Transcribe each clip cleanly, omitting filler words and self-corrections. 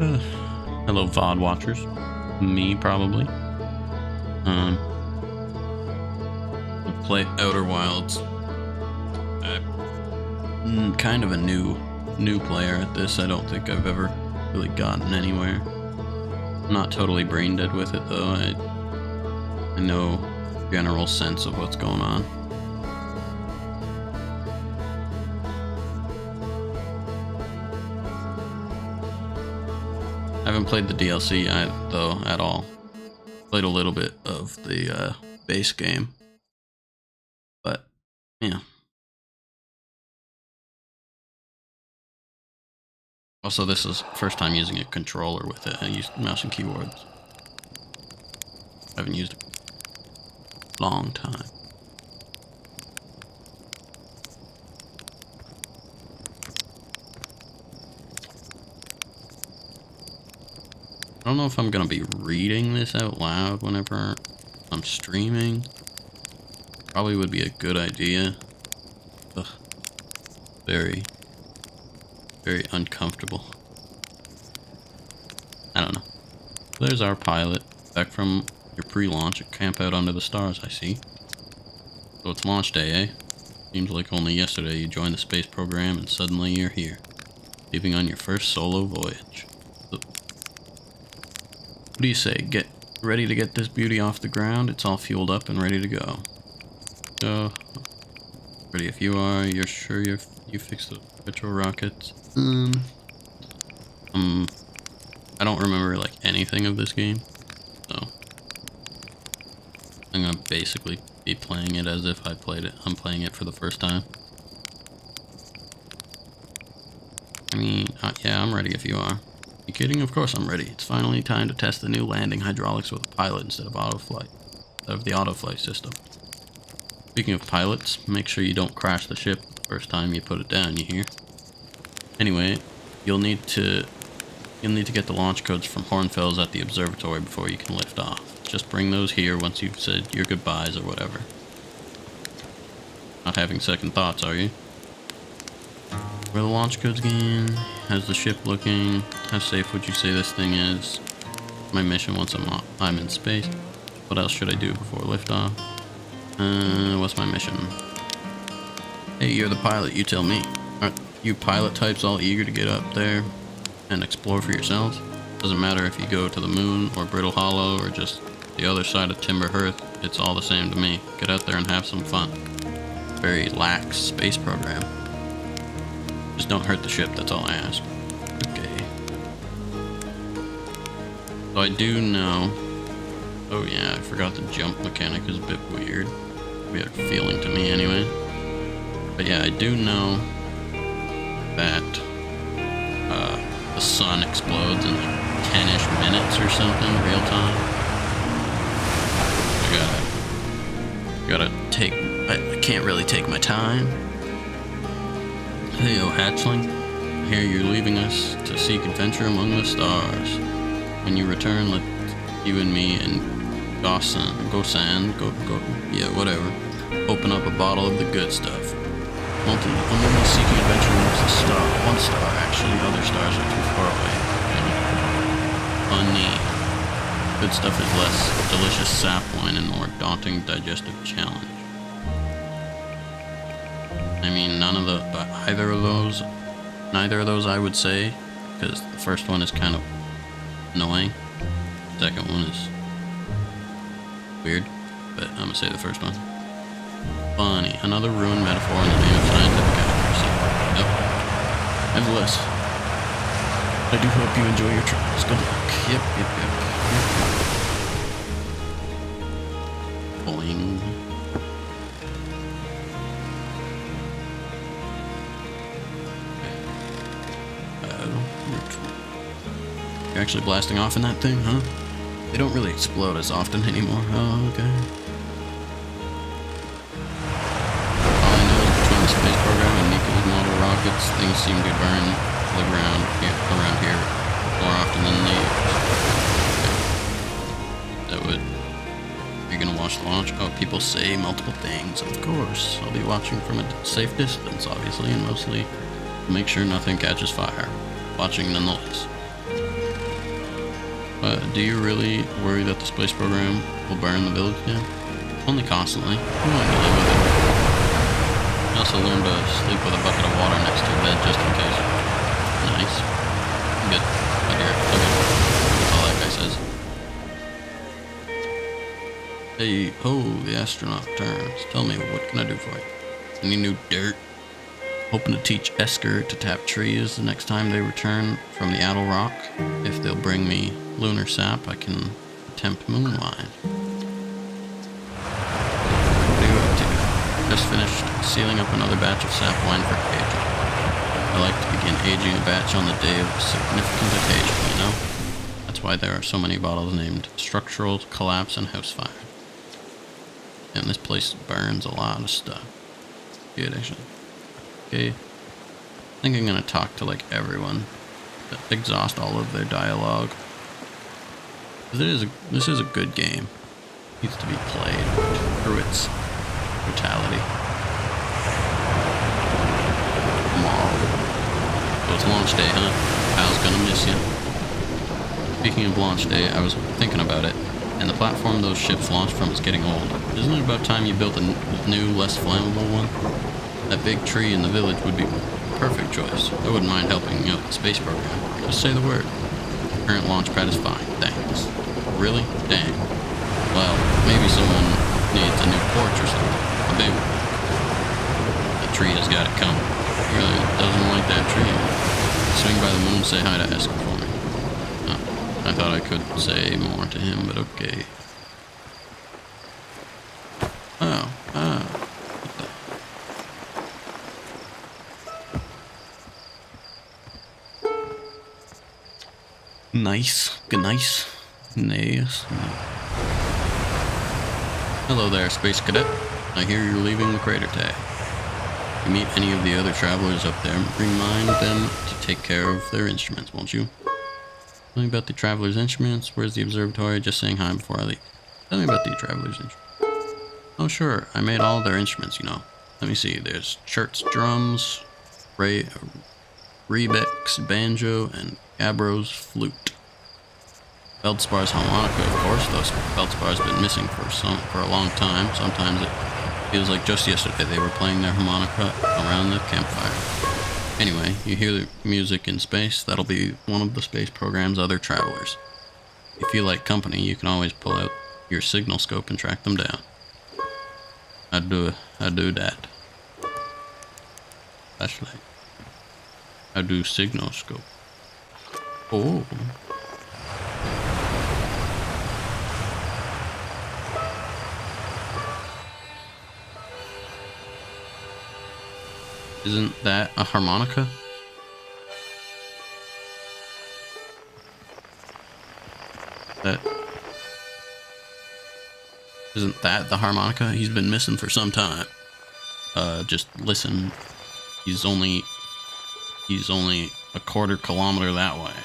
Hello, VOD watchers. Me, probably. Play Outer Wilds. I'm kind of a new player at this. I don't think I've ever really gotten anywhere. I'm not totally brain dead with it, though. I know general sense of what's going on. I haven't played the DLC though at all. Played a little bit of the base game, but yeah. Also, this is first time using a controller with it. I used mouse and keyboards. I haven't used it a long time. I don't know if I'm gonna be reading this out loud whenever I'm streaming. Probably would be a good idea. Ugh. Very uncomfortable. I don't know. There's our pilot, back from your pre-launch at Camp Out Under the Stars, I see. So it's launch day, eh? Seems like only yesterday you joined the space program and suddenly you're here, leaving on your first solo voyage. So, what do you say? Get ready to get this beauty off the ground? It's all fueled up and ready to go. So, ready if you are. You're sure you fixed the petrol rockets? I don't remember like anything of this game, so I'm gonna basically be playing it as if I played it. I'm playing it for the first time. I mean, yeah, I'm ready if you are. You kidding? Of course I'm ready. It's finally time to test the new landing hydraulics with a pilot instead of the autoflight system. Speaking of pilots, make sure you don't crash the ship the first time you put it down, you hear? Anyway, you'll need to get the launch codes from Hornfels at the observatory before you can lift off. Just bring those here once you've said your goodbyes or whatever. Not having second thoughts, are you? Where are the launch codes again? How's the ship looking? How safe would you say this thing is? My mission once I'm in space. What else should I do before liftoff? What's my mission? Hey, you're the pilot, you tell me. Aren't you pilot types all eager to get up there and explore for yourselves? Doesn't matter if you go to the moon or Brittle Hollow or just the other side of Timber Hearth, it's all the same to me. Get out there and have some fun. Very lax space program. Just don't hurt the ship, that's all I ask. Okay. So I do know... Oh yeah, I forgot the jump mechanic is a bit weird. Weird feeling to me anyway. But yeah, I do know that the sun explodes in like 10-ish minutes or something, real time. I can't really take my time. Hey, hatchling. I hear you're leaving us to seek adventure among the stars. When you return, let you and me and Gosan, yeah, whatever, open up a bottle of the good stuff. I'm only seeking adventure amongst a star. One star, actually. Other stars are too far away. Funny. Good stuff is less delicious sap wine and more daunting digestive challenge. I mean, neither of those I would say, because the first one is kind of annoying. The second one is weird, but I'm gonna say the first one. Funny. Another ruined metaphor in the name of scientific accuracy. Yep. Nevertheless, I do hope you enjoy your travels. Good luck. Yep. Boing. You're actually blasting off in that thing, huh? They don't really explode as often anymore. Oh, okay. All I know is between the space program and Nico's model rockets, things seem to burn to the ground around here more often than they used. That would... You're gonna watch the launch? Oh, people say multiple things. Of course. I'll be watching from a safe distance, obviously, and mostly make sure nothing catches fire. Watching nonetheless. Do you really worry that the space program will burn the village down? Only constantly. We want to live with it. I also learned to sleep with a bucket of water next to your bed just in case. Nice. Good. I hear it. Okay. That's all that guy says. Hey, oh, the astronaut returns. Tell me, what can I do for you? Any new dirt? Hoping to teach Esker to tap trees the next time they return from the Addle Rock. If they'll bring me lunar sap, I can attempt moonlight. What are you up to? Just finished sealing up another batch of sap wine for aging. I like to begin aging a batch on the day of a significant occasion, you know? That's why there are so many bottles named Structural Collapse and House Fire. And this place burns a lot of stuff. Good, actually. Okay. I think I'm gonna talk to like everyone. Exhaust all of their dialogue. This is a good game. It needs to be played through its brutality. So it's launch day, huh? Pal's gonna miss you. Speaking of launch day, I was thinking about it. And the platform those ships launched from is getting old. Isn't it about time you built a new, less flammable one? That big tree in the village would be a perfect choice. I wouldn't mind helping out the space program. Just say the word. Current launch pad is fine, thanks. Really? Dang. Well, maybe someone needs a new porch or something. A big one. The tree has got it coming. He really doesn't like that tree. Swing by the moon, say hi to Esker for me. I thought I could say more to him, but okay. Oh. Nice. Good nice. Nice. Hello there, Space Cadet. I hear you're leaving the crater tag. If you meet any of the other travelers up there, remind them to take care of their instruments, won't you? Tell me about the traveler's instruments. Where's the observatory? Just saying hi before I leave. Tell me about the traveler's instruments. Oh, sure. I made all their instruments, you know. Let me see. There's Chert's drums, Rebek's banjo, and Gabro's flute. Feldspar's harmonica, of course. Those Feldspars have been missing for a long time. Sometimes it feels like just yesterday they were playing their harmonica around the campfire. Anyway, you hear the music in space, that'll be one of the space program's other travelers. If you like company, you can always pull out your signal scope and track them down. I do that. Flashlight. I do signal scope. Oh. Isn't that a harmonica? Isn't that the harmonica? He's been missing for some time. Just listen. He's only a quarter kilometer that way.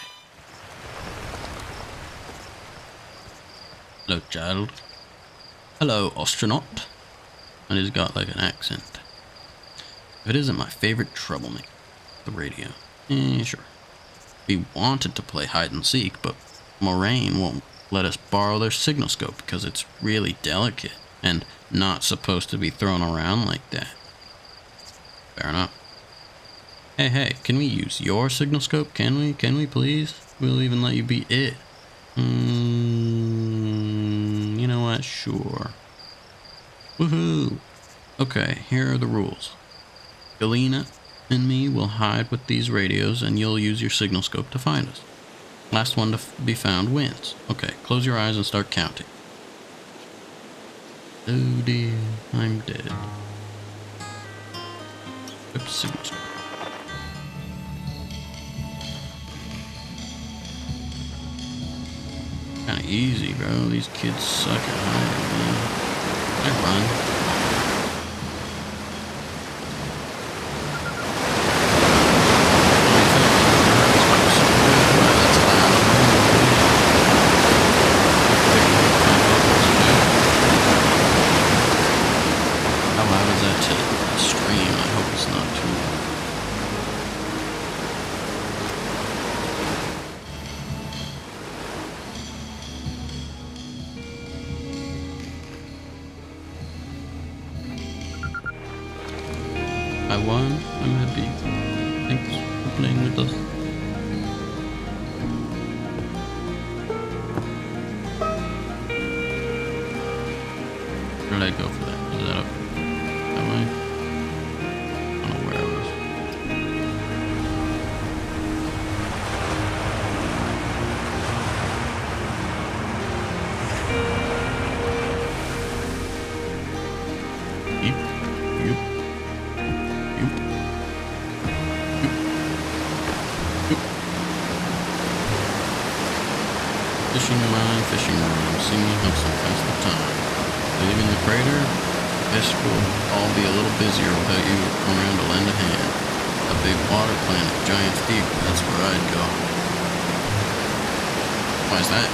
Hello, child. Hello, astronaut. And he's got like an accent. If it isn't my favorite troublemaker, the radio. Sure. We wanted to play hide and seek, but Moraine won't let us borrow their signal scope because it's really delicate and not supposed to be thrown around like that. Fair enough. Hey, can we use your signal scope? Can we please? We'll even let you be it. You know what? Sure. Woohoo! Okay, here are the rules. Galena and me will hide with these radios and you'll use your signal scope to find us. Last one to be found wins. Okay, close your eyes and start counting. Oh dear, I'm dead. Oops, signal scope. Kinda easy, bro. These kids suck at hiding, man. I run. I won. I'm happy. Thanks for playing with us. Where did I go for that? Is that up that way? I don't know where I was. Yeep. Yoop. Yoop. Yoop. Yoop. Fishing mine, fishing mine. See me have some festive time. Leaving the crater, this will all be a little busier without you around to lend a hand. A big water planet, Giant's Deep, that's where I'd go. Why is that?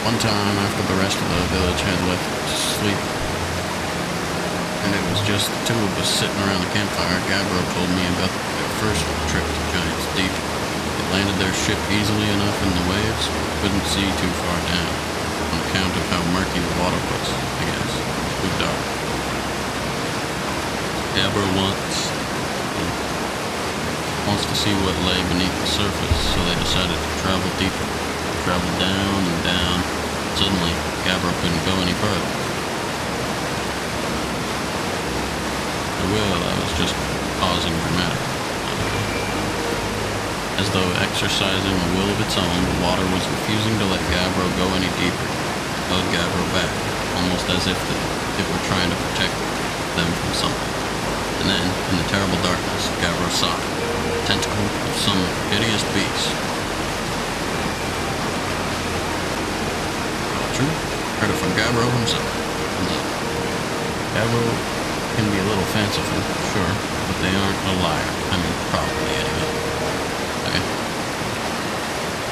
One time after the rest of the village had left to sleep, and it was just the two of us sitting around the campfire, Gabbro told me about their first trip to Giant's Deep. They landed their ship easily enough in the waves, couldn't see too far down, on account of how murky the water was, I guess. Too dark. Gabbro wants to see what lay beneath the surface, so they decided to travel deeper. Traveled down and down. Suddenly, Gabbro couldn't go any further. I was just pausing dramatically. As though exercising a will of its own, the water was refusing to let Gabbro go any deeper. It held Gabbro back, almost as if it were trying to protect them from something. And then, in the terrible darkness, Gabbro saw it. A tentacle of some hideous beast. True. Heard it from Gabbro himself. Gabbro can be a little fanciful, sure, but they aren't a liar. I mean, probably anyway. Okay.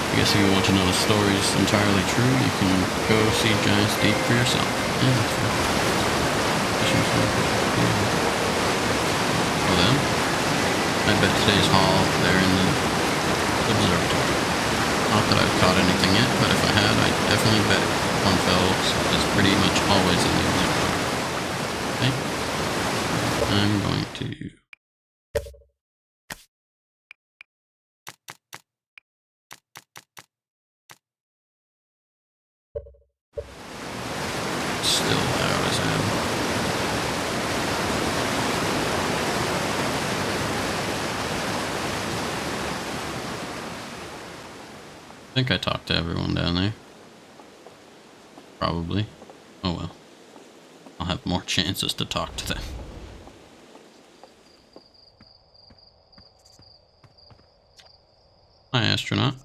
I guess if you want to know the story's entirely true, you can go see Giant's Deep for yourself. Yeah, that's right. Well then, I bet today's haul up there in the observatory. Not that I've caught anything yet, but if I had, I'd definitely bet one fellows is pretty much always in the observatory. Okay? I'm going to... Still out as hell. I think I talked to everyone down there. Probably. Oh well. I'll have more chances to talk to them. Hi, astronaut.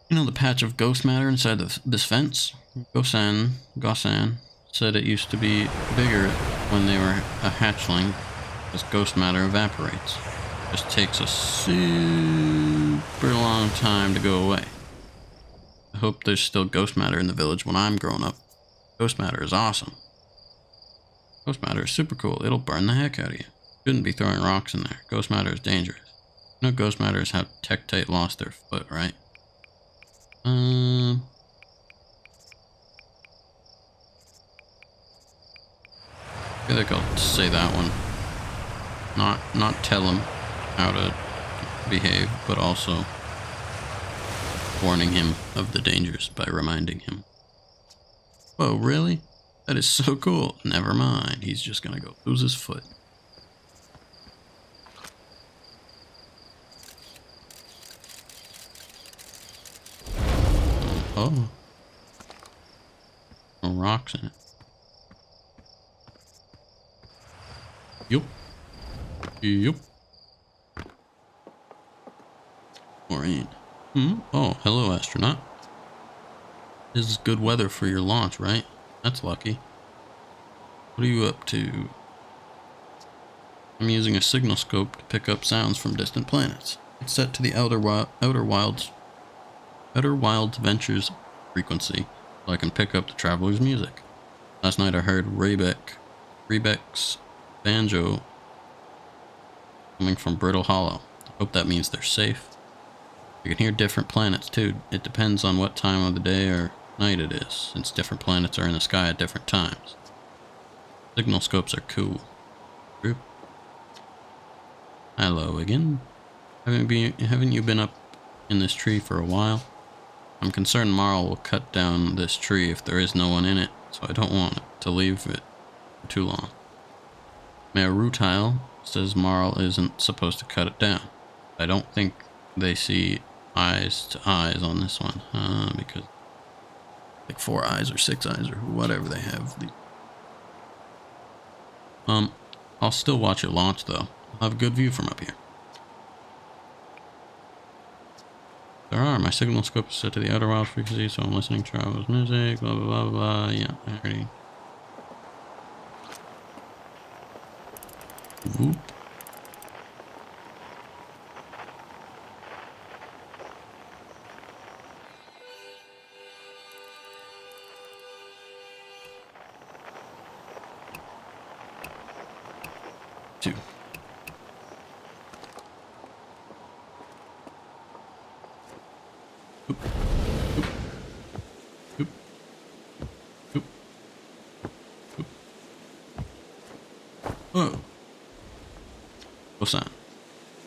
You know the patch of ghost matter inside this fence? Gosan said it used to be bigger when they were a hatchling, as ghost matter evaporates. It just takes a super long time to go away. I hope there's still ghost matter in the village when I'm grown up. Ghost matter is awesome. Ghost matter is super cool. It'll burn the heck out of you. Shouldn't be throwing rocks in there. Ghost matter is dangerous. You know ghost matter is how Tektite lost their foot, right? I feel like I'll say that one. Not tell him how to behave, but also warning him of the dangers by reminding him. Whoa, really? That is so cool. Never mind. He's just gonna go lose his foot. Oh. No rocks in it. Yup. Yup. Maureen. Oh, hello, astronaut. This is good weather for your launch, right? That's lucky. What are you up to? I'm using a signal scope to pick up sounds from distant planets. It's set to the Outer Wilds Ventures frequency, so I can pick up the traveler's music. Last night I heard Rebek's banjo coming from Brittle Hollow. I hope that means they're safe. You can hear different planets too. It depends on what time of the day or night it is, since different planets are in the sky at different times. Signal scopes are cool. True. Hello again. Haven't you been up in this tree for a while? I'm concerned Marl will cut down this tree if there is no one in it, so I don't want to leave it for too long. Mayor Rutile says Marl isn't supposed to cut it down. I don't think they see eyes to eyes on this one, because like 4 eyes or 6 eyes or whatever they have. I'll still watch it launch though. I'll have a good view from up here. There are. My signal scope is set to the outer wild frequency, so I'm listening to Travis music, blah, blah, blah, blah. Yeah, I already. Whoop. Two. Oop. Oop. Oop. Oop. Oop. Whoa. What's that?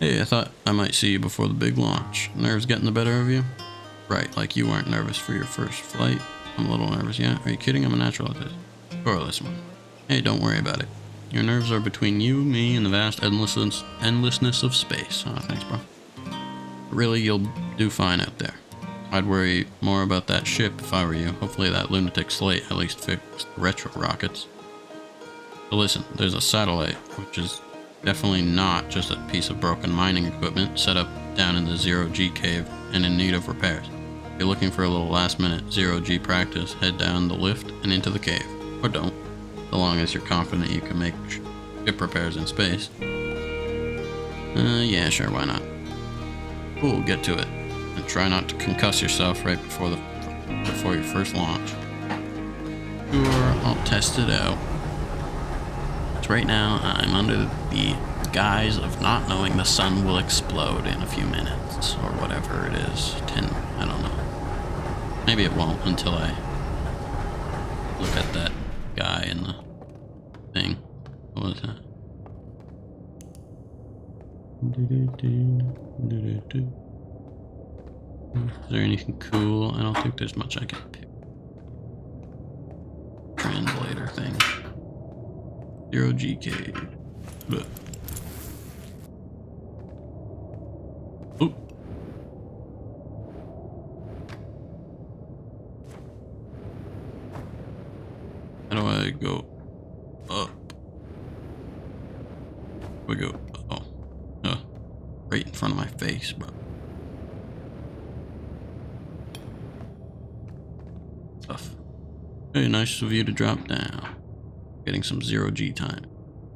Hey, I thought I might see you before the big launch. Nerves getting the better of you? Right, like you weren't nervous for your first flight. I'm a little nervous, yeah? Are you kidding? I'm a natural at this. Scoreless one. Hey, don't worry about it. Your nerves are between you, me, and the vast endlessness of space. Oh, thanks, bro. Really, you'll do fine out there. I'd worry more about that ship if I were you. Hopefully that lunatic Slate at least fixed the retro rockets. So listen, there's a satellite, which is definitely not just a piece of broken mining equipment set up down in the zero-G cave and in need of repairs. If you're looking for a little last-minute zero-G practice, head down the lift and into the cave. Or don't, so long as you're confident you can make ship repairs in space. Yeah, sure, why not? Cool, get to it. And try not to concuss yourself right before your first launch. Sure, I'll test it out. So right now, I'm under the guise of not knowing the sun will explode in a few minutes, or whatever it is. 10, I don't know. Maybe it won't until I look at that guy in the thing. What was that? Is there anything cool? I don't think there's much I can pick. Translator thing. Zero GK. But. Oop. How do I go up? We go. Oh. Right in front of my face, bro. Stuff. Hey, nice of you to drop down. Getting some zero-G time.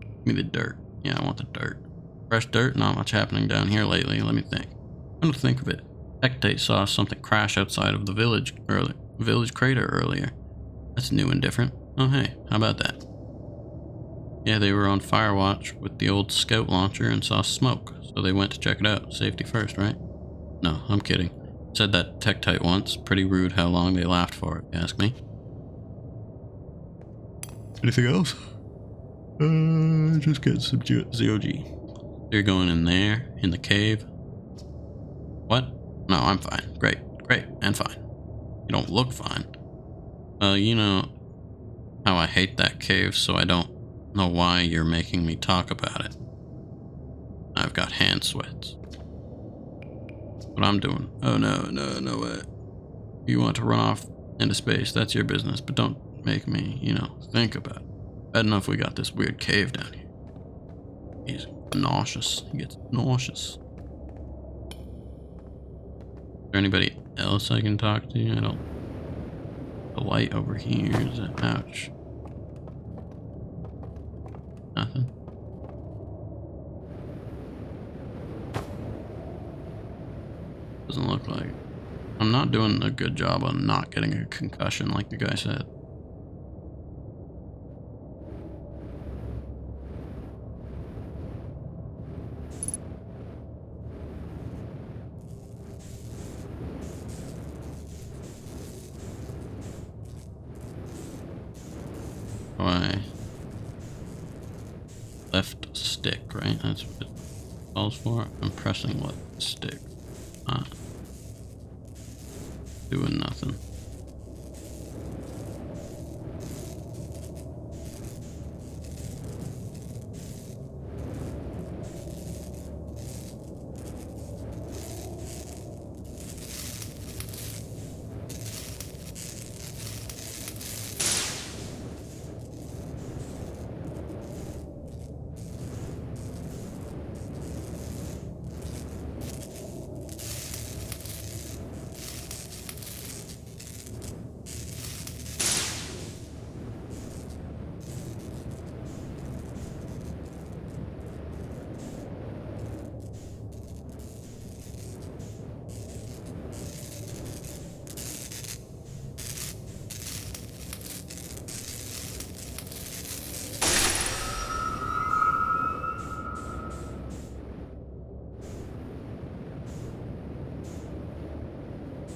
Give me the dirt. Yeah, I want the dirt. Fresh dirt? Not much happening down here lately. Let me think. Come to think of it, Hecate saw something crash outside of the village crater earlier. That's new and different. Oh hey, how about that? Yeah, they were on fire watch with the old scout launcher and saw smoke, so they went to check it out. Safety first, right? No, I'm kidding. Said that Tektite once. Pretty rude how long they laughed for it, if you ask me. Anything else? Just get some ZOG. You're going in there, in the cave. What? No, I'm fine. Great, and fine. You don't look fine. You know how I hate that cave, so I don't know why you're making me talk about it. I've got hand sweats. What I'm doing. Oh no way. You want to run off into space, that's your business, but don't make me, think about it. Bad enough we got this weird cave down here. He's nauseous. He gets nauseous. Is there anybody else I can talk to? I don't. The light over here is it? Ouch. Nothing. Doesn't look like it. I'm not doing a good job on not getting a concussion like the guy said. Why? Left stick, right? That's what calls for. I'm pressing what stick. Doing nothing.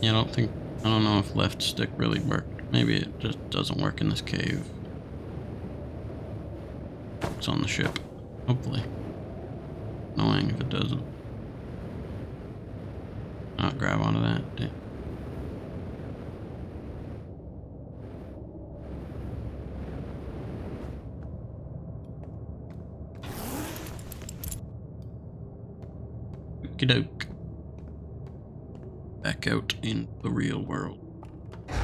Yeah, I don't know if left stick really worked. Maybe it just doesn't work in this cave. It's on the ship. Hopefully. Annoying if it doesn't. Not grab onto that. Damn. Okie doke. Back out in the real world. I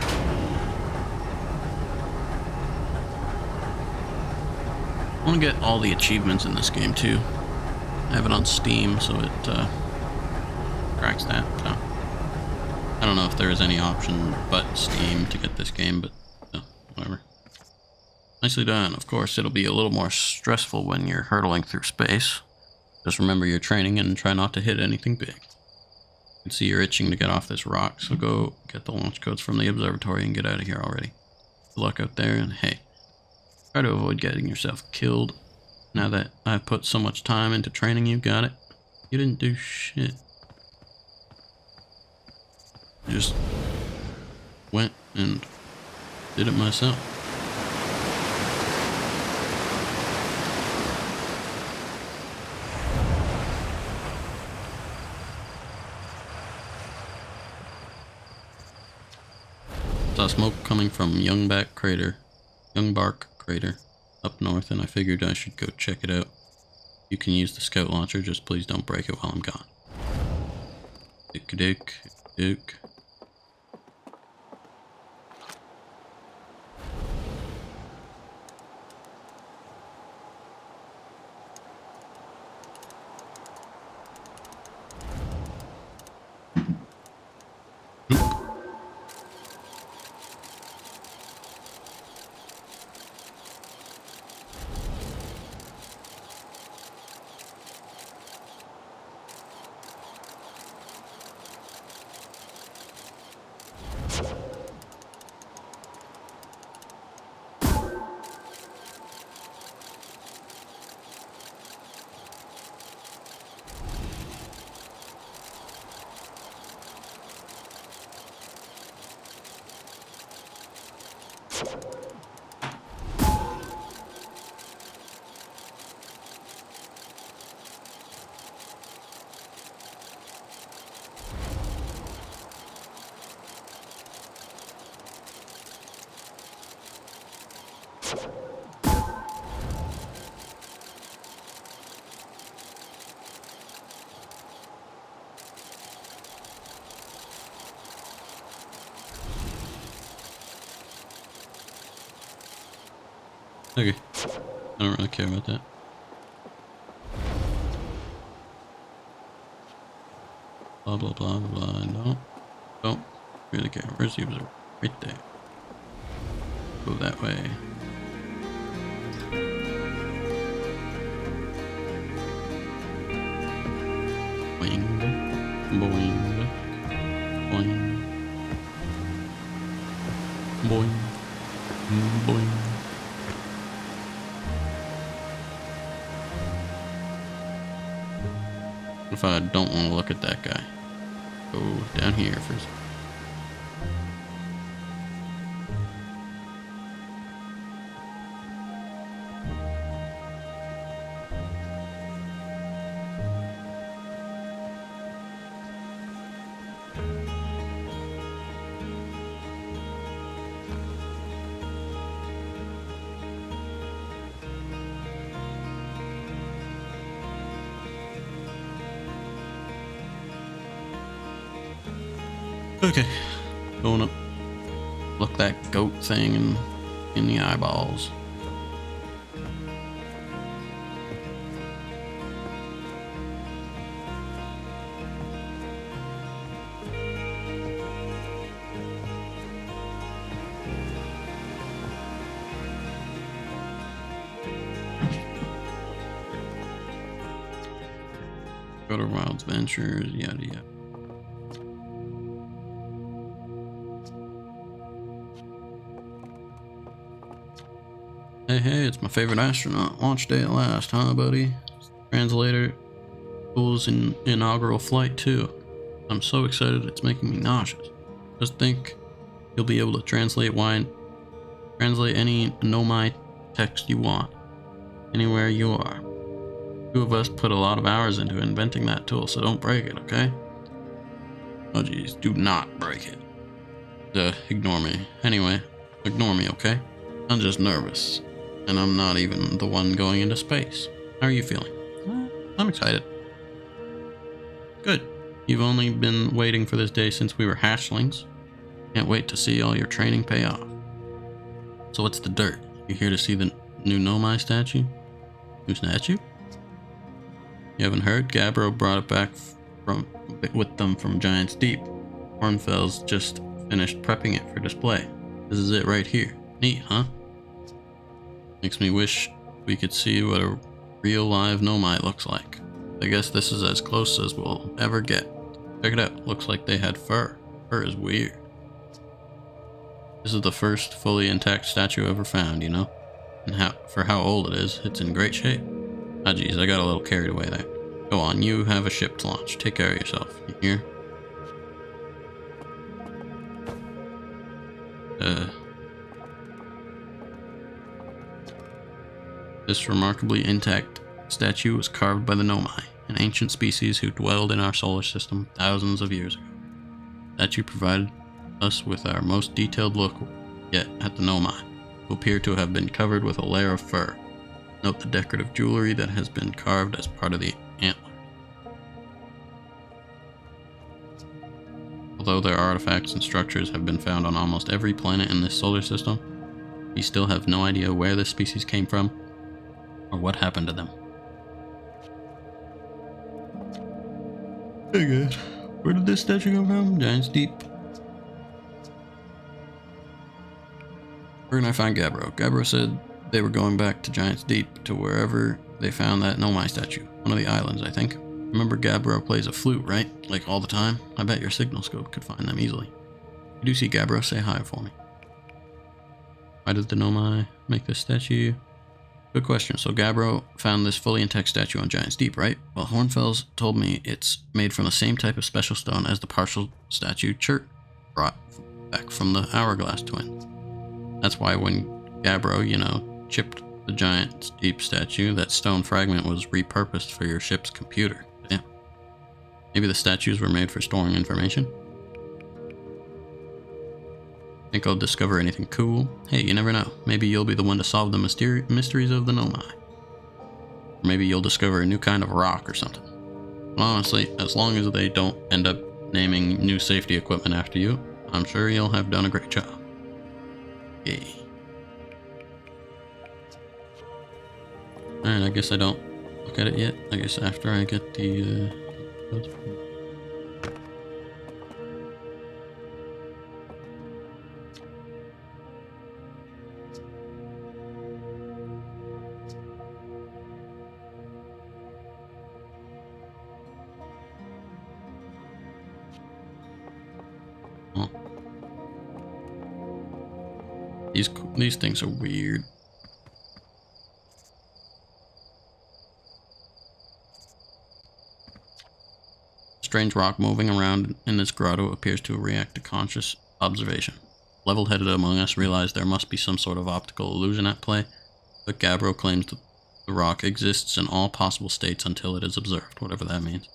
want to get all the achievements in this game too. I have it on Steam, so it tracks that. So I don't know if there is any option but Steam to get this game, but whatever. Nicely done. Of course, it'll be a little more stressful when you're hurtling through space. Just remember your training and try not to hit anything big. You can see you're itching to get off this rock, so go get the launch codes from the observatory and get out of here already. Good luck out there, and hey, try to avoid getting yourself killed. Now that I've put so much time into training you, got it? You didn't do shit. I just went and did it myself. Saw smoke coming from Youngbark Crater up north, and I figured I should go check it out. You can use the scout launcher, just please don't break it while I'm gone. Dick. Okay. I don't really care about that. Blah blah blah blah blah. No. Don't really care. Where's the observer? Right there. Go that way. Boing. Boing. Boing. Boing. Boing. If I don't want to look at that guy, go down here first. Okay, going up. Look that goat thing in the eyeballs. Go to Wild's Ventures, yada yada. Hey, it's my favorite astronaut. Launch day at last, huh, buddy? Translator school's inaugural flight, too. I'm so excited it's making me nauseous. Just think you'll be able to translate any Nomai text you want, anywhere you are. Two of us put a lot of hours into inventing that tool, so don't break it, okay? Oh geez, do not break it. Ignore me. Anyway, ignore me, okay? I'm just nervous, and I'm not even the one going into space. How are you feeling? I'm excited. Good. You've only been waiting for this day since we were hatchlings. Can't wait to see all your training pay off. So what's the dirt? You here to see the new Nomai statue? New statue? You haven't heard? Gabbro brought it back with them from Giant's Deep. Hornfels just finished prepping it for display. This is it right here. Neat, huh? Makes me wish we could see what a real live Nomai looks like. I guess this is as close as we'll ever get. Check it out. Looks like they had fur. Fur is weird. This is the first fully intact statue ever found, you know? And for how old it is, it's in great shape. Ah, geez, I got a little carried away there. Go on, you have a ship to launch. Take care of yourself. You hear? This remarkably intact statue was carved by the Nomai, an ancient species who dwelled in our solar system thousands of years ago. The statue provided us with our most detailed look yet at the Nomai, who appear to have been covered with a layer of fur. Note the decorative jewelry that has been carved as part of the antler. Although their artifacts and structures have been found on almost every planet in this solar system, we still have no idea where this species came from or what happened to them. Hey guys, where did this statue come from? Giant's Deep. Where can I find Gabbro? Gabbro said they were going back to Giant's Deep, to wherever they found that Nomai statue. One of the islands, I think. Remember Gabbro plays a flute, right? Like all the time? I bet your signal scope could find them easily. If you do see Gabbro, say hi for me. Why did the Nomai make this statue? Good question. So Gabbro found this fully intact statue on Giant's Deep, right? Well, Hornfels told me it's made from the same type of special stone as the partial statue Chert brought back from the Hourglass twins. That's why when Gabbro, chipped the Giant's Deep statue, that stone fragment was repurposed for your ship's computer. Yeah. Maybe the statues were made for storing information? Think I'll discover anything cool? Hey, you never know. Maybe you'll be the one to solve the mysteries of the Nomai. Or maybe you'll discover a new kind of rock or something. But honestly, as long as they don't end up naming new safety equipment after you, I'm sure you'll have done a great job. Yay. Alright, I guess I don't look at it yet. I guess after I get the... Oh. These things are weird. Strange rock moving around in this grotto appears to react to conscious observation. Level-headed among us realize there must be some sort of optical illusion at play, but Gabbro claims that the rock exists in all possible states until it is observed, whatever that means.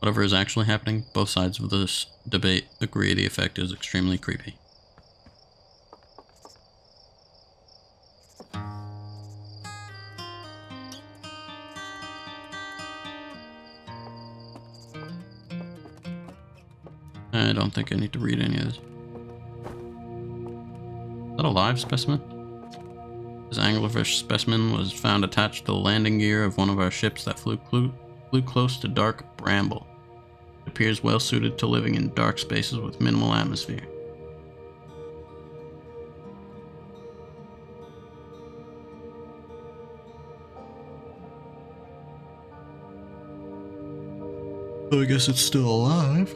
Whatever is actually happening, both sides of this debate agree the effect is extremely creepy. I don't think I need to read any of this. Is that a live specimen? This anglerfish specimen was found attached to the landing gear of one of our ships that flew close to dark bramble. It appears well suited to living in dark spaces with minimal atmosphere. So I guess it's still alive.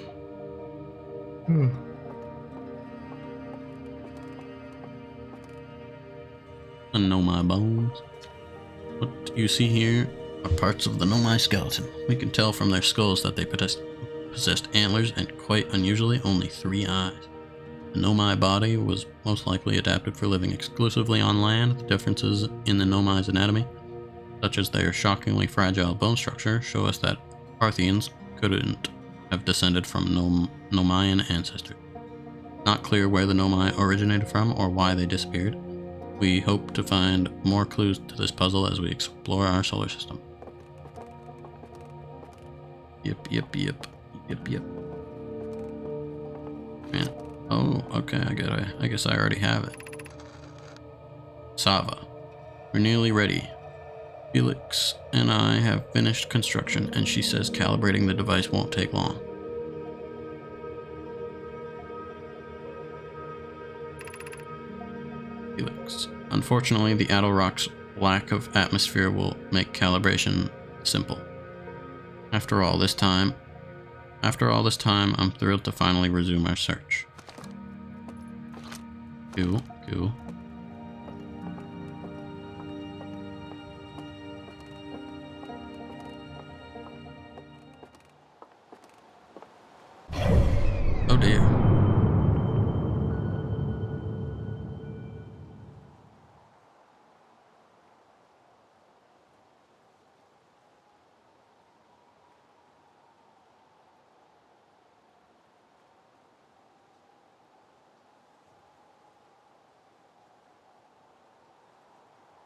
The Nomai bones. What you see here are parts of the Nomai skeleton. We can tell from their skulls that they possessed antlers and, quite unusually, only 3 eyes. The Nomai body was most likely adapted for living exclusively on land. The differences in the Nomai's anatomy, such as their shockingly fragile bone structure, show us that Parthians couldn't have descended from Nomaian ancestors. Not clear where the Nomai originated from or why they disappeared. We hope to find more clues to this puzzle as we explore our solar system. Yep. Man. Oh, okay, I guess I already have it. Sava. We're nearly ready. Felix and I have finished construction, and she says calibrating the device won't take long. Felix. Unfortunately, the Adelrock's lack of atmosphere will make calibration simple. After all this time, I'm thrilled to finally resume our search. Cool. Oh dear.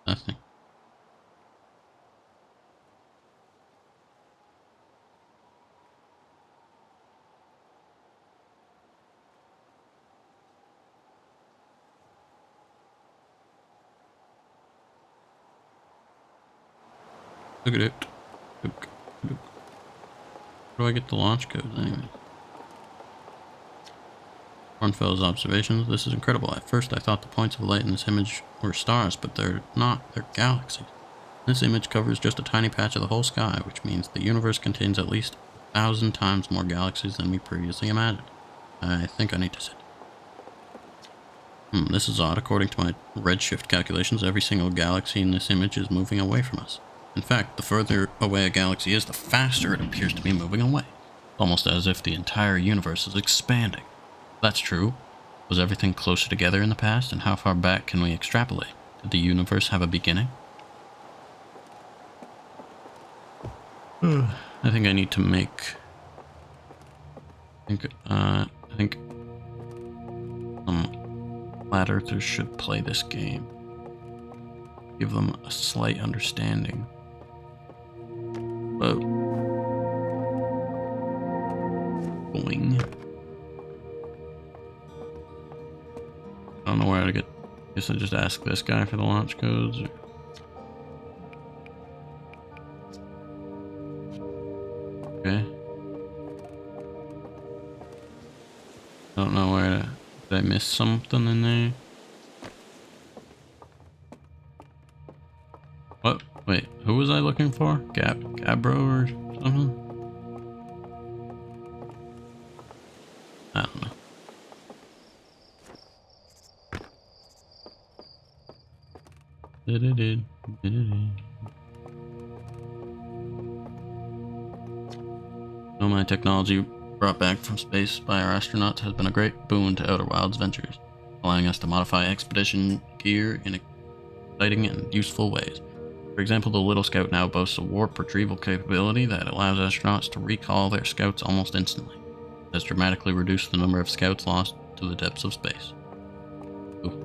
Nothing. Look at it. Look. Where do I get the launch codes anyway? Kornfeld's observations. This is incredible. At first I thought the points of light in this image were stars, but they're not. They're galaxies. This image covers just a tiny patch of the whole sky, which means the universe contains at least 1,000 times more galaxies than we previously imagined. I think I need to sit. This is odd. According to my redshift calculations, every single galaxy in this image is moving away from us. In fact, the further away a galaxy is, the faster it appears to be moving away. Almost as if the entire universe is expanding. If that's true. Was everything closer together in the past, and how far back can we extrapolate? Did the universe have a beginning? I think I need to make... I think flat earthers should play this game. Give them a slight understanding. Whoa. Boing. I don't know where to get. Guess I just ask this guy for the launch codes. Okay. I don't know where to. Did I miss something in there? What? Wait, who was I looking for? Gabro or something? I don't know. Nomai technology brought back from space by our astronauts has been a great boon to Outer Wilds ventures, allowing us to modify expedition gear in exciting and useful ways. For example, the Little Scout now boasts a warp retrieval capability that allows astronauts to recall their scouts almost instantly. It has dramatically reduced the number of scouts lost to the depths of space. Ooh.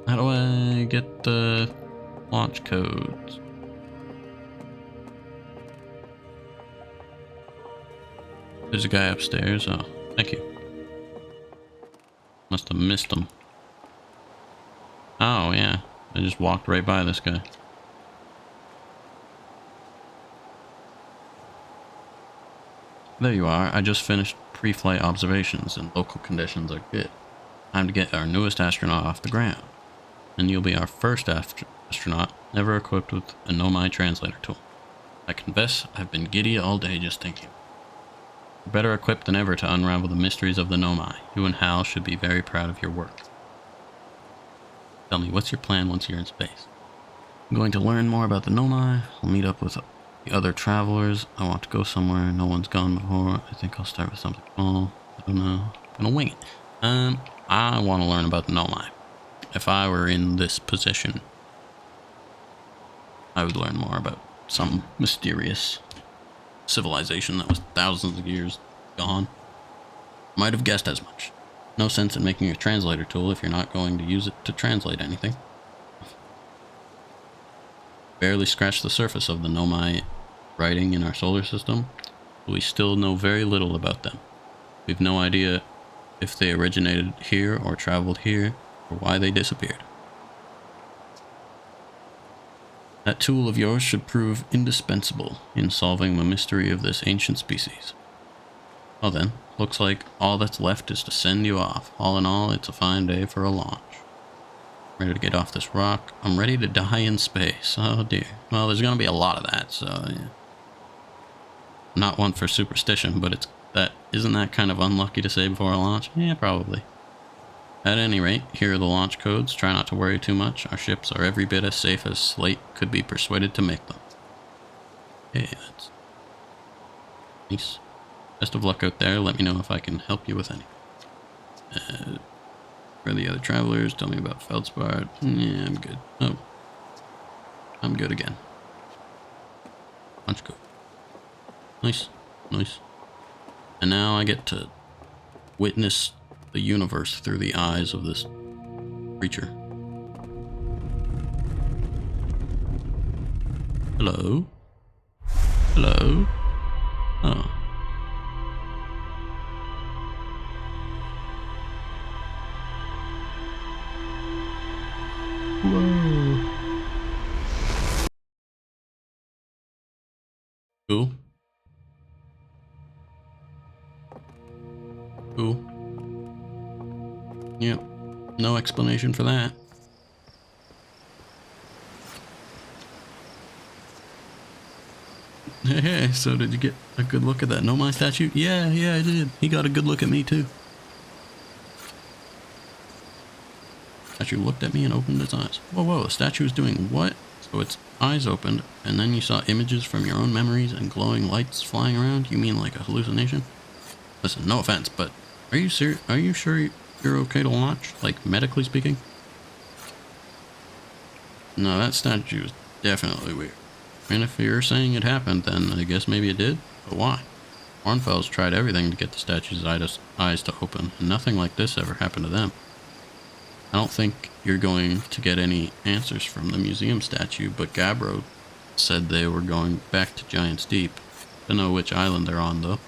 How do I get the launch codes? There's a guy upstairs. Oh, thank you. Must have missed him. Oh, yeah. I just walked right by this guy. There you are. I just finished pre-flight observations and local conditions are good. Time to get our newest astronaut off the ground. And you'll be our first astronaut ever equipped with a Nomai translator tool. I confess, I've been giddy all day just thinking. You're better equipped than ever to unravel the mysteries of the Nomai. You and Hal should be very proud of your work. Tell me, what's your plan once you're in space? I'm going to learn more about the Nomai. I'll meet up with the other travelers. I want to go somewhere no one's gone before. I think I'll start with something small. I don't know. I'm gonna wing it. I want to learn about the Nomai. If I were in this position, I would learn more about some mysterious civilization that was thousands of years gone. Might have guessed as much. No sense in making a translator tool if you're not going to use it to translate anything. Barely scratched the surface of the Nomai writing in our solar system, but we still know very little about them. We've no idea if they originated here or traveled here, or why they disappeared. That tool of yours should prove indispensable in solving the mystery of this ancient species. Well then, looks like all that's left is to send you off. All in all, it's a fine day for a launch. Ready to get off this rock. I'm ready to die in space. Oh dear. Well, there's gonna be a lot of that, so yeah. Not one for superstition, but isn't that kind of unlucky to say before a launch? Yeah, probably. At any rate, here are the launch codes. Try not to worry too much. Our ships are every bit as safe as Slate could be persuaded to make them. Okay, that's nice. Best of luck out there. Let me know if I can help you with any. For the other travelers, tell me about Feldspar. Yeah, I'm good. Oh. I'm good again. Launch code. Nice. Nice. And now I get to witness the universe through the eyes of this creature. Hello? Hello? Oh. Whoa. Cool. Cool. Yep. No explanation for that. Hey, so did you get a good look at that Nomai statue? Yeah, I did. He got a good look at me too. Statue looked at me and opened its eyes. Whoa, the statue is doing what? So its eyes opened, and then you saw images from your own memories and glowing lights flying around? You mean like a hallucination? Listen, no offense, but are you serious? Are you sure you're okay to launch? Like, medically speaking? No, that statue is definitely weird. And if you're saying it happened, then I guess maybe it did? But why? Hornfels tried everything to get the statue's eyes to open, and nothing like this ever happened to them. I don't think you're going to get any answers from the museum statue, but Gabbro said they were going back to Giant's Deep. Don't know which island they're on, though.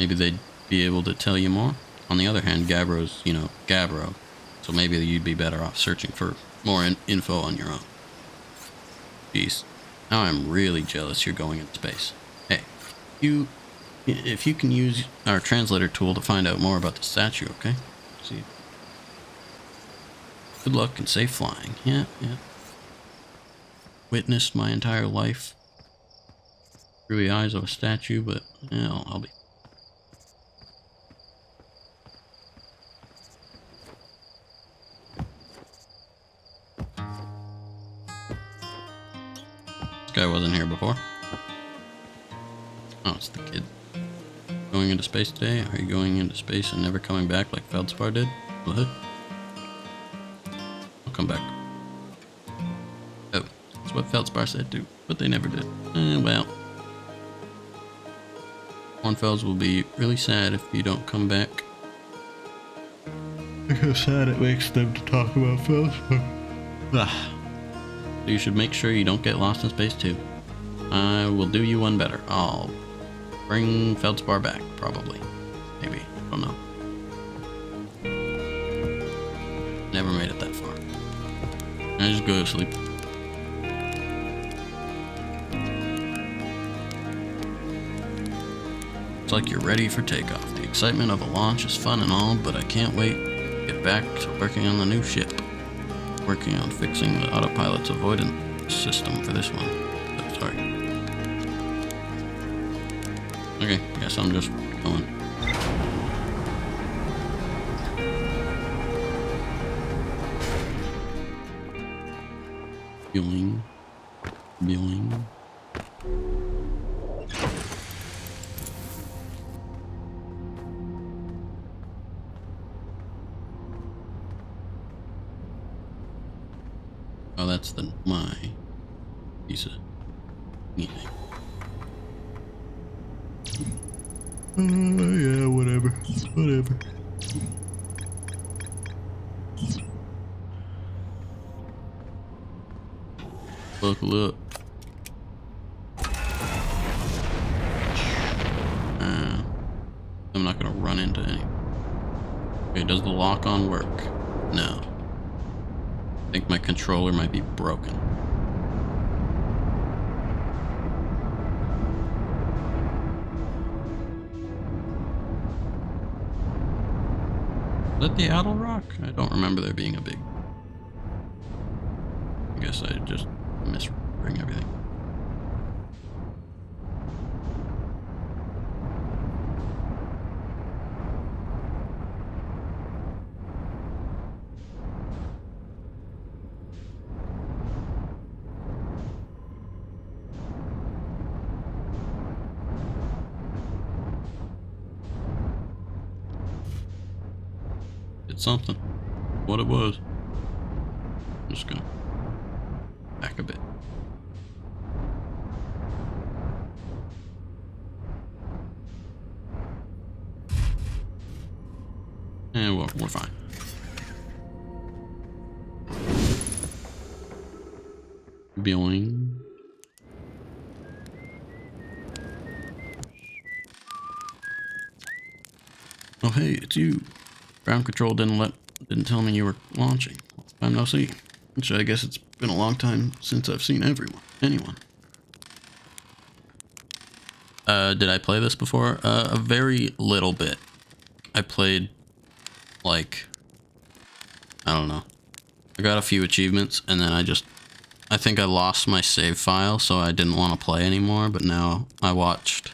Maybe they'd be able to tell you more. On the other hand, Gabbro's, Gabbro. So maybe you'd be better off searching for more info on your own. Jeez. Now I'm really jealous you're going in space. Hey, if you can use our translator tool to find out more about the statue, okay? See. Good luck and safe flying. Yeah. Witnessed my entire life through the eyes of a statue, but yeah, I'll be. This guy wasn't here before. Oh, it's the kid. Going into space today? Are you going into space and never coming back like Feldspar did? What? I'll come back. Oh, that's what Feldspar said too, but they never did. Well. Hornfels will be really sad if you don't come back. Look how sad it makes them to talk about Feldspar. So you should make sure you don't get lost in space too. I will do you one better. I'll bring Feldspar back, probably. Maybe. I don't know. Never made it that far. I just go to sleep. It's like you're ready for takeoff. The excitement of a launch is fun and all, but I can't wait to get back to working on the new ship. Working on fixing the autopilot's avoidance system for this one. Oh, sorry. Okay, guess I'm just going. Boing. Boing. Oh, that's my piece of anything. Yeah, whatever. Whatever. Buckle up. I'm not gonna run into any. Okay, does the lock-on work? No. I think my controller might be broken. Is that the Idle Rock? I don't remember there being a big... I guess I just misremembering everything. It's something. What it was. I'm just gonna back a bit. And we're fine. Boing. Oh hey, it's you. Ground control didn't tell me you were launching. Time no see. Which I guess it's been a long time since I've seen anyone. Did I play this before? A very little bit. I played, like, I don't know. I got a few achievements, and then I think I lost my save file, so I didn't want to play anymore, but now I watched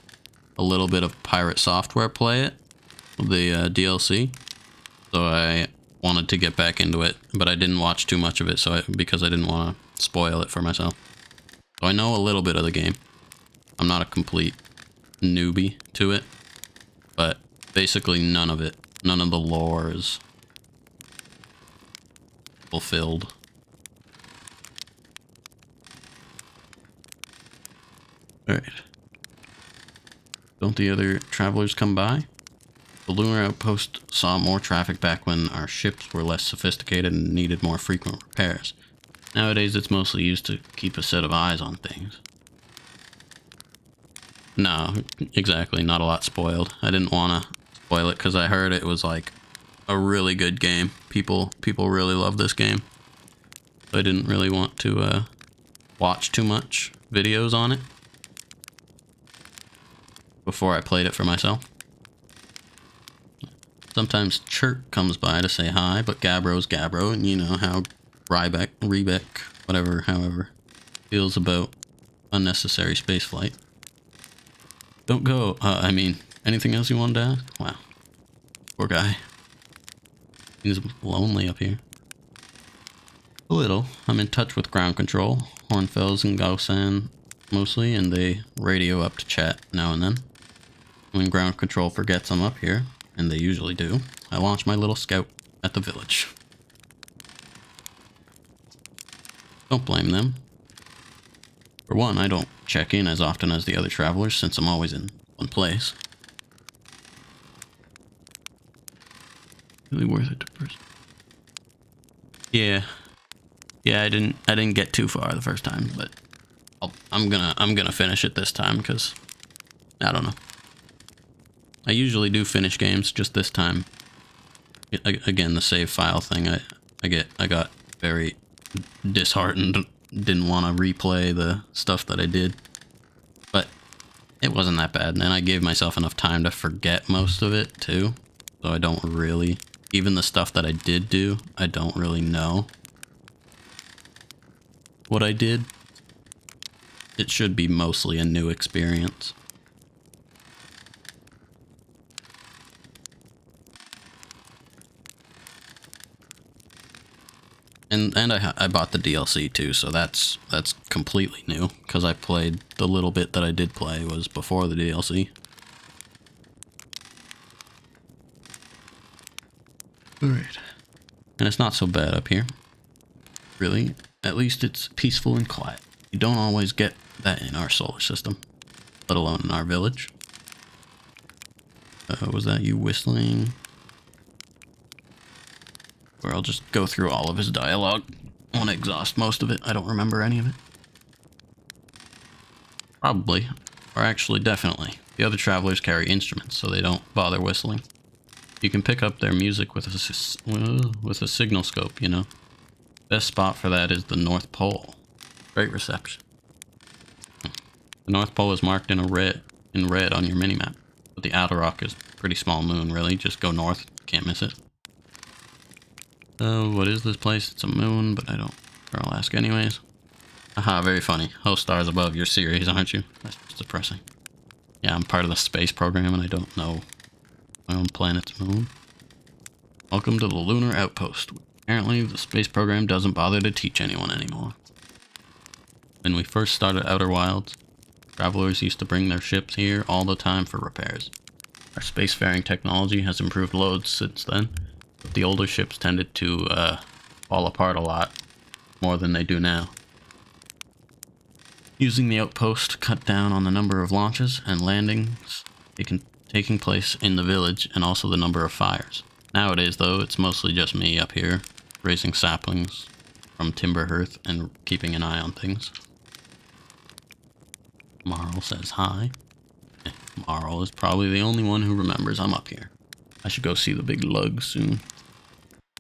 a little bit of Pirate Software play it, the DLC. So I wanted to get back into it, but I didn't watch too much of it because I didn't want to spoil it for myself. So I know a little bit of the game. I'm not a complete newbie to it, but basically none of it. None of the lore is fulfilled. Alright. Don't the other travelers come by? The lunar outpost saw more traffic back when our ships were less sophisticated and needed more frequent repairs. Nowadays it's mostly used to keep a set of eyes on things. No, exactly, not a lot spoiled. I didn't want to spoil it because I heard it was like a really good game. People really love this game. So I didn't really want to watch too much videos on it before I played it for myself. Sometimes Chirk comes by to say hi, but Gabbro's Gabbro, and you know how Rebeck, however, feels about unnecessary spaceflight. Don't go, anything else you wanted to ask? Wow. Poor guy. He's lonely up here. A little. I'm in touch with ground control, Hornfels and Gausan mostly, and they radio up to chat now and then. When ground control forgets I'm up here, and they usually do, I launch my little scout at the village. Don't blame them. For one, I don't check in as often as the other travelers since I'm always in one place. Really worth it to pursue. Yeah, I didn't get too far the first time, but I'm gonna finish it this time because I don't know. I usually do finish games, just this time. Again, the save file thing. I got very disheartened. Didn't want to replay the stuff that I did, but it wasn't that bad. And I gave myself enough time to forget most of it too. So I don't really, even the stuff that I did do, I don't really know what I did. It should be mostly a new experience. And I bought the DLC too, so that's completely new, because I played the little bit that I did play was before the DLC. Alright. And it's not so bad up here. Really. At least it's peaceful and quiet. You don't always get that in our solar system, let alone in our village. Was that you whistling? Or I'll just go through all of his dialogue. I want to exhaust most of it. I don't remember any of it. Probably. Or actually, definitely. The other travelers carry instruments, so they don't bother whistling. You can pick up their music with a signal scope, you know. Best spot for that is the North Pole. Great reception. The North Pole is marked in red on your minimap. But the outer rock is a pretty small moon, really. Just go north. Can't miss it. What is this place? It's a moon, but I don't... I'll ask anyways. Aha, very funny. Host stars above your series, aren't you? That's just depressing. Yeah, I'm part of the space program and I don't know my own planet's moon. Welcome to the Lunar Outpost. Apparently, the space program doesn't bother to teach anyone anymore. When we first started Outer Wilds, travelers used to bring their ships here all the time for repairs. Our spacefaring technology has improved loads since then. The older ships tended to fall apart a lot more than they do now. Using the outpost cut down on the number of launches and landings taking place in the village, and also the number of fires. Nowadays, though, it's mostly just me up here, raising saplings from timber hearth and keeping an eye on things. Marl says hi. Marl is probably the only one who remembers I'm up here. I should go see the big lugs soon.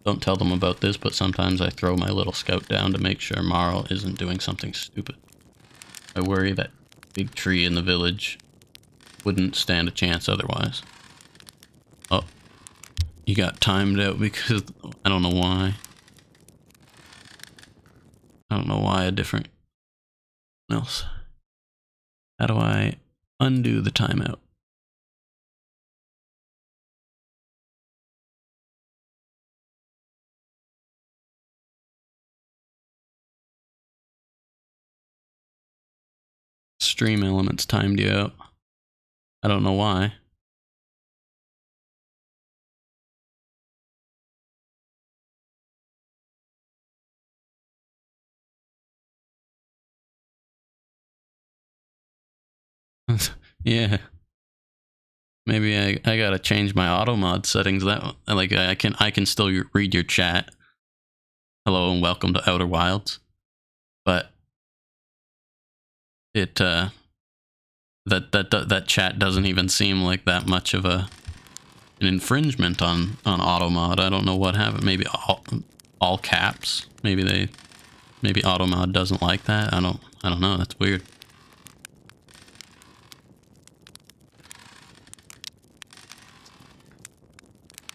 Don't tell them about this, but sometimes I throw my little scout down to make sure Marl isn't doing something stupid. I worry that big tree in the village wouldn't stand a chance otherwise. Oh, you got timed out because I don't know why. I don't know why a different else. How do I undo the timeout? Stream elements timed you out. I don't know why. Yeah. Maybe I gotta change my auto mod settings. That like I can still read your chat. Hello and welcome to Outer Wilds, but it that chat doesn't even seem like that much of an infringement on auto mod. I don't know what happened. Maybe all caps. Maybe auto mod doesn't like that. I don't know. That's weird.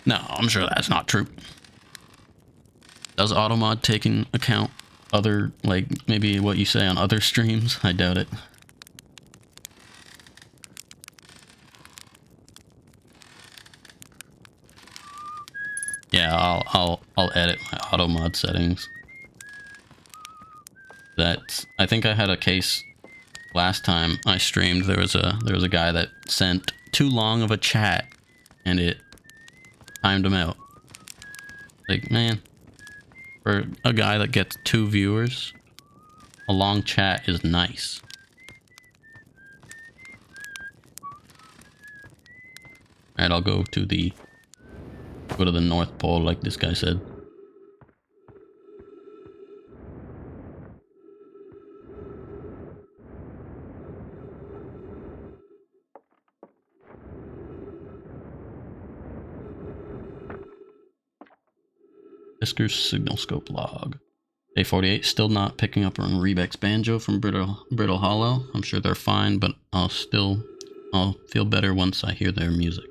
No, I'm sure that's not true. Does automod take in account other, like, maybe what you say on other streams? I doubt it. Yeah, I'll edit my automod settings. I think I had a case last time I streamed. There was a guy that sent too long of a chat and it timed him out. Like, man, for a guy that gets 2 viewers, a long chat is nice. Alright, I'll go to the North Pole like this guy said. Fisker's signal scope log. Day 48, still not picking up on Rebec's banjo from Brittle Hollow. I'm sure they're fine, but I'll feel better once I hear their music.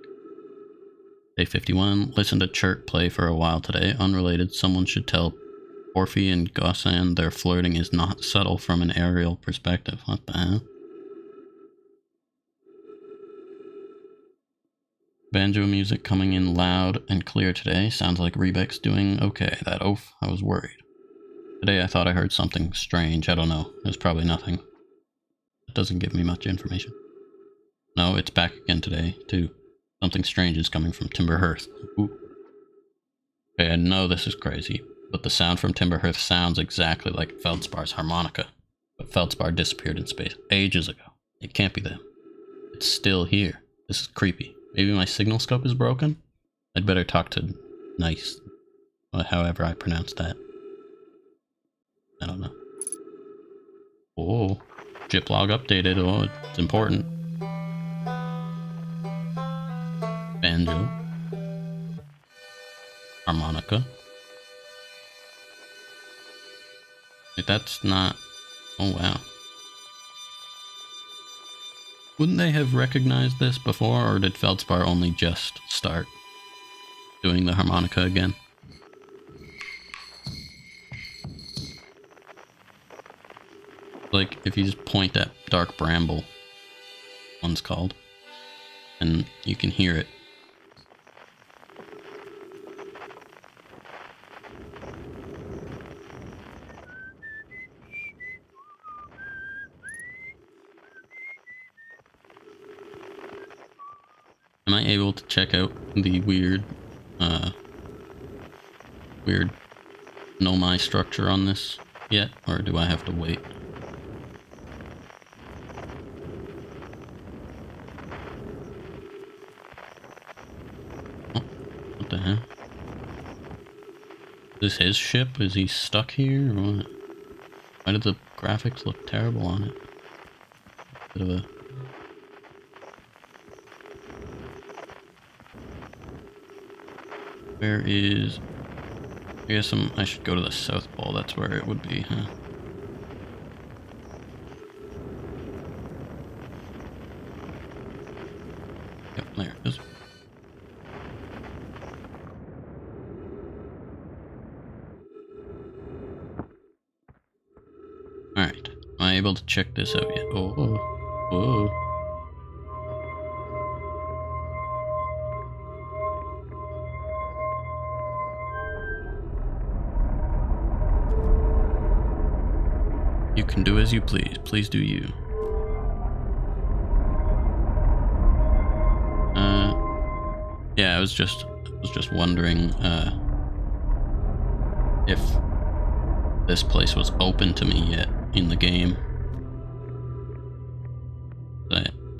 Day 51, listen to Chirk play for a while today. Unrelated, someone should tell Orphe and Gossan their flirting is not subtle from an aerial perspective. What the hell? Banjo music coming in loud and clear today. Sounds like Rebec's doing okay. That oaf, I was worried. Today I thought I heard something strange. I don't know. It was probably nothing. It doesn't give me much information. No, it's back again today, too. Something strange is coming from Timberhearth. Ooh. Okay, I know this is crazy, but the sound from Timberhearth sounds exactly like Feldspar's harmonica. But Feldspar disappeared in space ages ago. It can't be them. It's still here. This is creepy. Maybe my signal scope is broken? I'd better talk to Nice. However I pronounce that. I don't know. Oh, Jip log updated. Oh, it's important. Banjo. Harmonica. Wait, that's not... Oh, wow. Wouldn't they have recognized this before, or did Feldspar only just start doing the harmonica again? Like, if you just point at Dark Bramble, one's called, and you can hear it. Am I able to check out the weird Nomai structure on this yet, or do I have to wait? Oh, what the hell? Is this his ship? Is he stuck here, or what? Why did the graphics look terrible on it? Bit of a... Where is... I guess I should go to the South Pole, that's where it would be, huh? Yep, there it is. Alright, am I able to check this out yet? Oh, whoa. You can do as you please. Please do you. Yeah, I was just wondering if this place was open to me yet in the game.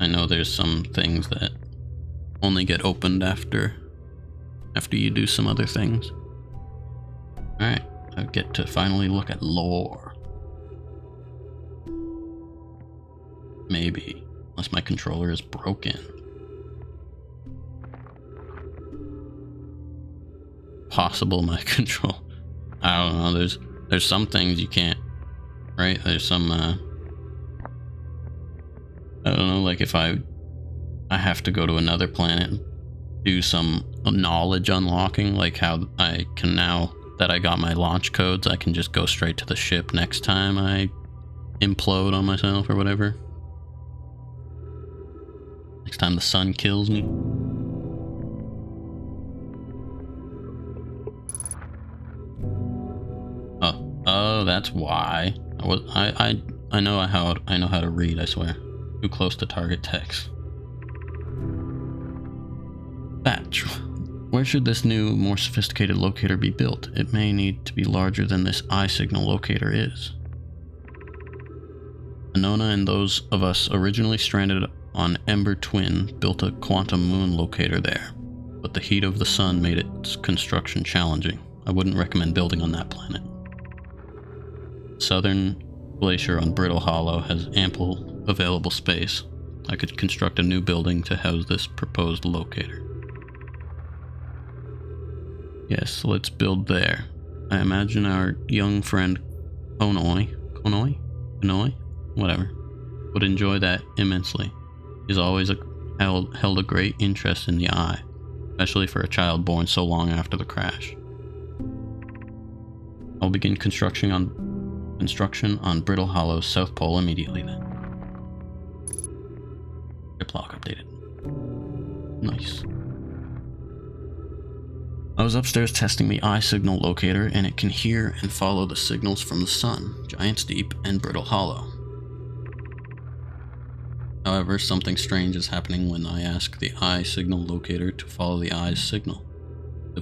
I know there's some things that only get opened after you do some other things. Alright, I get to finally look at lore. Maybe, unless my controller is broken. Possible my control. I don't know, there's some things you can't, right? There's some I don't know, like if I have to go to another planet and do some knowledge unlocking, like how I can now that I got my launch codes, I can just go straight to the ship next time I implode on myself or whatever. Next time the sun kills me. Oh, that's why. I know how to read, I swear. Too close to target text. Batch. Where should this new, more sophisticated locator be built? It may need to be larger than this eye-signal locator is. Anona and those of us originally stranded on Ember Twin built a quantum moon locator there, but the heat of the sun made its construction challenging. I wouldn't recommend building on that planet. Southern Glacier on Brittle Hollow has ample available space. I could construct a new building to house this proposed locator. Yes, let's build there. I imagine our young friend Konoi, whatever, would enjoy that immensely. He's always held a great interest in the eye, especially for a child born so long after the crash. I'll begin construction on Brittle Hollow's South Pole immediately then. Ship log updated. Nice. I was upstairs testing the eye signal locator, and it can hear and follow the signals from the sun, Giant's Deep, and Brittle Hollow. However, something strange is happening when I ask the eye signal locator to follow the eye's signal. The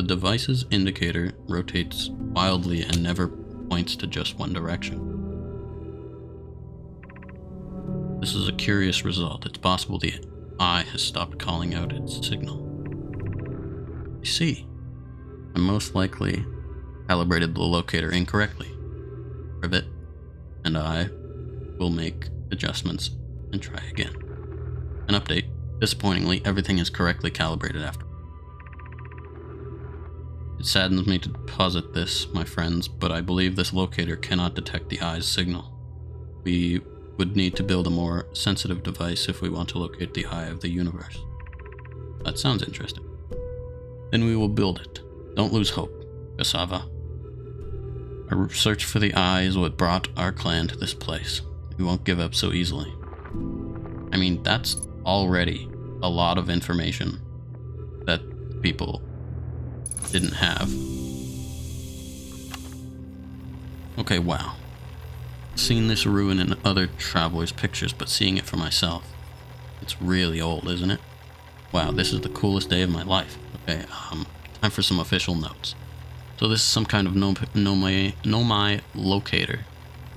device's indicator rotates wildly and never points to just one direction. This is a curious result. It's possible the eye has stopped calling out its signal. I see. I most likely calibrated the locator incorrectly. Rivet and I will make adjustments and try again. An update. Disappointingly, everything is correctly calibrated after. It saddens me to posit this, my friends, but I believe this locator cannot detect the eye's signal. We would need to build a more sensitive device if we want to locate the eye of the universe. That sounds interesting. Then we will build it. Don't lose hope, Cassava. Our search for the eye is what brought our clan to this place. We won't give up so easily. I mean, that's already a lot of information that people didn't have. Okay, wow. Seen this ruin in other travelers' pictures, but seeing it for myself, it's really old, isn't it? Wow, this is the coolest day of my life. Okay, time for some official notes. So this is some kind of Nomai locator.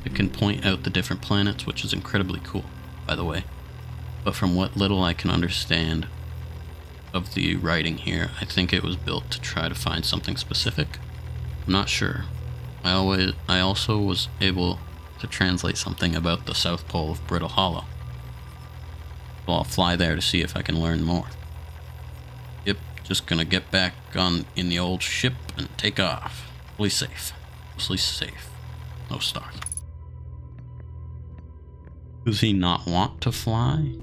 It can point out the different planets, which is incredibly cool, by the way. But from what little I can understand of the writing here, I think it was built to try to find something specific. I'm not sure. I also was able to translate something about the South Pole of Brittle Hollow. So I'll fly there to see if I can learn more. Yep, just gonna get back in the old ship and take off. Mostly safe. No stars. Does he not want to fly?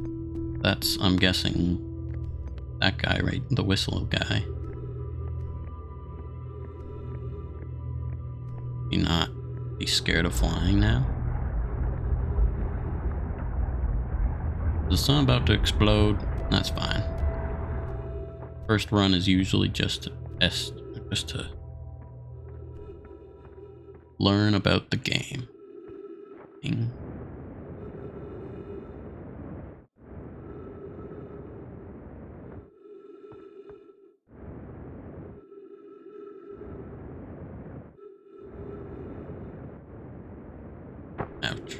That's, I'm guessing, that guy, right? The whistle guy. He's scared of flying now? Is the sun about to explode? That's fine. First run is usually just to test, just to learn about the game. Ouch.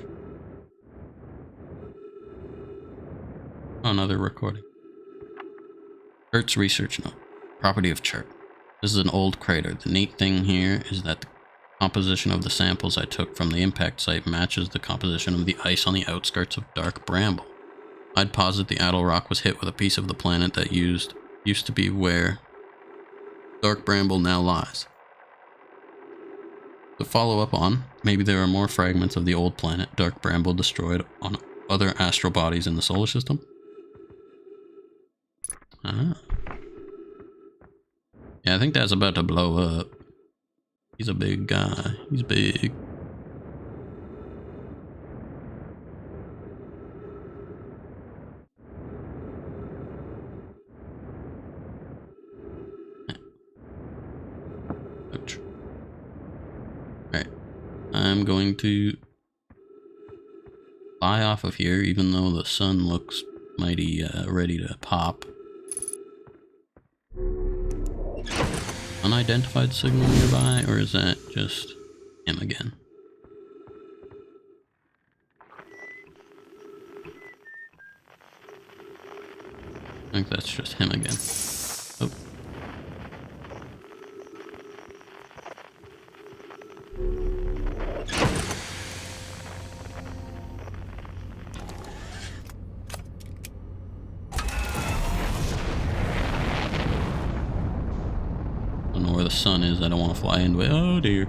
Another recording. Churt's research note. Property of Churt. This is an old crater. The neat thing here is that the composition of the samples I took from the impact site matches the composition of the ice on the outskirts of Dark Bramble. I'd posit the Addle Rock was hit with a piece of the planet that used to be where Dark Bramble now lies. To follow up on, maybe there are more fragments of the old planet Dark Bramble destroyed on other astral bodies in the solar system? Ah. Yeah, I think that's about to blow up. He's a big guy. He's big. Ouch. Alright. I'm going to fly off of here, even though the sun looks mighty ready to pop. Unidentified signal nearby, or is that just him again? I think that's just him again. Oh. the sun is, I don't want to fly into it. Oh dear.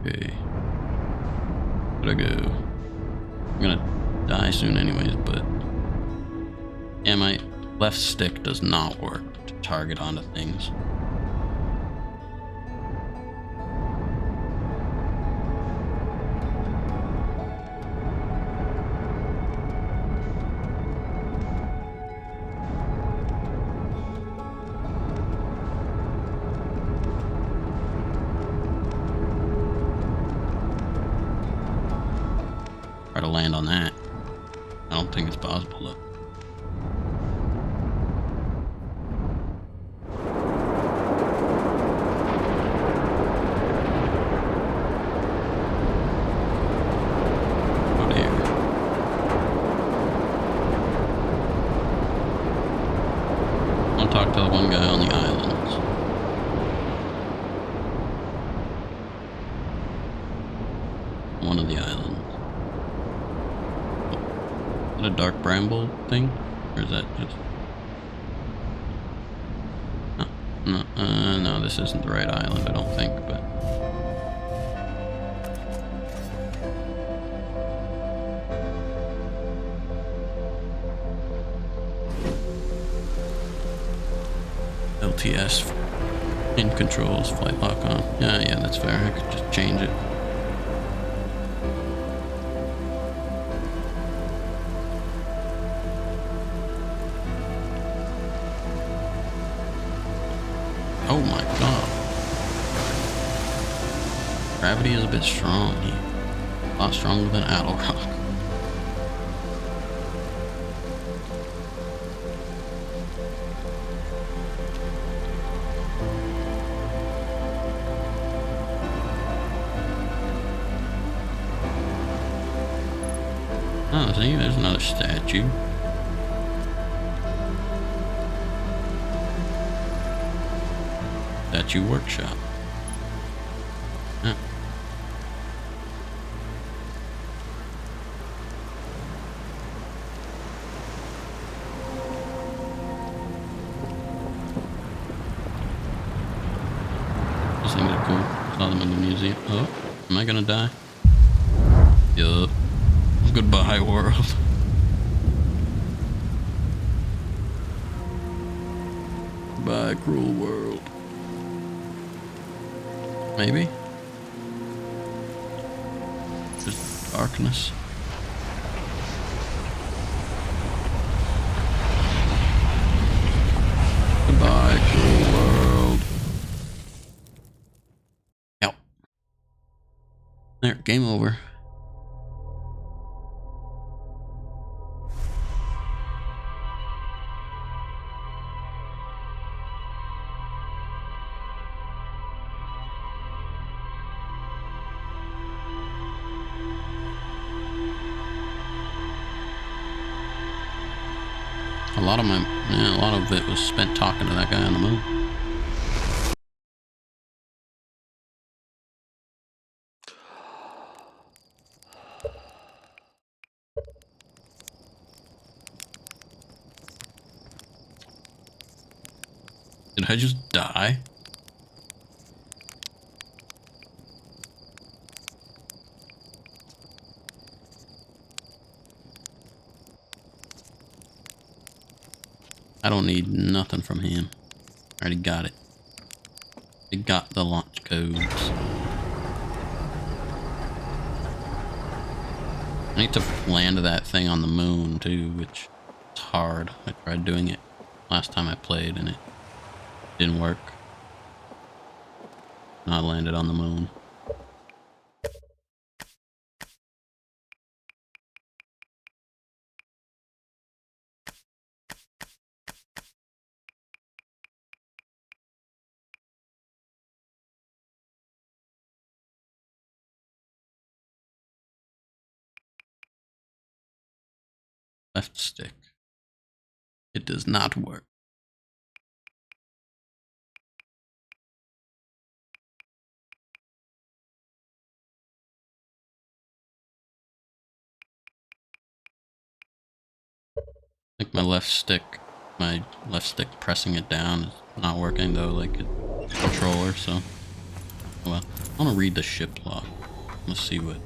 Okay. Where'd I go? I'm gonna die soon anyways, but yeah, my left stick does not work to target onto things. Try to land on that. I don't think it's possible though. Oh dear. I want to talk to the one guy on the islands. One of the islands. Is that a dark bramble thing? Or is that just... No, this isn't the right island, I don't think, but... LTS in controls, flight lock on. Yeah, that's fair. I could just change it. Oh my god. Gravity is a bit strong here. A lot stronger than Adel Rock. Oh, see, there's another statue. Statue workshop. Huh. These things are cool. Saw them in the museum. Oh, am I gonna die? Yup. Goodbye, world. Bye, cruel world. Maybe? Just darkness. Goodbye, cruel world. Yep. There, game over. A lot of it was spent talking to that guy on the moon. Did I just die? I don't need nothing from him. I already got it. I got the launch codes. I need to land that thing on the moon too, which is hard. I tried doing it last time I played and it didn't work. And I landed on the moon. Left stick. It does not work. my left stick pressing it down is not working though, like a controller, so. Oh well. I want to read the ship log. Let's see what.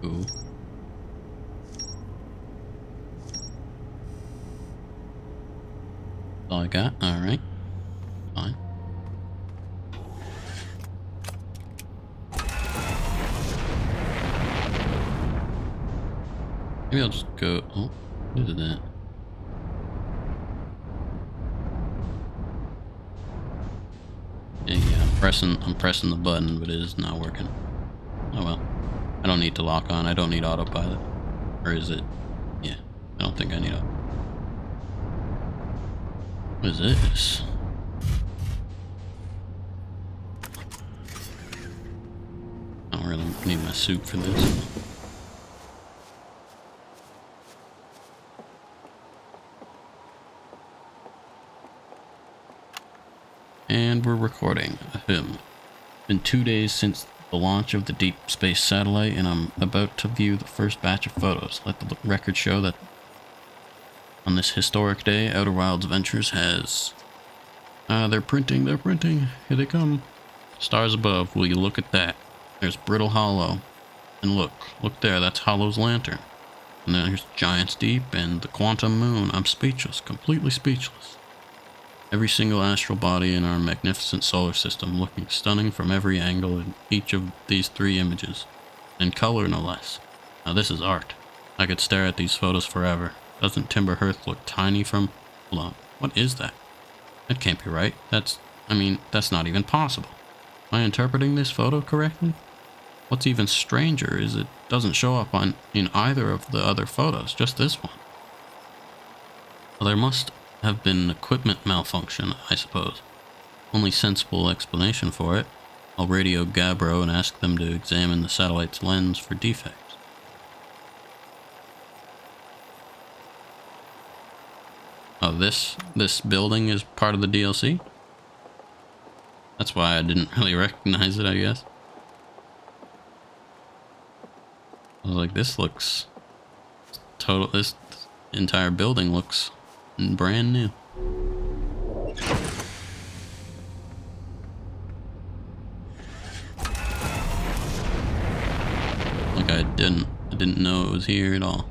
Ooh. That's all I got. Alright. Fine. Maybe I'll just go. Oh, what is that? Yeah, I'm pressing the button, but it is not working. Oh well. I don't need to lock on. I don't need autopilot. Or is it? Yeah. I don't think I need autopilot. What is this? I don't really need my suit for this. And we're recording. Been 2 days since the launch of the deep space satellite, and I'm about to view the first batch of photos. Let the record show that on this historic day, Outer Wilds Ventures has... they're printing. Here they come. Stars above. Will you look at that? There's Brittle Hollow. And look there, that's Hollow's lantern. And then there's Giant's Deep and the Quantum Moon. I'm speechless, completely speechless. Every single astral body in our magnificent solar system looking stunning from every angle in each of these 3 images. In color, no less. Now this is art. I could stare at these photos forever. Doesn't Timber Hearth look tiny from... Hold on. What is that? That can't be right. That's not even possible. Am I interpreting this photo correctly? What's even stranger is it doesn't show up in either of the other photos, just this one. Well, there must have been equipment malfunction, I suppose. Only sensible explanation for it. I'll radio Gabbro and ask them to examine the satellite's lens for defects. Oh, this building is part of the DLC? That's why I didn't really recognize it, I guess. I was like, this entire building looks brand new. Like I didn't know it was here at all.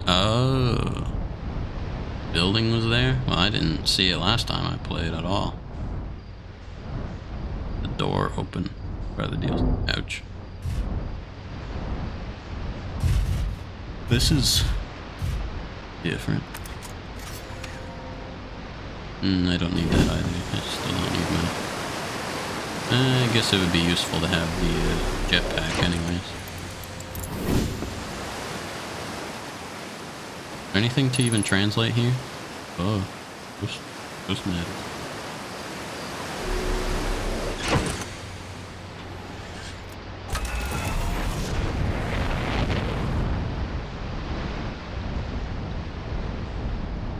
Oh, building was there? Well, I didn't see it last time I played at all. The door open by the deal. Ouch. This is different. I don't need that either. I still don't need mine. I guess it would be useful to have the jetpack anyways. Anything to even translate here? Oh, just matter.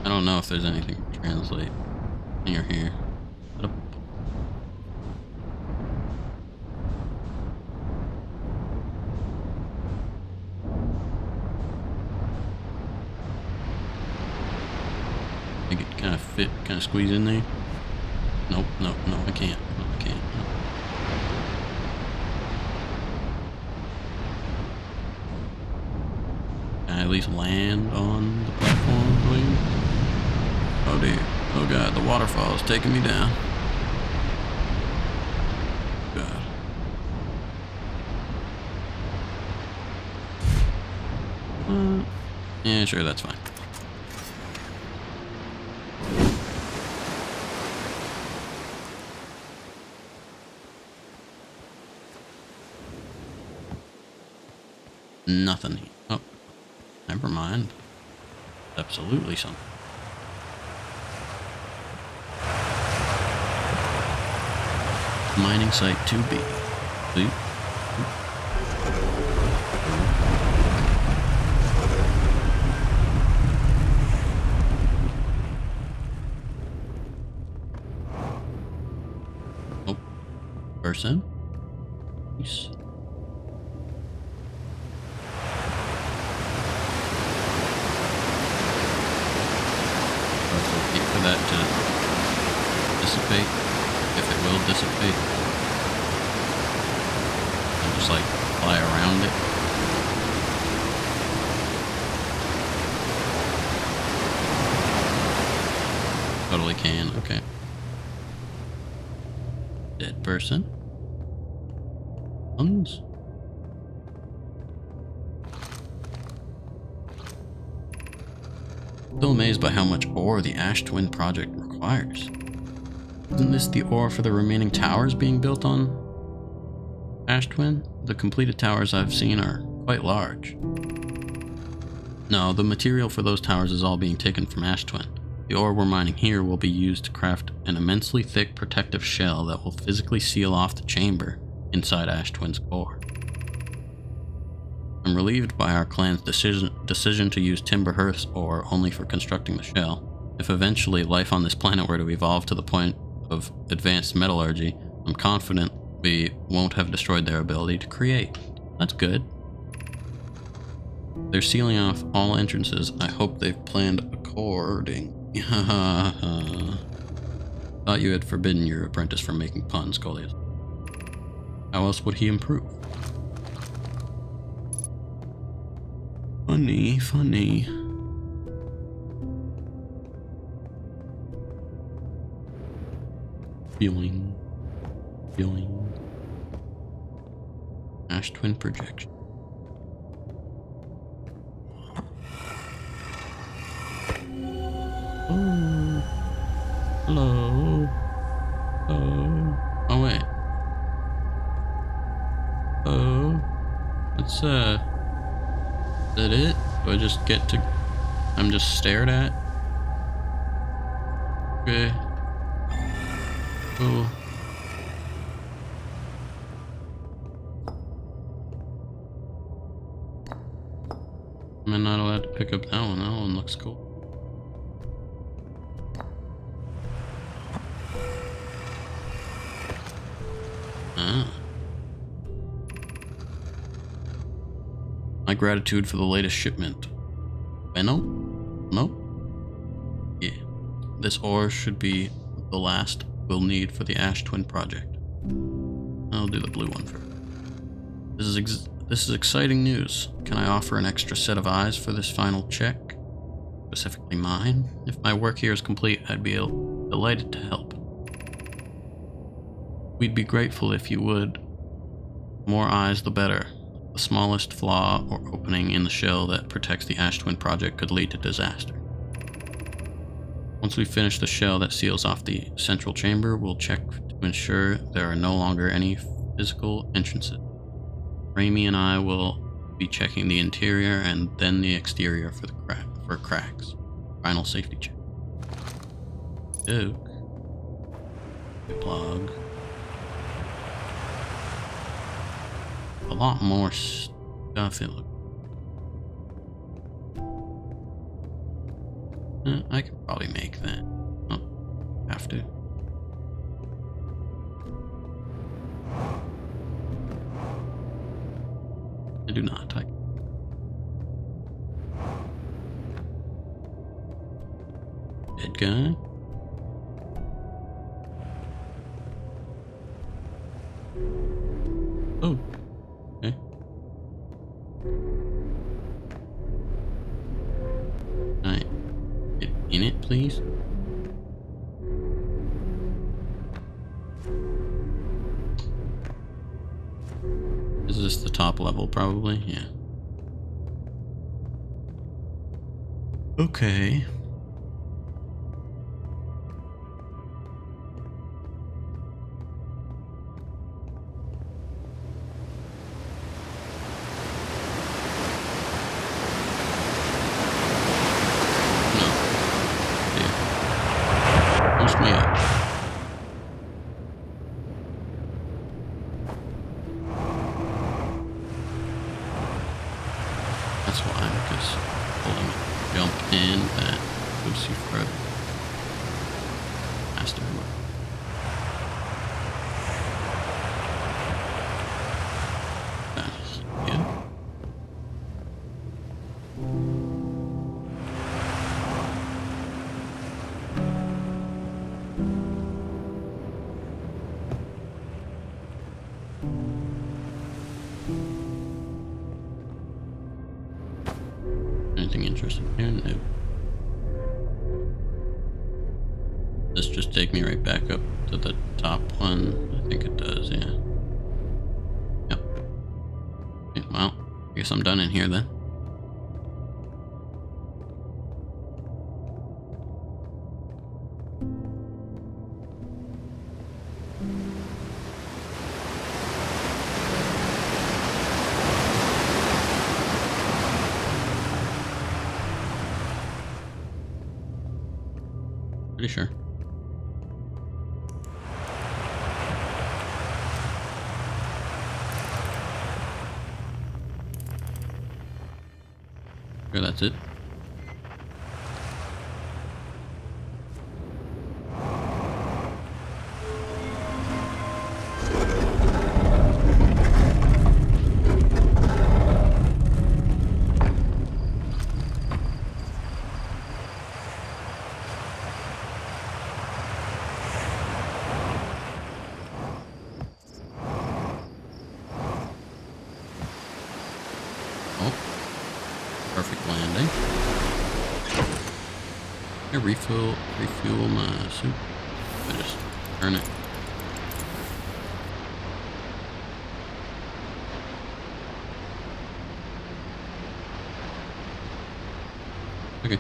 I don't know if there's anything to translate near here. Make it kind of fit, kind of squeeze in there. Nope, no, I can't. No, I can't. No. Can I at least land on the platform, please? Oh dear. Oh god, the waterfall is taking me down. God. Yeah, sure, that's fine. Nothing. Oh, never mind. Absolutely something. Mining site 2B. See? person. Nice. Also wait for that to dissipate, if it will dissipate. And just like fly around it. Totally can, okay. Dead person. Lungs. Still amazed by how much ore the Ash Twin project requires. Isn't this the ore for the remaining towers being built on Ash Twin? The completed towers I've seen are quite large. No, the material for those towers is all being taken from Ash Twin. The ore we're mining here will be used to craft an immensely thick protective shell that will physically seal off the chamber inside Ash Twin's core. I'm relieved by our clan's decision to use Timber Hearth's ore only for constructing the shell. If eventually life on this planet were to evolve to the point of advanced metallurgy, I'm confident we won't have destroyed their ability to create. That's good. They're sealing off all entrances. I hope they've planned according. Thought you had forbidden your apprentice from making puns, Coleus. How else would he improve? Funny, funny. Feeling. Ash Twin projection. Oh, hello. Oh wait. Oh, what's is that it? Do I just get to? I'm just stared at. Okay. Cool. I'm not allowed to pick up that one. That one looks cool. Ah. My gratitude for the latest shipment. Benno? No? Yeah. This ore should be the last we'll need for the Ash Twin project. I'll do the blue one first. This is exciting news. Can I offer an extra set of eyes for this final check? Specifically mine? If my work here is complete, I'd be delighted to help. We'd be grateful if you would. More eyes, the better. The smallest flaw or opening in the shell that protects the Ash Twin project could lead to disaster. Once we finish the shell that seals off the central chamber, we'll check to ensure there are no longer any physical entrances. Raimi and I will be checking the interior and then the exterior for cracks. Final safety check. Duke. Blog. A lot more stuff it looks. I could probably make that. Oh, have to. I do not. Dead guy. Oh. Okay. Alright. Get in it, please. Is this the top level, probably? Yeah. Okay. Me up. That's why, because pulling jump in that moves you further. Faster. interesting here? No. This just take me right back up to the top one? I think it does, yeah. Yep. Okay, well, I guess I'm done in here then. Pretty sure. Sure, that's it. Oh, perfect landing. I refuel my suit. I just turn it. Okay.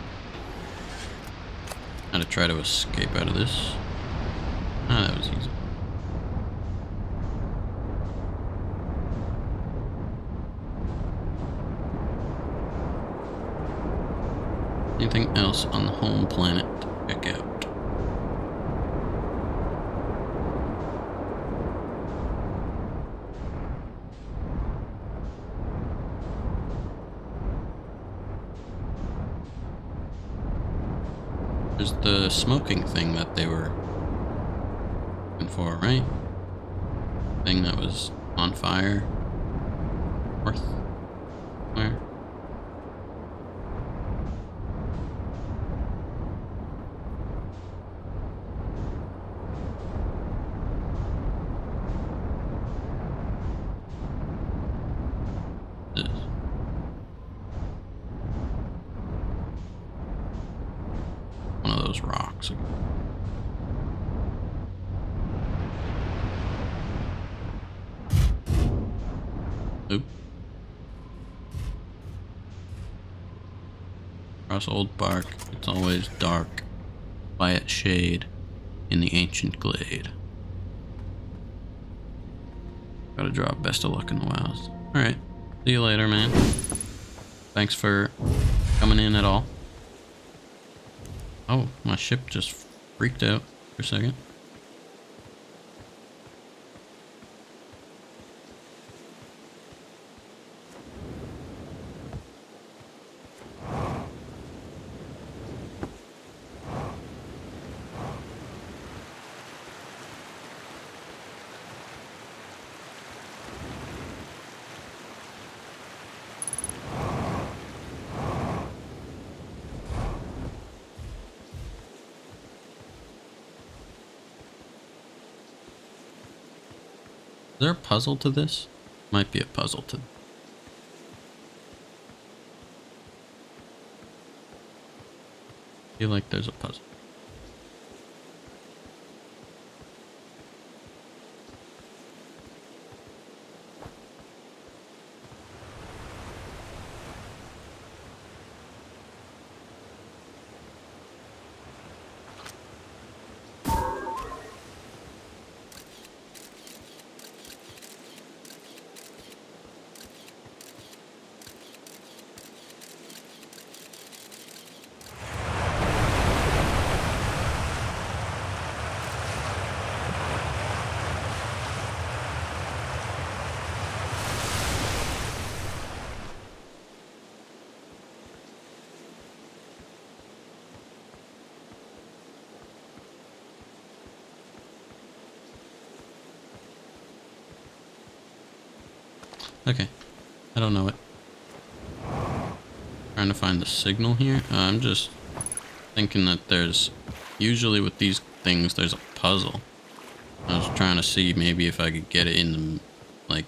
How to try to escape out of this. Ah, that was easy. Anything else on the home planet to check out? There's the smoking thing that they were looking for, right? Thing that was on fire. North? Where? This. One of those rocks. Oop. Across old bark, it's always dark, quiet shade in the ancient glade. Gotta draw best of luck in the wilds. Alright, see you later, man. Thanks for coming in at all. Oh, my ship just freaked out for a second. Is there a puzzle to this? Might be a puzzle to. I feel like there's a puzzle. Okay, I don't know it. Trying to find the signal here. I'm just thinking that there's, usually with these things, there's a puzzle. I was trying to see maybe if I could get it in the, like,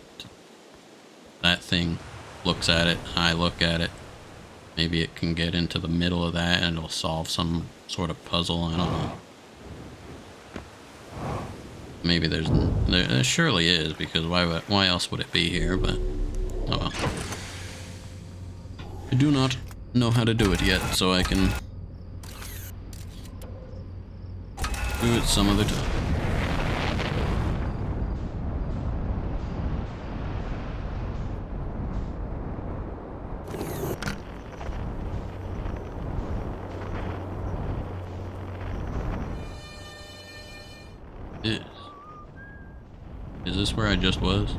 that thing looks at it, I look at it, Maybe it can get into the middle of that and it'll solve some sort of puzzle. I don't know. Maybe there surely is, because why else would it be here? But oh well. I do not know how to do it yet, so I can do it some other time. Is this where I just was?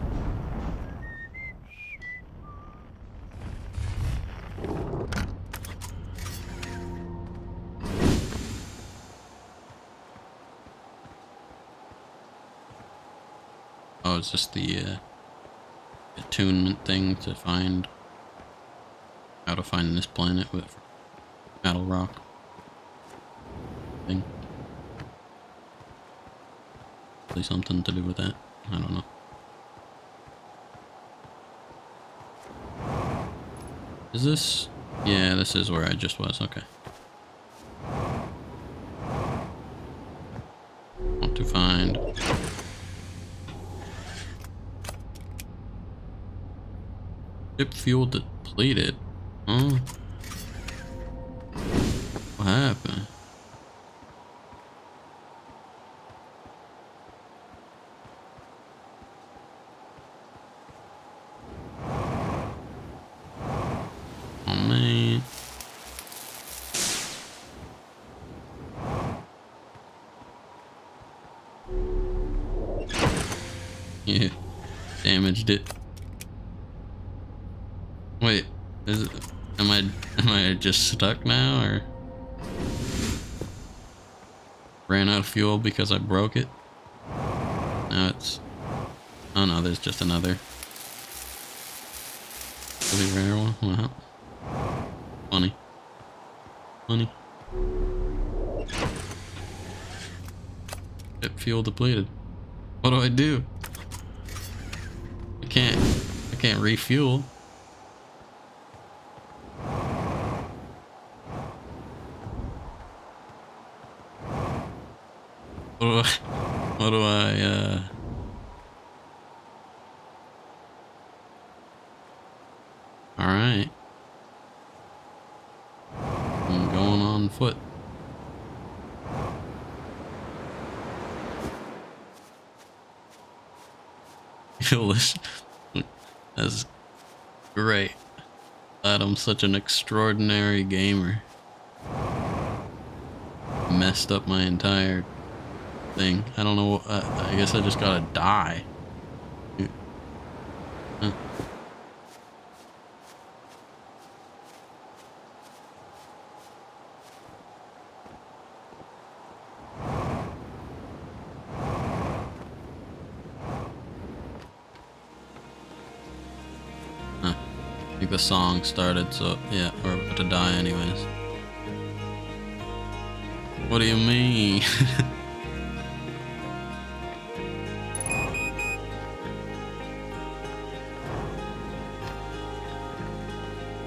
Oh, it's just the attunement thing to find how to find this planet with Metal Rock thing. Probably something to do with that. I don't know. Is this? Yeah, this is where I just was. Okay. Want to find. Ship fuel depleted. Huh? What happened? Oh man. Yeah, damaged it. Wait, am I just stuck now, or ran out of fuel because I broke it? No, it's, oh no, there's just another really rare one. Wow, funny. Get fuel depleted. What do I do? I can't refuel. What do I, Alright. I'm going on foot. Feel this. That's great. Glad I'm such an extraordinary gamer. Messed up my entire thing. I don't know. I guess I just gotta die. Huh. I think the song started, so yeah, we're about to die anyways. What do you mean?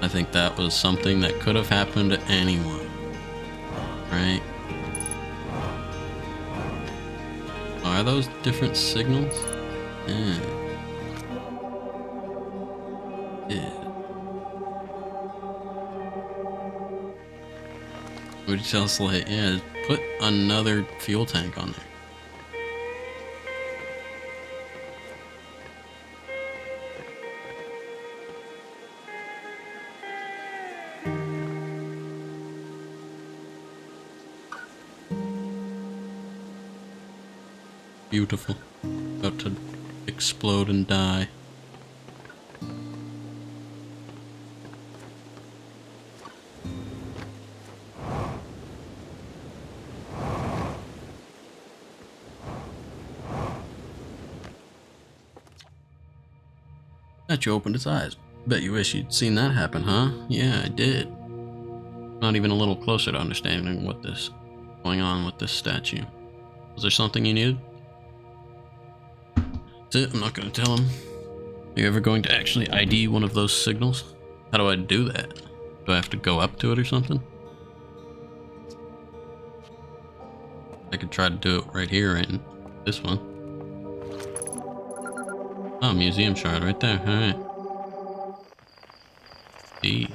I think that was something that could have happened to anyone, right? Are those different signals? Yeah. Would you tell Slate? Yeah, put another fuel tank on there. Beautiful. About to explode and die. Bet you opened its eyes. Bet you wish you'd seen that happen, huh? Yeah, I did. Not even a little closer to understanding what this going on with this statue. Was there something you needed? That's it. I'm not gonna tell him. Are you ever going to actually ID one of those signals? How do I do that? Do I have to go up to it or something? I could try to do it right here in this one. Oh, museum shard right there. Alright. D.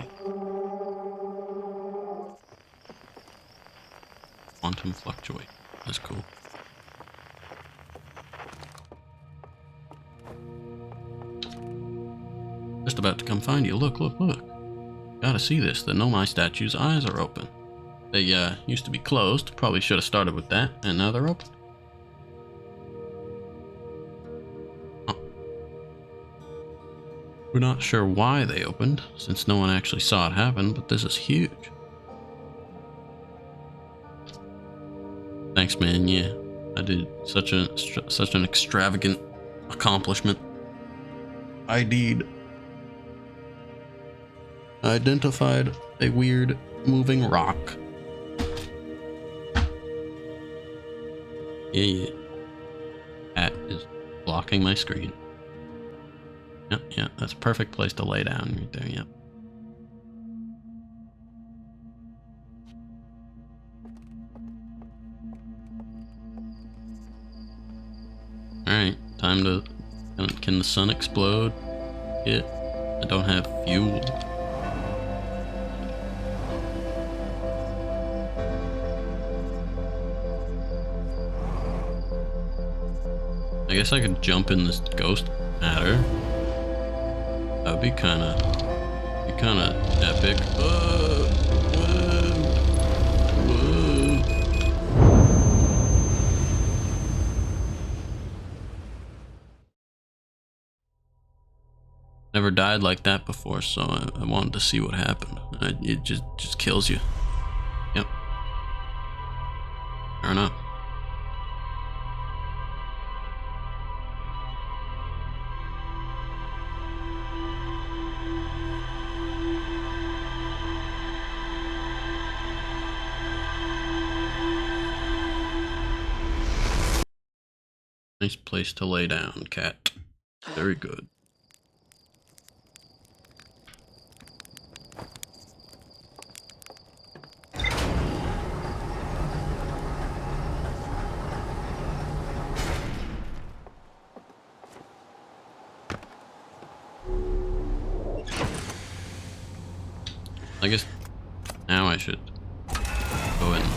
Quantum fluctuate. That's cool. Just about to come find you. Look, look, look. Gotta see this. The Nomai statue's eyes are open. They used to be closed. Probably should have started with that, and now they're open. Oh. We're not sure why they opened, since no one actually saw it happen, but this is huge. Thanks, man. Yeah, I did such an extravagant accomplishment. I identified a weird moving rock. Yeah. Cat is blocking my screen. Yep, yeah, that's a perfect place to lay down right there, yep. Alright, time to... Can the sun explode? Yeah, I don't have fuel. I guess I could jump in this ghost matter. That would be kinda epic. Whoa. Never died like that before, so I wanted to see what happened. It just kills you. Yep. Fair enough. Nice place to lay down, cat. Very good. I guess now I should go in here.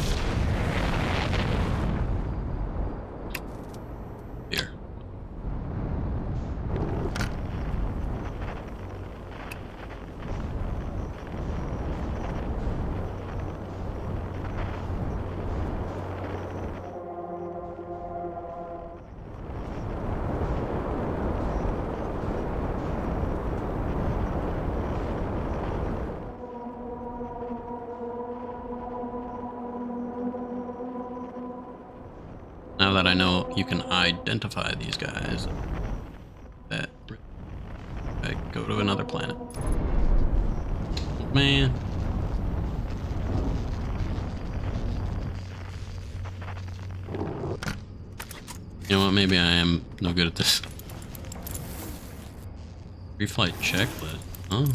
Now that I know you can identify these guys, that I go to another planet. Man. You know what, maybe I am no good at this. Reflight checklist. Oh.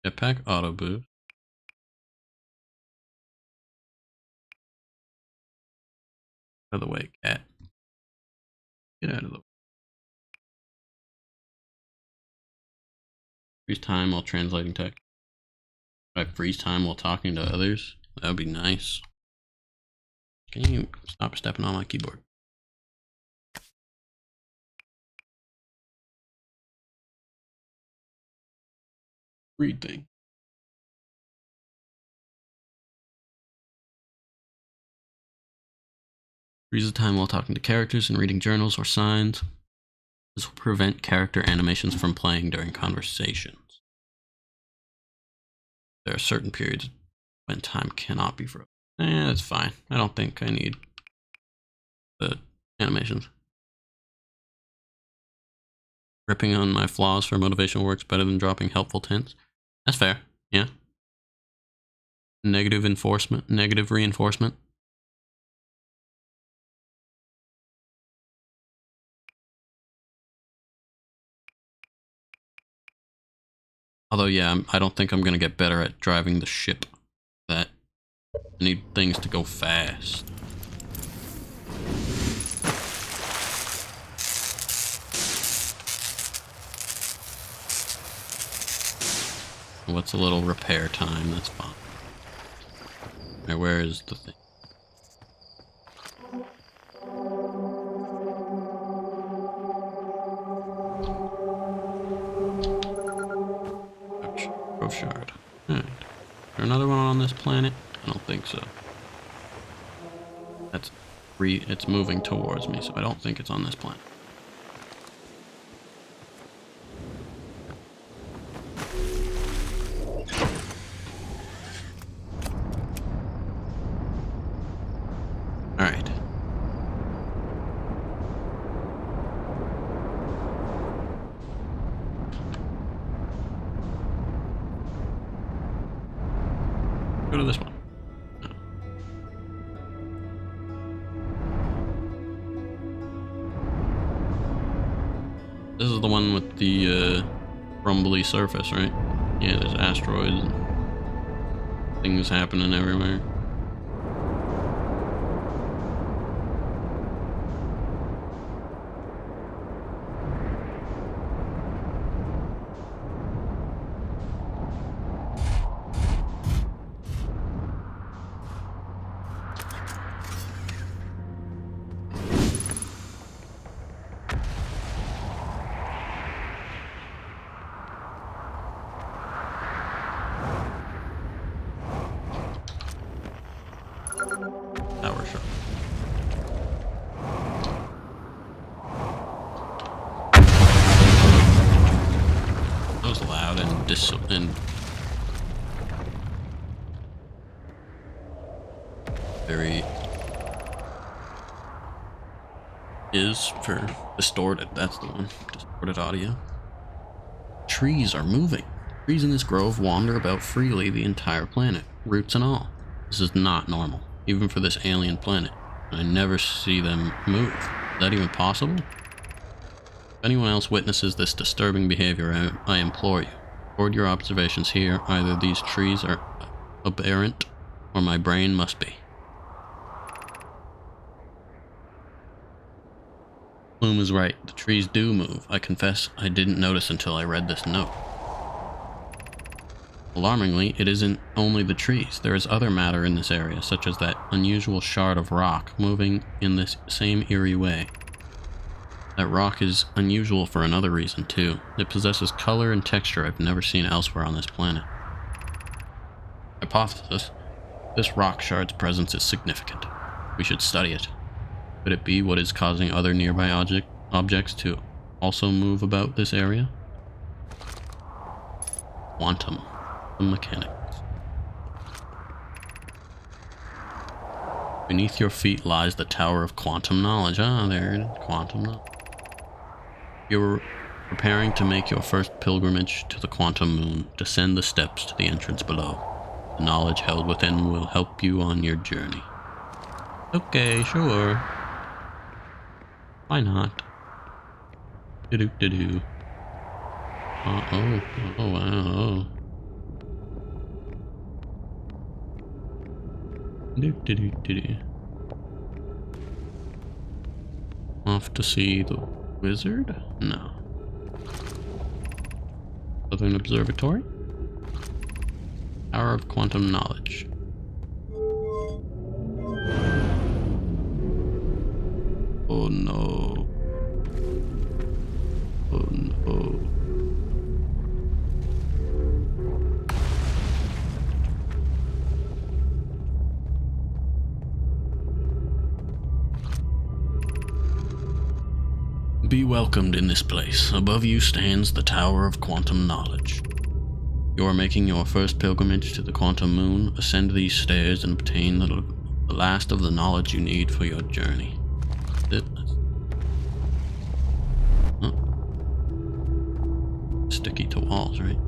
Jetpack auto boost. Out of the way, cat. Get out of the way. Freeze time while translating text. I freeze time while talking to others. That would be nice. Can you stop stepping on my keyboard? Read thing. Freeze the time while talking to characters and reading journals or signs. This will prevent character animations from playing during conversations. There are certain periods when time cannot be frozen. That's fine. I don't think I need the animations. Ripping on my flaws for motivation works better than dropping helpful hints. That's fair. Yeah. Negative reinforcement. Although, yeah, I don't think I'm gonna get better at driving the ship. I need things to go fast. What's a little repair time? That's fine. Alright, where is the thing? Grove shard. Alright. Is there another one on this planet? I don't think so. It's moving towards me, so I don't think it's on this planet. Alright. Go to this one. No. This is the one with the rumbly surface, right? Yeah, there's asteroids and things happening everywhere. Tower shot. That was loud and very is for distorted. That's the one. Distorted audio. Trees are moving. Trees in this grove wander about freely the entire planet, roots and all. This is not normal, even for this alien planet. I never see them move. Is that even possible? If anyone else witnesses this disturbing behavior, I implore you, record your observations here. Either these trees are aberrant, or my brain must be. Bloom is right. The trees do move. I confess I didn't notice until I read this note. Alarmingly, it isn't only the trees. There is other matter in this area, such as that unusual shard of rock moving in this same eerie way. That rock is unusual for another reason, too. It possesses color and texture I've never seen elsewhere on this planet. Hypothesis: this rock shard's presence is significant. We should study it. Could it be what is causing other nearby objects to also move about this area? Quantum mechanics. Beneath your feet lies the Tower of Quantum Knowledge. Ah, there it is. Quantum knowledge. You're preparing to make your first pilgrimage to the quantum moon. Descend the steps to the entrance below. The knowledge held within will help you on your journey. Okay, sure. Why not? Do-do-do-do. Uh-oh. Oh, wow. Do-do-do-do-do. Off to see the wizard? No. Southern Observatory? Tower of Quantum Knowledge. Oh no. Oh no. Be welcomed in this place. Above you stands the Tower of Quantum Knowledge. You are making your first pilgrimage to the quantum moon. Ascend these stairs and obtain the last of the knowledge you need for your journey. Oh. Sticky to walls, right?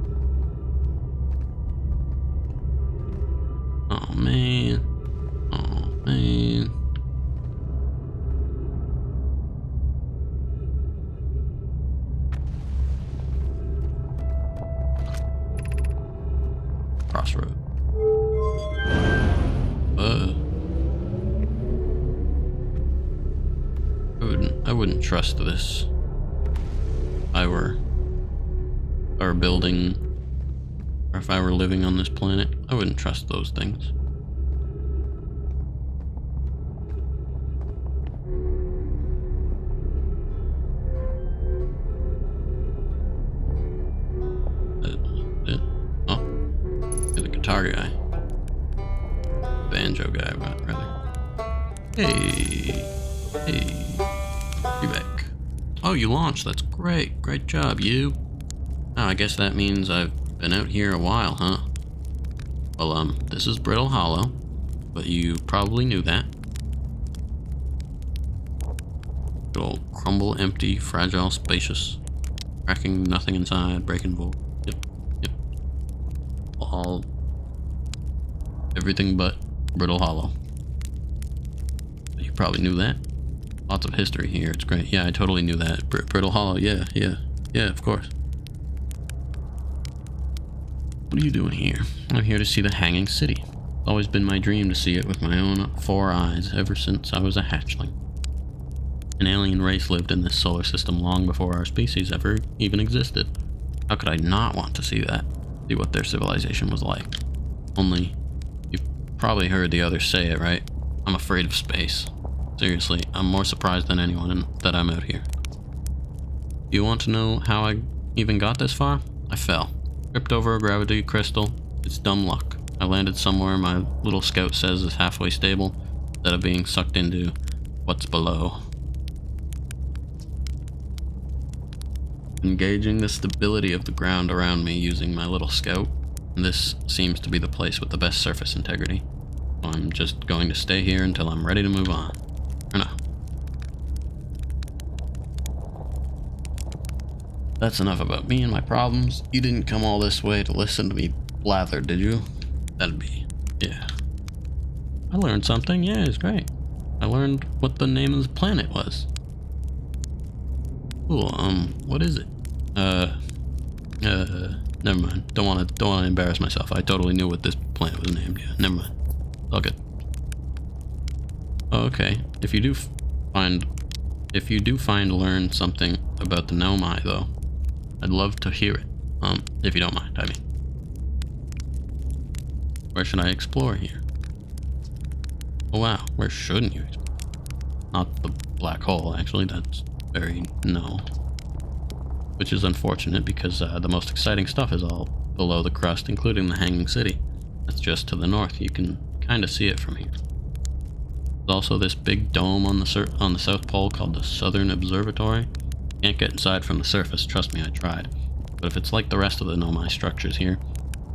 Oh man. Oh man. crossroad. I wouldn't trust this. If I were building, or if I were living on this planet, I wouldn't trust those things. Oh, you're the guitar guy. Banjo guy, rather. Hey. Be back. Oh, you launched. That's great. Great job, you. Oh, I guess that means I've been out here a while, huh? Well, this is Brittle Hollow, but you probably knew that. It'll crumble, empty, fragile, spacious, cracking, nothing inside, breaking void. Yep. Everything but Brittle Hollow. You probably knew that. Lots of history here. It's great. Yeah, I totally knew that. Brittle Hollow. Yeah, of course. What are you doing here? I'm here to see the Hanging City. It's always been my dream to see it with my own 4 eyes ever since I was a hatchling. An alien race lived in this solar system long before our species ever even existed. How could I not want to see that? See what their civilization was like. Only, you've probably heard the others say it, right? I'm afraid of space. Seriously, I'm more surprised than anyone that I'm out here. Do you want to know how I even got this far? I fell. Tripped over a gravity crystal. It's dumb luck. I landed somewhere my little scout says is halfway stable, instead of being sucked into what's below. Engaging the stability of the ground around me using my little scout, and this seems to be the place with the best surface integrity. So I'm just going to stay here until I'm ready to move on. Or no. That's enough about me and my problems. You didn't come all this way to listen to me blather, did you? That'd be... yeah. I learned something. Yeah, it's great. I learned what the name of the planet was. Cool, what is it? Never mind. Don't wanna embarrass myself. I totally knew what this planet was named. Yeah, never mind. All good. Okay. If you do learn something about the Nomai, though, I'd love to hear it. If you don't mind, I mean. Where should I explore here? Oh wow, where shouldn't you explore? Not the black hole, actually. That's very no. Which is unfortunate because the most exciting stuff is all below the crust, including the Hanging City. That's just to the north. You can kind of see it from here. There's also this big dome on the South Pole called the Southern Observatory. Can't get inside from the surface, trust me, I tried. But if it's like the rest of the Nomai structures here,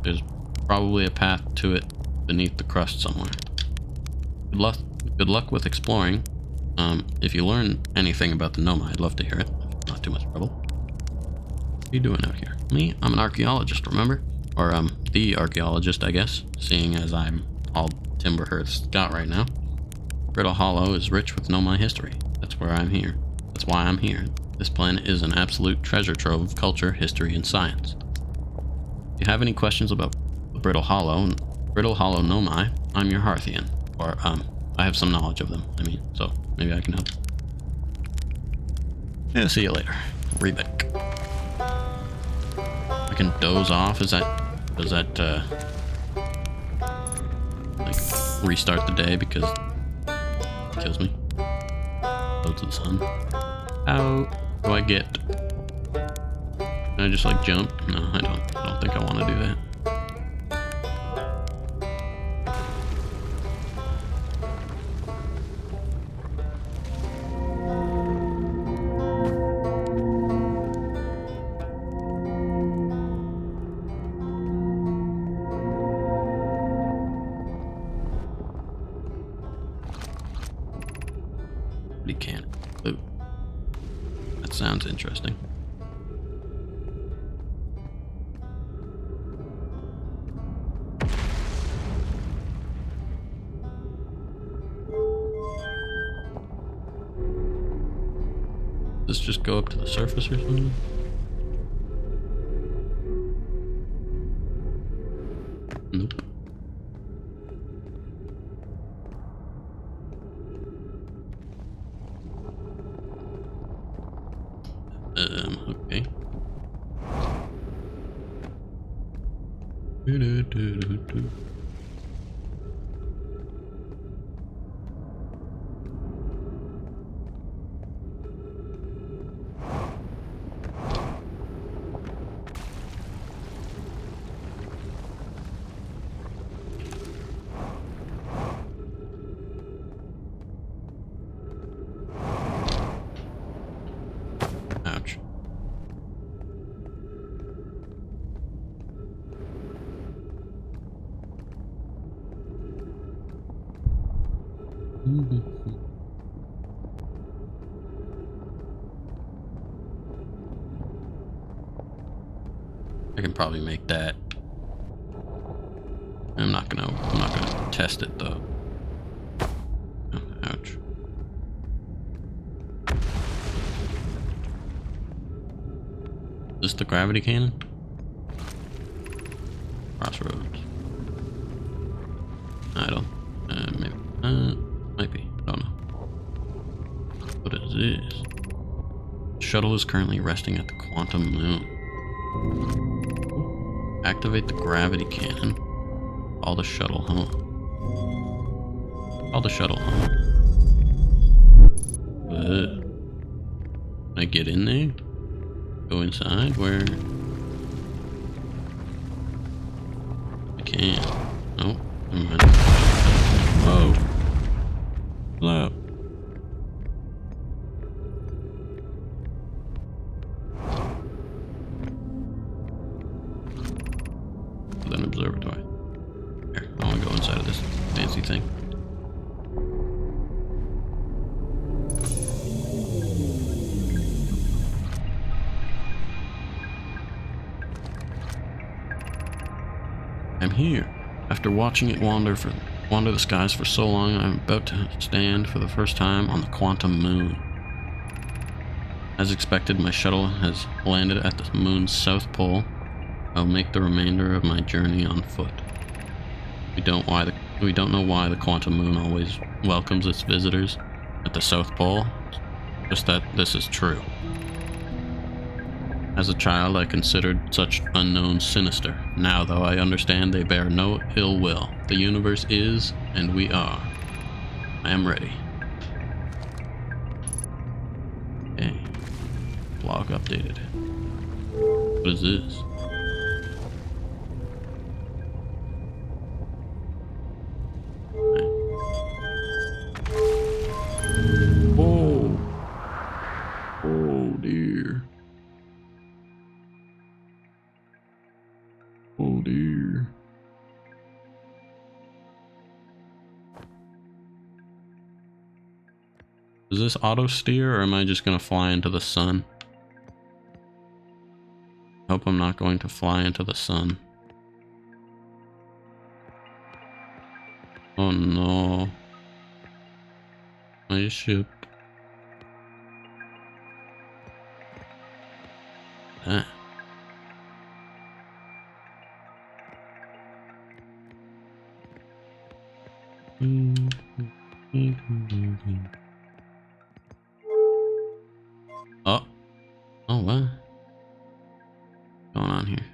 there's probably a path to it beneath the crust somewhere. Good luck with exploring. If you learn anything about the Nomai, I'd love to hear it. Not too much trouble. What are you doing out here? Me? I'm an archaeologist, remember? Or, the archaeologist, I guess, seeing as I'm all Timberhearth Scott right now. Brittle Hollow is rich with Nomai history. That's why I'm here. This planet is an absolute treasure trove of culture, history, and science. If you have any questions about the Brittle Hollow Nomai, I'm your Hearthian. Or, I have some knowledge of them, so maybe I can help. Yeah, see you later. Rebeck. I can doze off, does that, like, restart the day because it kills me? Go to the sun. How do I get? Can I just, like, jump? No, I don't think I want to do that. Can. Ooh. That sounds interesting. Does this just go up to the surface or something? Nope. Okay. Ouch. I can probably make that. I'm not gonna test it though. Oh, ouch. Is this the gravity cannon? Crossroads. I don't. Maybe. Might be. I don't know. What is this? Shuttle is currently resting at the quantum moon. Activate the gravity cannon. Call the shuttle home. Call the shuttle home. Can I get in there? Go inside? Where? I can't. Oh, never mind. Whoa. Hello. An observatory. Here, I want to go inside of this fancy thing. I'm here. After watching it wander the skies for so long, I'm about to stand for the first time on the quantum moon. As expected, my shuttle has landed at the moon's south pole. I'll make the remainder of my journey on foot. We don't know why the quantum moon always welcomes its visitors at the South Pole, just that this is true. As a child, I considered such unknowns sinister. Now, though, I understand they bear no ill will. The universe is, and we are. I am ready. Okay. Log updated. What is this? Oh. Oh dear. Oh dear. Is this auto steer or am I just gonna fly into the sun? I hope I'm not going to fly into the sun. Oh no. My ship. Ah. Oh. Oh, what? What's going on here?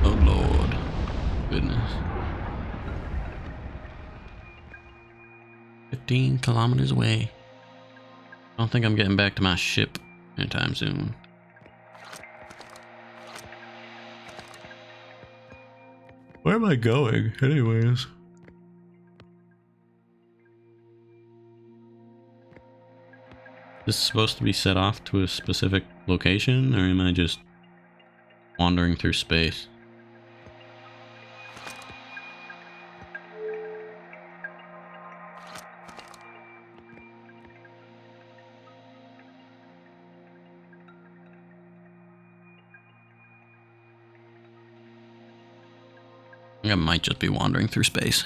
Oh, Lord. Goodness. 15 kilometers away. I don't think I'm getting back to my ship anytime soon. Where am I going, anyways? This is supposed to be set off to a specific location, or am I just wandering through space? I think I might just be wandering through space.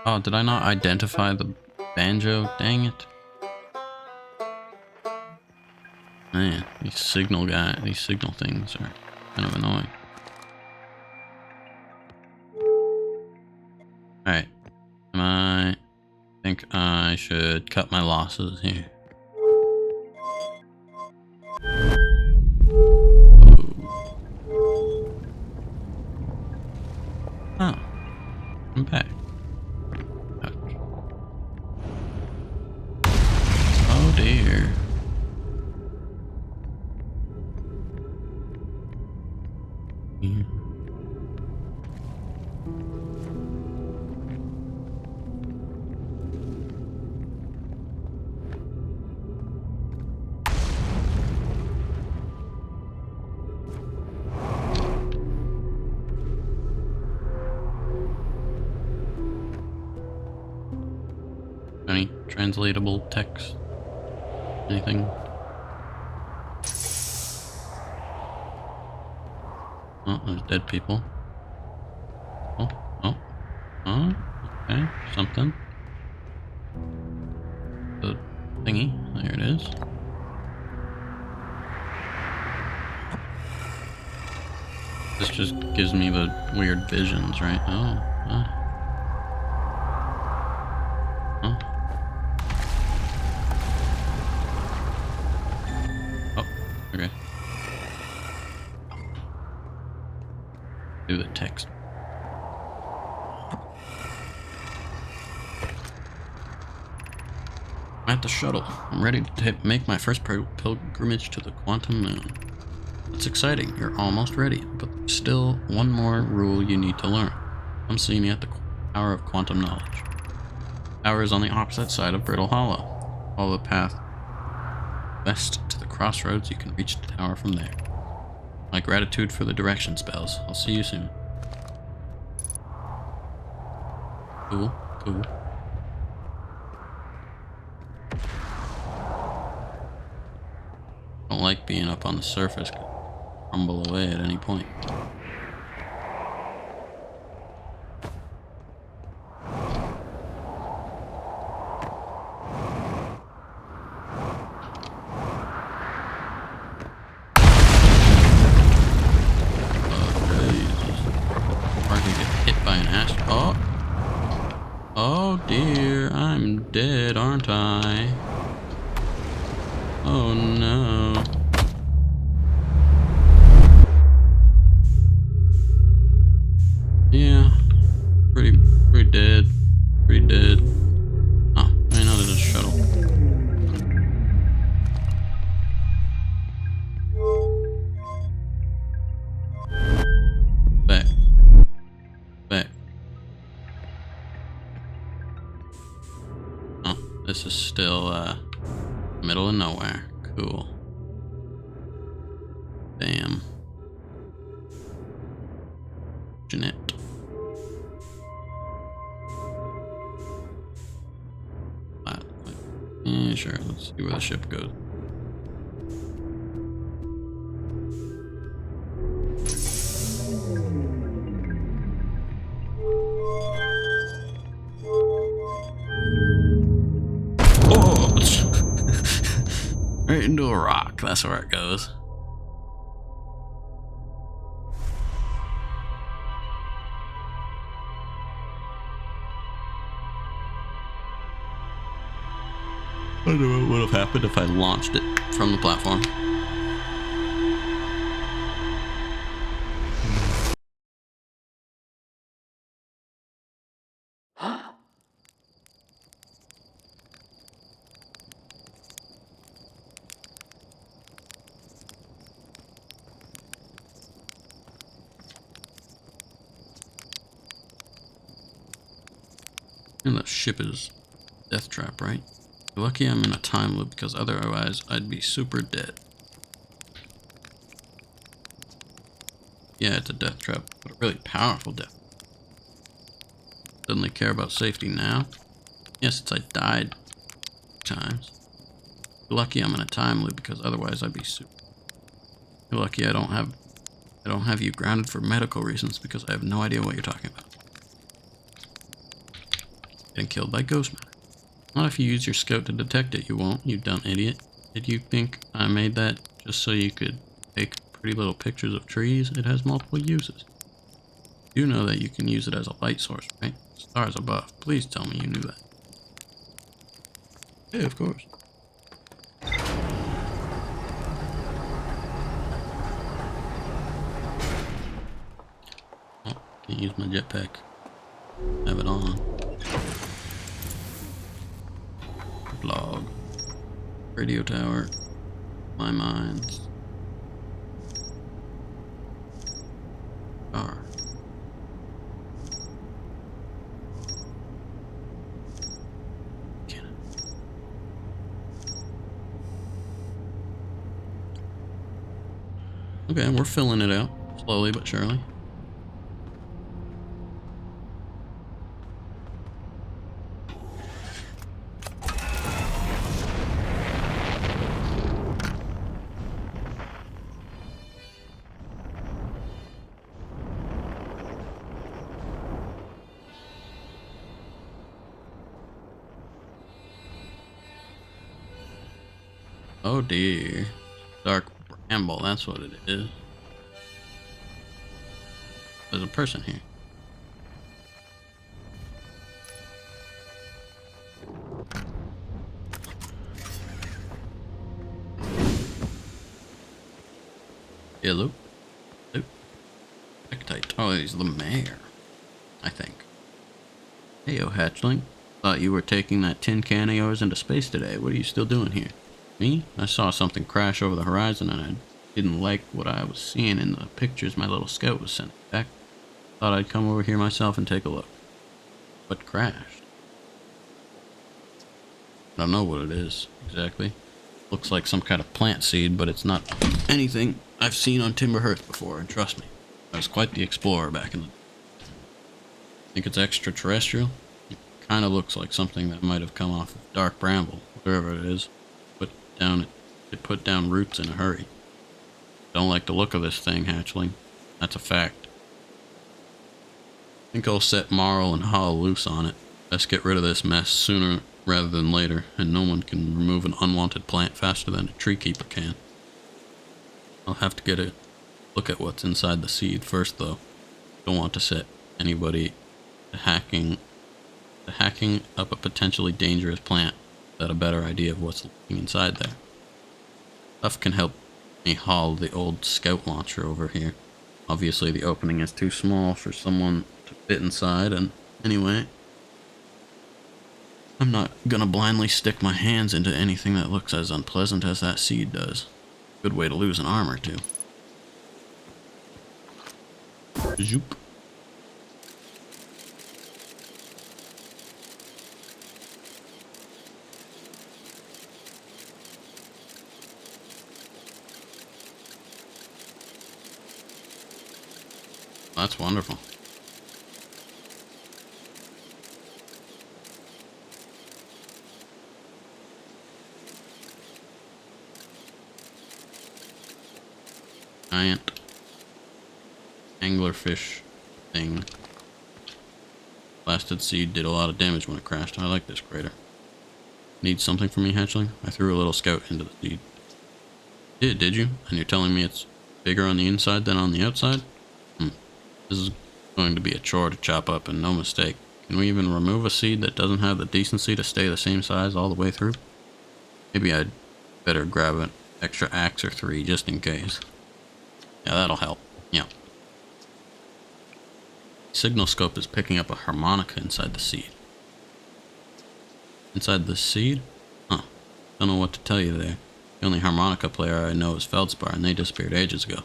Oh, did I not identify the banjo? Dang it. Man, these signal things are kind of annoying. Alright. I think I should cut my losses here. Oh, I'm back. Ouch. Oh dear. Yeah. Any translatable text? Anything? Oh, there's dead people. Oh, oh, oh, okay, something. The thingy, there it is. This just gives me the weird visions, right? Oh, oh. Oh, okay. Do the text. I'm at the shuttle. I'm ready to make my first pilgrimage to the quantum moon. It's exciting. You're almost ready, but there's still one more rule you need to learn. Come see me at the Tower of Quantum Knowledge. The tower is on the opposite side of Brittle Hollow. Follow the path west to the crossroads. You can reach the tower from there. My gratitude for the direction spells. I'll see you soon. Cool, cool. Don't like being up on the surface. Could crumble away at any point. Oh dear, I'm dead, aren't I? Oh no. Yeah, pretty dead. Pretty dead. Oh, I know there's a shuttle. Back. Back. Oh, this is still, middle of nowhere. Cool. Damn. Jeanette. Yeah, sure. Let's see where the ship goes. Oh! Right into a rock. That's where it goes. I don't know what would have happened if I launched it from the platform. And the ship is death trap, right? You're lucky I'm in a time loop because otherwise I'd be super dead. Yeah, it's a death trap, but a really powerful death. Suddenly care about safety now? Yes, since I died times. You're lucky I'm in a time loop because otherwise I'd be super. You're lucky I don't have you grounded for medical reasons because I have no idea what you're talking about. getting killed by ghost matter. Not if you use your scout to detect it, you won't, you dumb idiot. Did you think I made that just so you could take pretty little pictures of trees? It has multiple uses. You know that you can use it as a light source, right? Stars above. Please tell me you knew that. Yeah, of course. Oh, can't use my jetpack. Have it on. Blog. Radio tower. My mines. Car. Cannon. Okay, we're filling it out. Slowly but surely. Oh dear. Dark bramble, that's what it is. There's a person here. Hello? Hello? Ectite. Oh, he's the mayor. I think. Heyo, hatchling. Thought you were taking that tin can of yours into space today. What are you still doing here? Me? I saw something crash over the horizon and I didn't like what I was seeing in the pictures my little scout was sending back. Thought I'd come over here myself and take a look. What crashed? I don't know what it is exactly. Looks like some kind of plant seed, but it's not anything I've seen on Timber Hearth before, and trust me, I was quite the explorer back in the day. Think it's extraterrestrial? It kind of looks like something that might have come off of Dark Bramble, whatever it is. It put down roots in a hurry. Don't like the look of this thing, hatchling. That's a fact. Think I'll set Marl and Hall loose on it. Best get rid of this mess sooner rather than later, and no one can remove an unwanted plant faster than a tree keeper can. I'll have to get a look at what's inside the seed first, though. Don't want to set anybody hacking up a potentially dangerous plant without a better idea of what's lurking inside there. Stuff can help me haul the old scout launcher over here. Obviously the opening is too small for someone to fit inside, and anyway, I'm not gonna blindly stick my hands into anything that looks as unpleasant as that seed does. Good way to lose an arm or two. Zoop. That's wonderful. Giant anglerfish thing. Blasted seed did a lot of damage when it crashed. I like this crater. Need something from me, hatchling? I threw a little scout into the seed. Did you? And you're telling me it's bigger on the inside than on the outside? This is going to be a chore to chop up, and no mistake. Can we even remove a seed that doesn't have the decency to stay the same size all the way through? Maybe I'd better grab an extra axe or 3 just in case. Yeah, that'll help. Yeah. Signal scope is picking up a harmonica inside the seed. Inside the seed? Huh. Don't know what to tell you there. The only harmonica player I know is Feldspar, and they disappeared ages ago.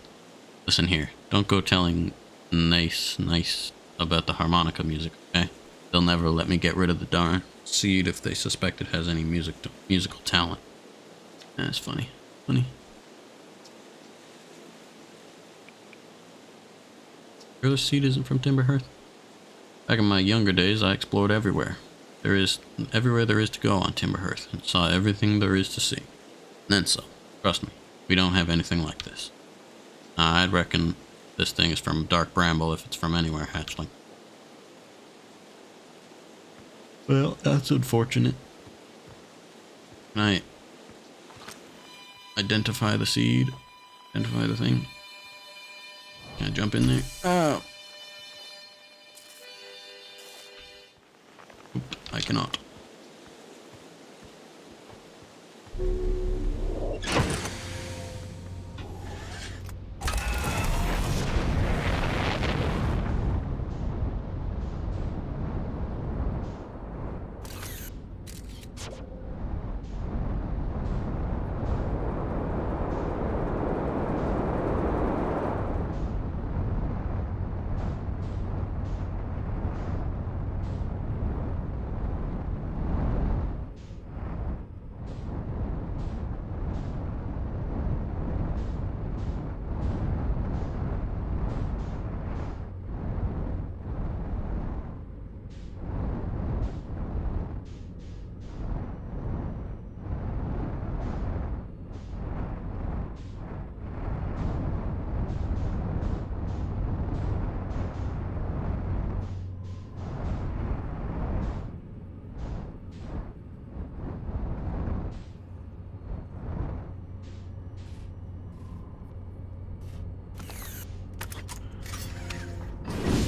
Listen here, don't go telling nice about the harmonica music, okay? They'll never let me get rid of the darn seed if they suspect it has any musical talent. That's funny. Sure the seed isn't from Timber Hearth? Back in my younger days, I explored everywhere. Everywhere there is to go on Timber Hearth, and saw everything there is to see. And then some. Trust me, we don't have anything like this. I'd reckon this thing is from Dark Bramble if it's from anywhere, hatchling. Well, that's unfortunate. Can I identify the seed? Identify the thing? Can I jump in there? Oh! Oop, I cannot.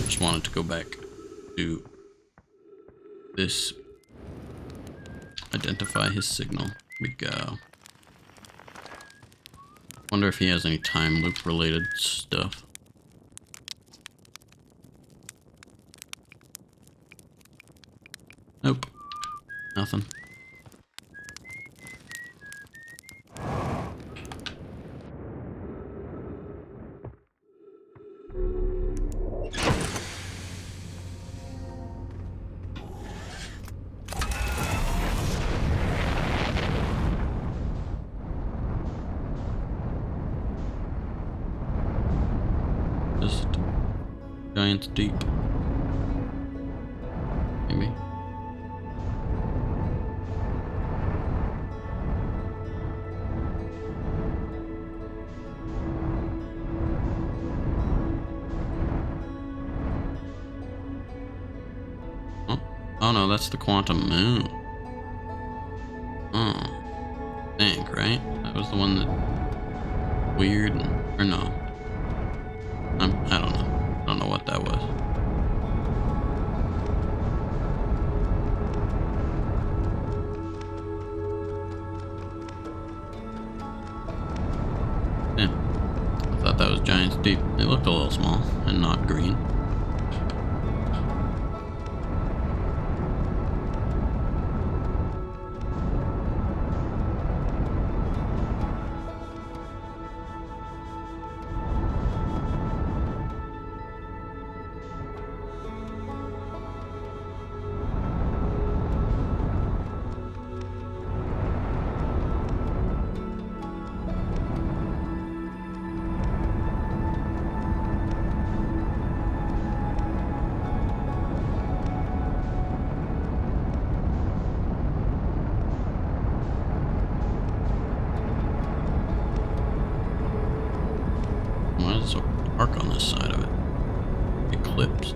Just wanted to go back to this. Identify his signal. Here we go. Wonder if he has any time loop related stuff. Nope. Nothing. Just giants deep. Maybe. Oh no, that's the quantum moon. Oh. Think, right? That was the one that weird or no? I don't know. I don't know what that was. Yeah. I thought that was Giants Deep. It looked a little small and not green. Why is it so dark on this side of it? Eclipse.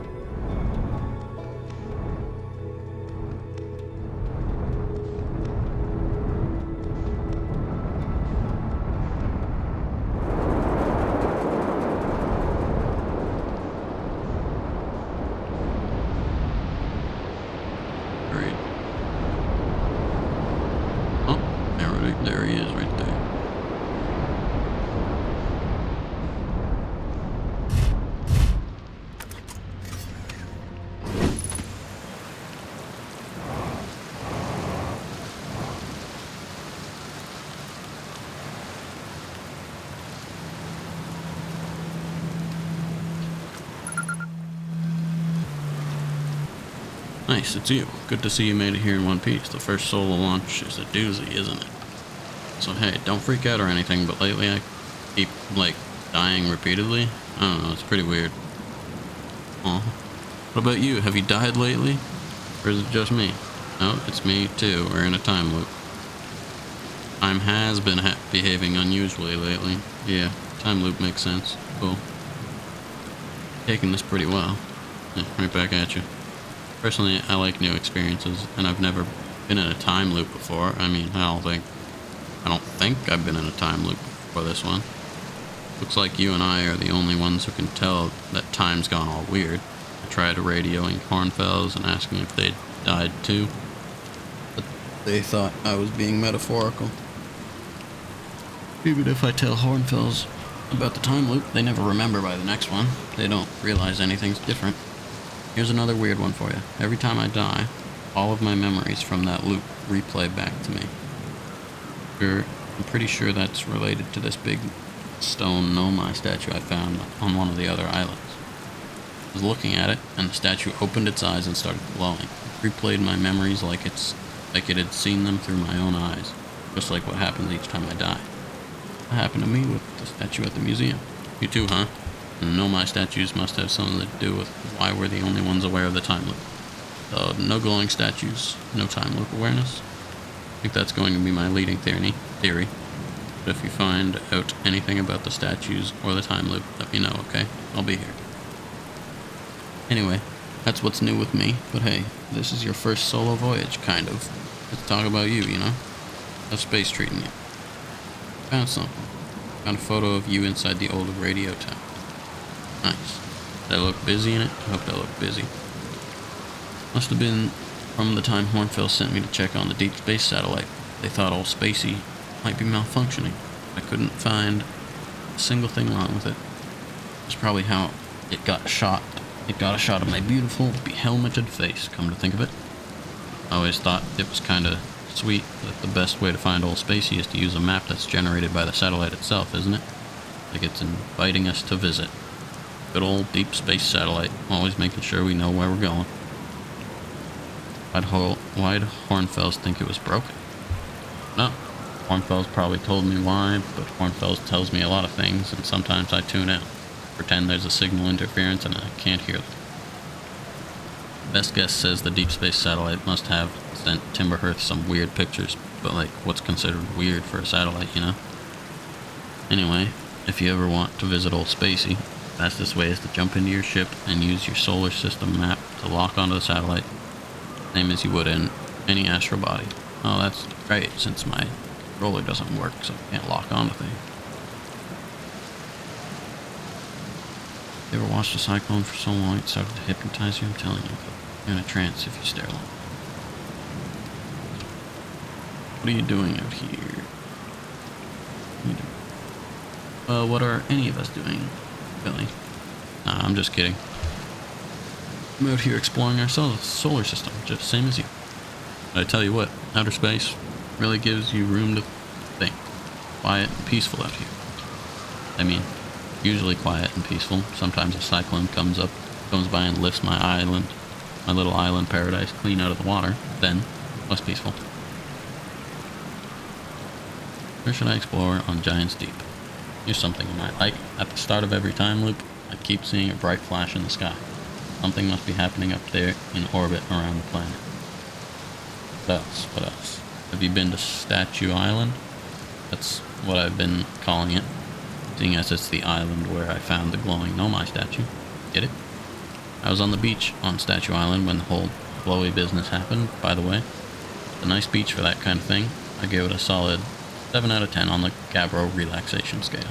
Great. Oh, there he is right there. Nice, it's you. Good to see you made it here in one piece. The first solo launch is a doozy, isn't it? So hey, don't freak out or anything, but lately I keep, like, dying repeatedly. I don't know, it's pretty weird. Aw. What about you? Have you died lately? Or is it just me? No, it's me too. We're in a time loop. Time has been behaving unusually lately. Yeah, time loop makes sense. Cool. Taking this pretty well. Yeah, right back at you. Personally, I like new experiences, and I've never been in a time loop before. I mean, I don't think I've been in a time loop before this one. Looks like you and I are the only ones who can tell that time's gone all weird. I tried radioing Hornfells and asking if they'd died too, but they thought I was being metaphorical. Even if I tell Hornfells about the time loop, they never remember by the next one. They don't realize anything's different. Here's another weird one for you. Every time I die, all of my memories from that loop replay back to me. I'm pretty sure that's related to this big stone Nomai statue I found on one of the other islands. I was looking at it, and the statue opened its eyes and started glowing. It replayed my memories like it had seen them through my own eyes, just like what happens each time I die. That happened to me with the statue at the museum. You too, huh? And Nomai statues must have something to do with why we're the only ones aware of the time loop. So, no glowing statues, no time loop awareness. I think that's going to be my leading theory. But if you find out anything about the statues or the time loop, let me know, okay? I'll be here. Anyway, that's what's new with me. But hey, this is your first solo voyage, kind of. Let's talk about you, you know? How's space treating you? Found something. Found a photo of you inside the old radio tower. Nice. Did I look busy in it? I hope I look busy. Must have been from the time Hornfell sent me to check on the deep space satellite. They thought old Spacey might be malfunctioning. I couldn't find a single thing wrong with it. That's probably how it got shot. It got a shot of my beautiful, behelmeted face, come to think of it. I always thought it was kinda sweet that the best way to find old Spacey is to use a map that's generated by the satellite itself, isn't it? Like it's inviting us to visit. Good old deep space satellite, always making sure we know where we're going. Why'd Hornfells think it was broken? No, Hornfells probably told me why, but Hornfells tells me a lot of things, and sometimes I tune out. Pretend there's a signal interference and I can't hear them. Best guess says the deep space satellite must have sent Timberhearth some weird pictures, but like, what's considered weird for a satellite, you know? Anyway, if you ever want to visit old Spacey, the fastest way is to jump into your ship and use your solar system map to lock onto the satellite, same as you would in any astral body. Oh, that's great, since my roller doesn't work, so I can't lock onto things. You ever watched a cyclone for so long it started to hypnotize you? I'm telling you, you're in a trance if you stare long. What are you doing out here? What are any of us doing, Billy? Nah, I'm just kidding. I'm out here exploring our solar system, just same as you. But I tell you what, outer space really gives you room to think. Quiet and peaceful out here. I mean, usually quiet and peaceful. Sometimes a cyclone comes by and lifts my little island paradise clean out of the water. Then, less peaceful. Where should I explore on Giant's Deep? Here's something I might like. At the start of every time loop, I keep seeing a bright flash in the sky. Something must be happening up there in orbit around the planet. What else? Have you been to Statue Island? That's what I've been calling it, seeing as it's the island where I found the glowing Nomai statue. Get it? I was on the beach on Statue Island when the whole glowy business happened, by the way. A nice beach for that kind of thing. I gave it a solid 7 out of 10 on the Gabbro relaxation scale.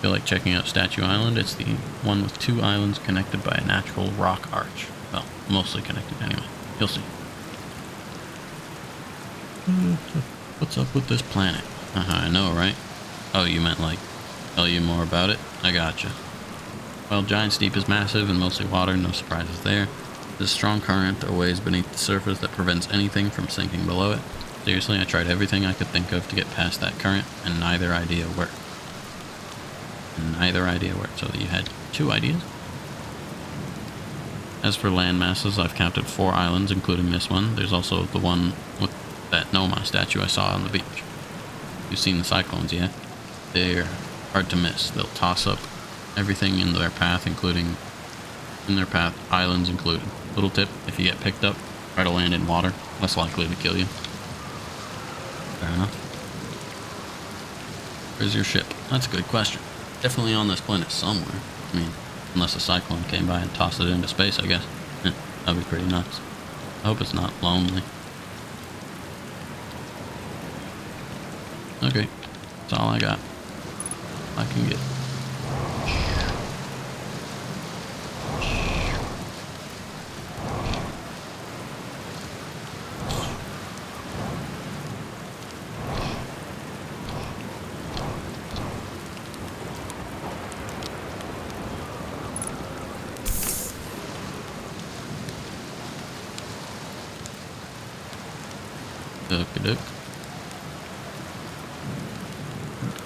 Feel like checking out Statue Island? It's the one with 2 islands connected by a natural rock arch. Well, mostly connected anyway. You'll see. What's up with this planet? I know, right? Oh, you meant like, tell you more about it? I gotcha. Well, Giant's Deep is massive and mostly water, no surprises there. There's a strong current or waves beneath the surface that prevents anything from sinking below it. Seriously, I tried everything I could think of to get past that current, and neither idea worked. So you had 2 ideas? As for land masses, I've counted 4 islands, including this one. There's also the one with that Nomai statue I saw on the beach. You've seen the cyclones, yeah? They're hard to miss. They'll toss up everything in their path, islands included. Little tip, if you get picked up, try to land in water. Less likely to kill you. Fair enough. Where's your ship? That's a good question. Definitely on this planet somewhere. I mean, unless a cyclone came by and tossed it into space, I guess. That'd be pretty nuts. I hope it's not lonely. Okay, that's all I got. I can get. Okie-doke.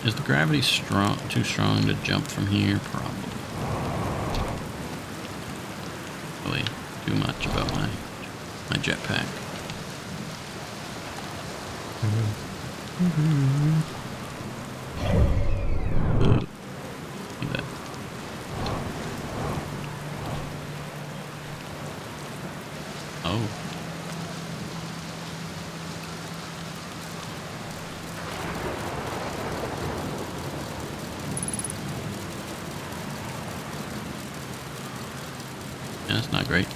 Is the gravity too strong to jump from here? Probably. Really too much about my jetpack. See that? Oh. Yeah, that's not great.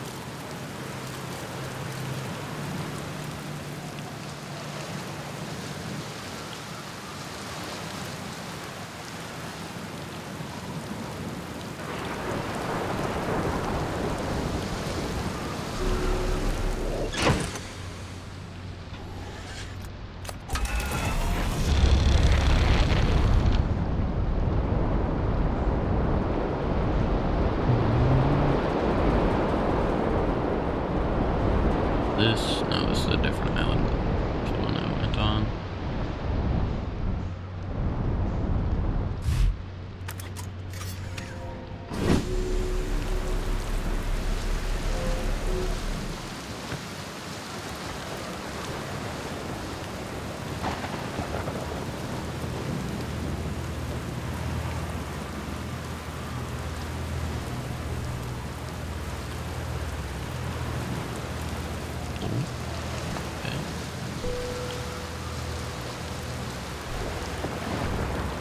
No, this is a different island. That's the one I went on.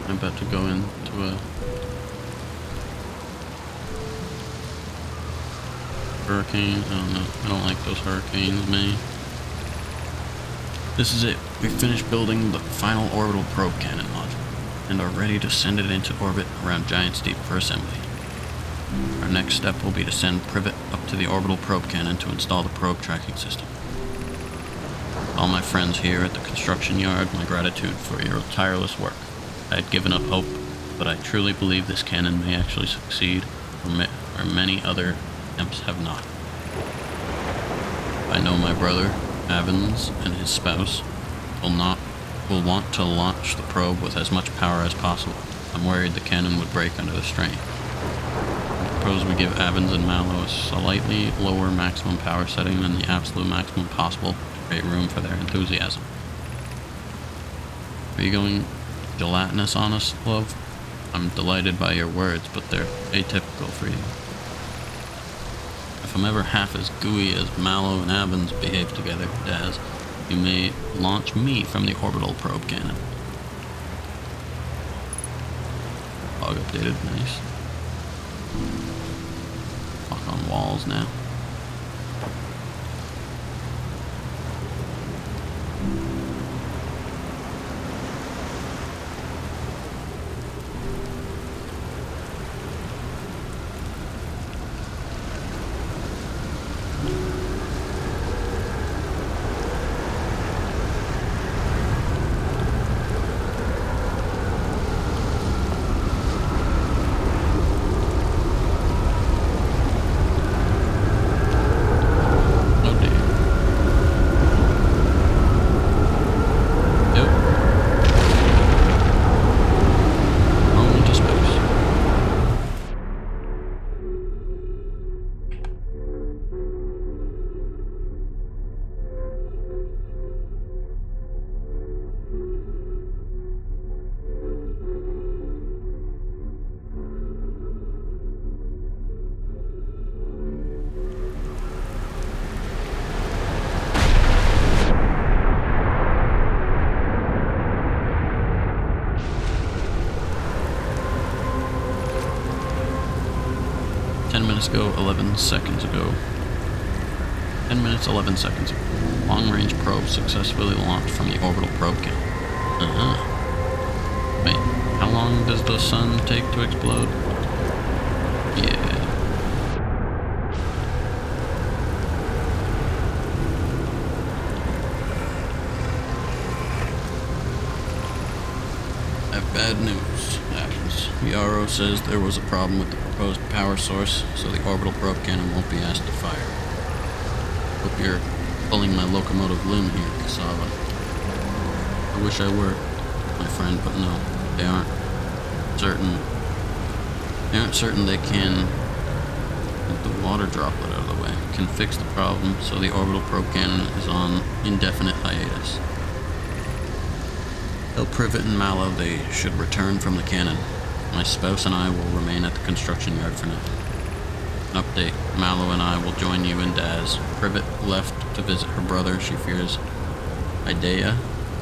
I'm about to go into a hurricane. I don't know. I don't like those hurricanes, man. This is it. We finished building the final orbital probe cannon module and are ready to send it into orbit around Giant's Deep for assembly. Our next step will be to send Privet up to the orbital probe cannon to install the probe tracking system. All my friends here at the construction yard, my gratitude for your tireless work. I had given up hope, but I truly believe this cannon may actually succeed, where many other attempts have not. I know my brother, Evans, and his spouse will want to launch the probe with as much power as possible. I'm worried the cannon would break under the strain. I propose we give Evans and Mallow a slightly lower maximum power setting than the absolute maximum possible to create room for their enthusiasm. Are you going gelatinous on us, love? I'm delighted by your words, but they're atypical for you. If I'm ever half as gooey as Mallow and Evans behave together, Daz, you may launch me from the orbital probe cannon. Log updated, nice. Walk on walls now. Minutes ago, 11 seconds ago. 10 minutes, 11 seconds. Long-range probe successfully launched from the orbital probe camp. Wait, how long does the sun take to explode? Yeah. I have bad news, Adams. The RO says there was a problem with the proposed power source, so the orbital probe cannon won't be asked to fire. Hope you're pulling my locomotive limb here, Cassava. I wish I were, my friend, but no, they aren't certain. They aren't certain they can get the water droplet out of the way. Can fix the problem, so the orbital probe cannon is on indefinite hiatus. Tell Privet and Mallow they should return from the cannon. My spouse and I will remain at the construction yard for now. An update, Mallow and I will join you and Daz. Privet left to visit her brother. She fears Idea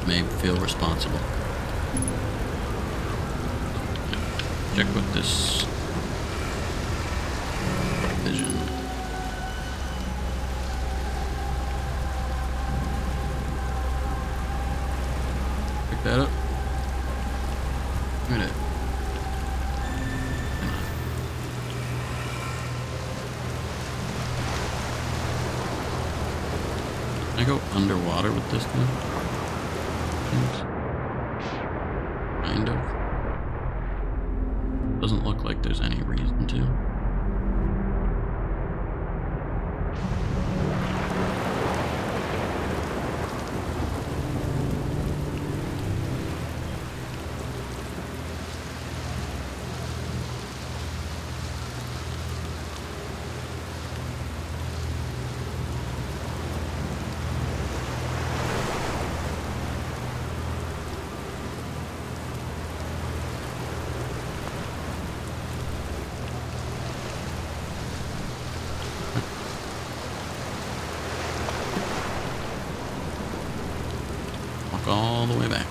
may feel responsible. Check with this vision. Pick that up. Right it. Can I go underwater with this thing? Kind of. Doesn't look like there's any reason to. All the way back.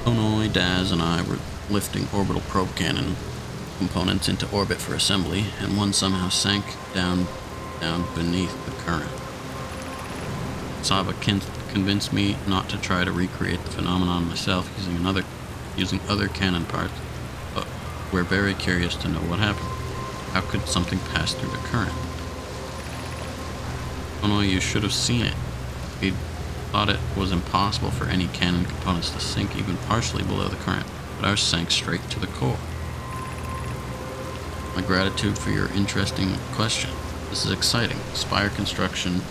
Onoi, Daz, and I were lifting orbital probe cannon components into orbit for assembly, and one somehow sank down beneath the current. Saba convinced me not to try to recreate the phenomenon myself using other cannon parts, but we're very curious to know what happened. How could something pass through the current? Oh no, you should have seen it. We thought it was impossible for any cannon components to sink even partially below the current, but ours sank straight to the core. My gratitude for your interesting question. This is exciting. Spire constructed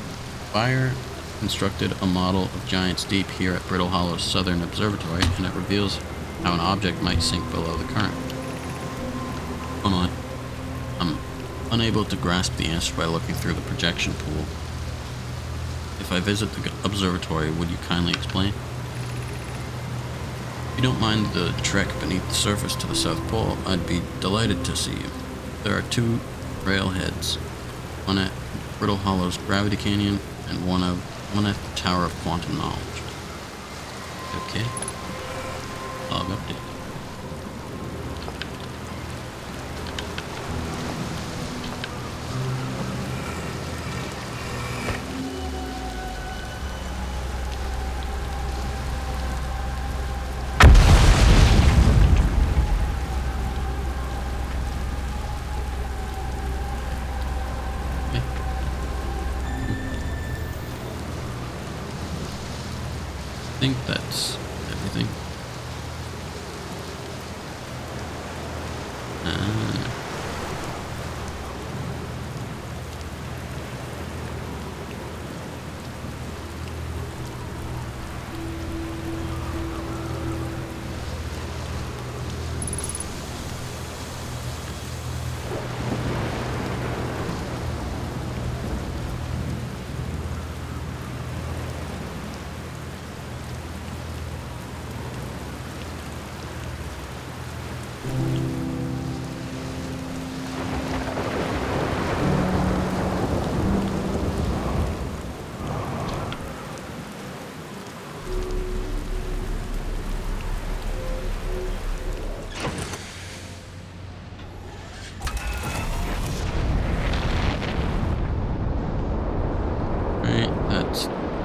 a model of Giant's Deep here at Brittle Hollow's Southern Observatory, and it reveals how an object might sink below the current. Oh no, I'm unable to grasp the answer by looking through the projection pool. If I visit the observatory, would you kindly explain? If you don't mind the trek beneath the surface to the South Pole, I'd be delighted to see you. There are two railheads. One at Brittle Hollow's Gravity Canyon, and one at the Tower of Quantum Knowledge. Okay. Log update. I think that's everything.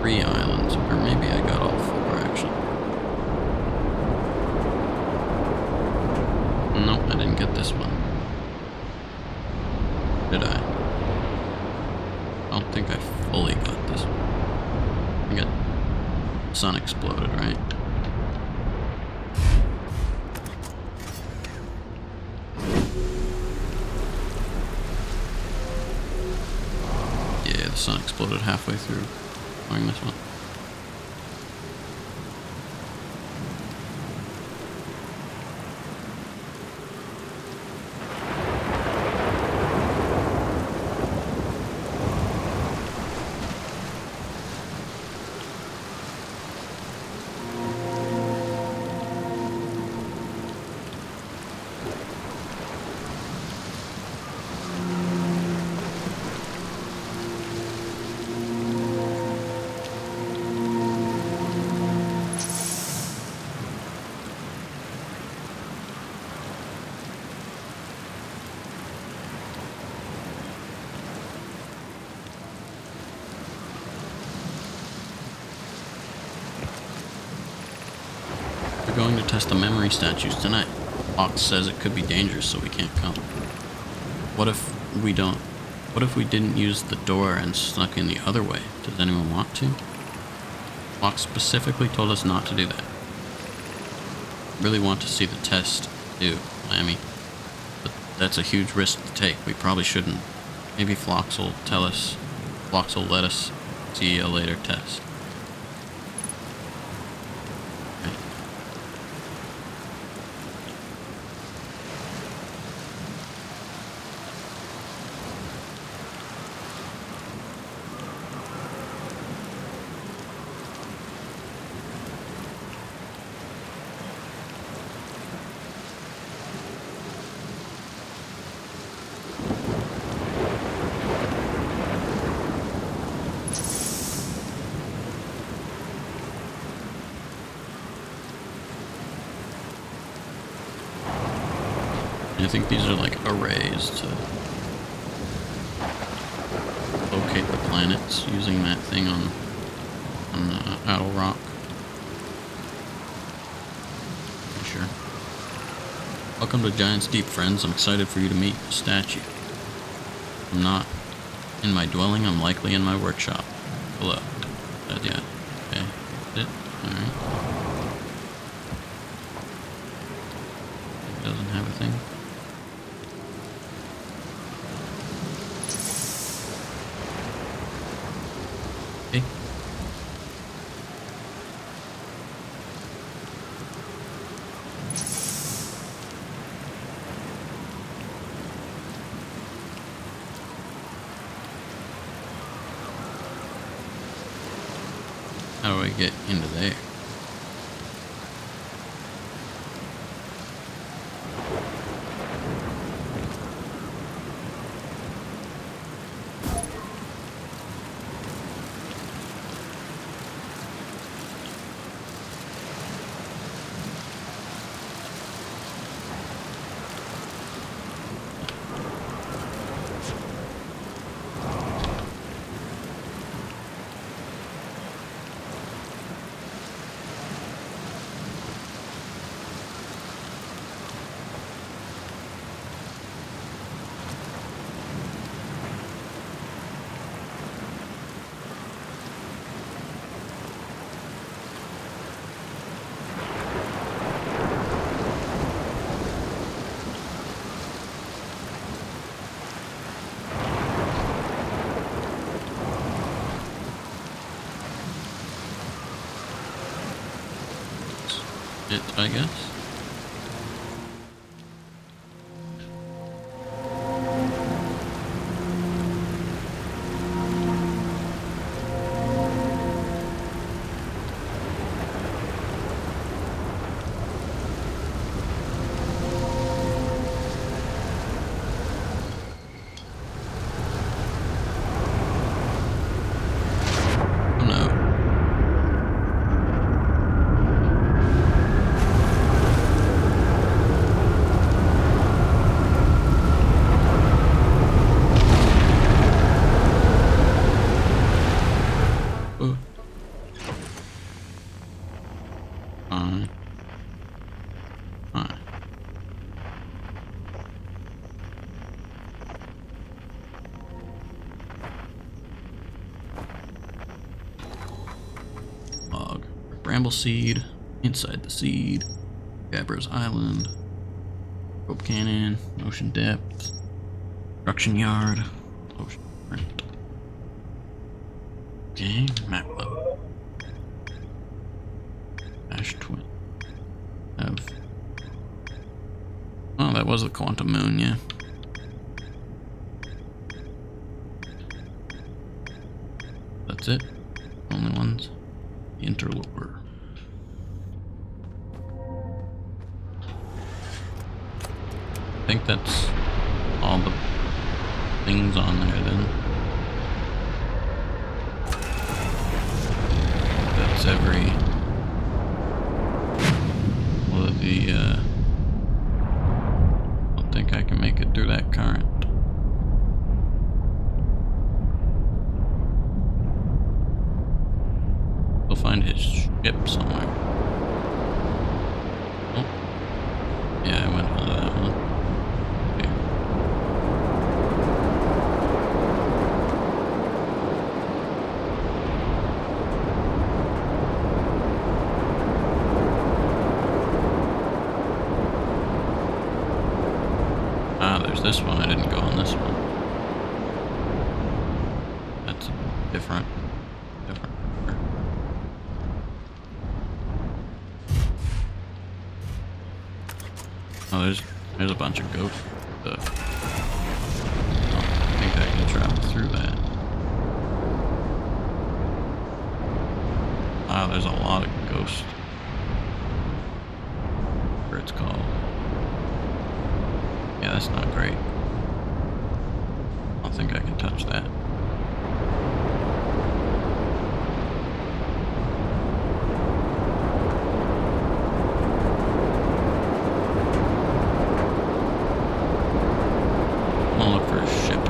3 islands, or maybe I got all 4 actually. Nope, I didn't get this one. Did I? I don't think I fully got this one. I got sun exploded, right? Yeah, the sun exploded halfway through going this one. We're going to test the memory statues tonight. Fox says it could be dangerous, so we can't come. What if we don't? What if we didn't use the door and snuck in the other way? Does anyone want to? Fox specifically told us not to do that. Really want to see the test, too, Lammy. But that's a huge risk to take. We probably shouldn't. Maybe Phlox will tell us. Phlox will let us see a later test. I think these are like arrays to locate the planets using that thing on Owl Rock. Pretty sure. Welcome to Giant's Deep, friends. I'm excited for you to meet the statue. I'm not in my dwelling. I'm likely in my workshop. Hello. Yeah. Okay. That's it. Alright. It doesn't have a thing. Okay. How do I get into there? It, I guess. Oh no. Bramble Seed, Inside the Seed, Gabbers Island, Rope Cannon, Ocean Depth, Construction Yard, Ocean Front. Okay, map level. Ash Twin. Oh, that was the Quantum Moon, yeah. That's it. Only ones. The Interloper. I think that's all the things on there then. That's every... Well, I don't think I can make it through that current. We'll find his ship somewhere. Oh. Yeah, I went into that one. Okay. Ah, there's this one. I didn't go on this one. That's different. Oh, there's a bunch of ghost stuff. I think I can travel through that. Ah, there's a lot of ghosts. Whatever it's called. Yeah, that's not great. I don't think I can touch that. I'll look for a ship.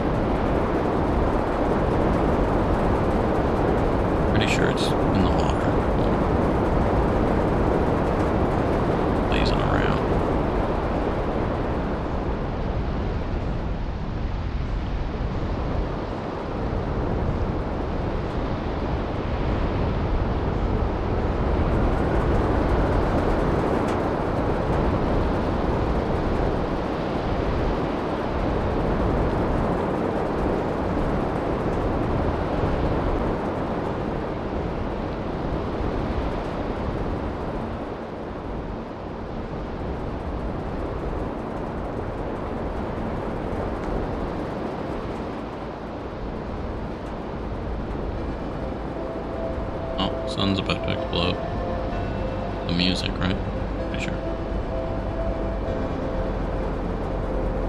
Pretty sure it's in the water. Blazing around. Oh, sun's about to explode. The music, right? Pretty sure.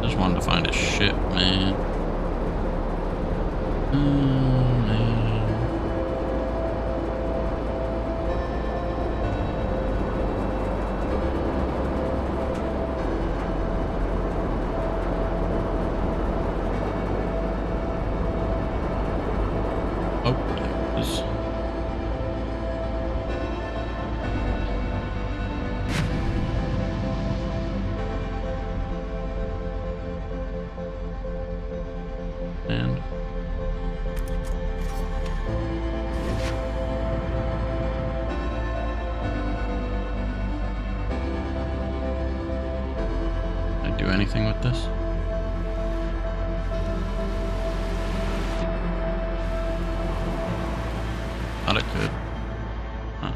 Just wanted to find a ship, man. Oh, man. Oh, there it is. And can I do anything with this? Thought it could. Huh.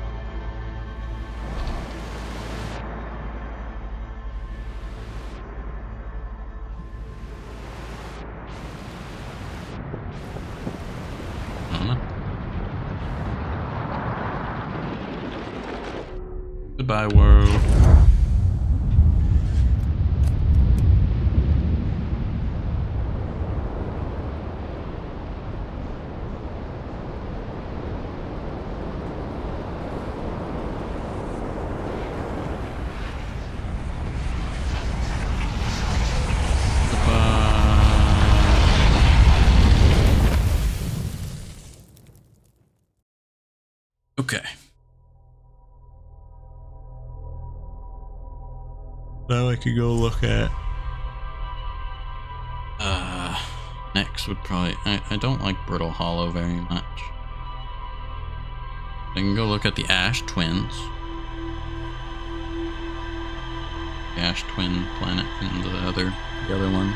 I don't know. Goodbye, world. Okay. Now I could go look at next would probably I don't like Brittle Hollow very much. I can go look at the Ash Twins. The Ash Twin planet and the other one.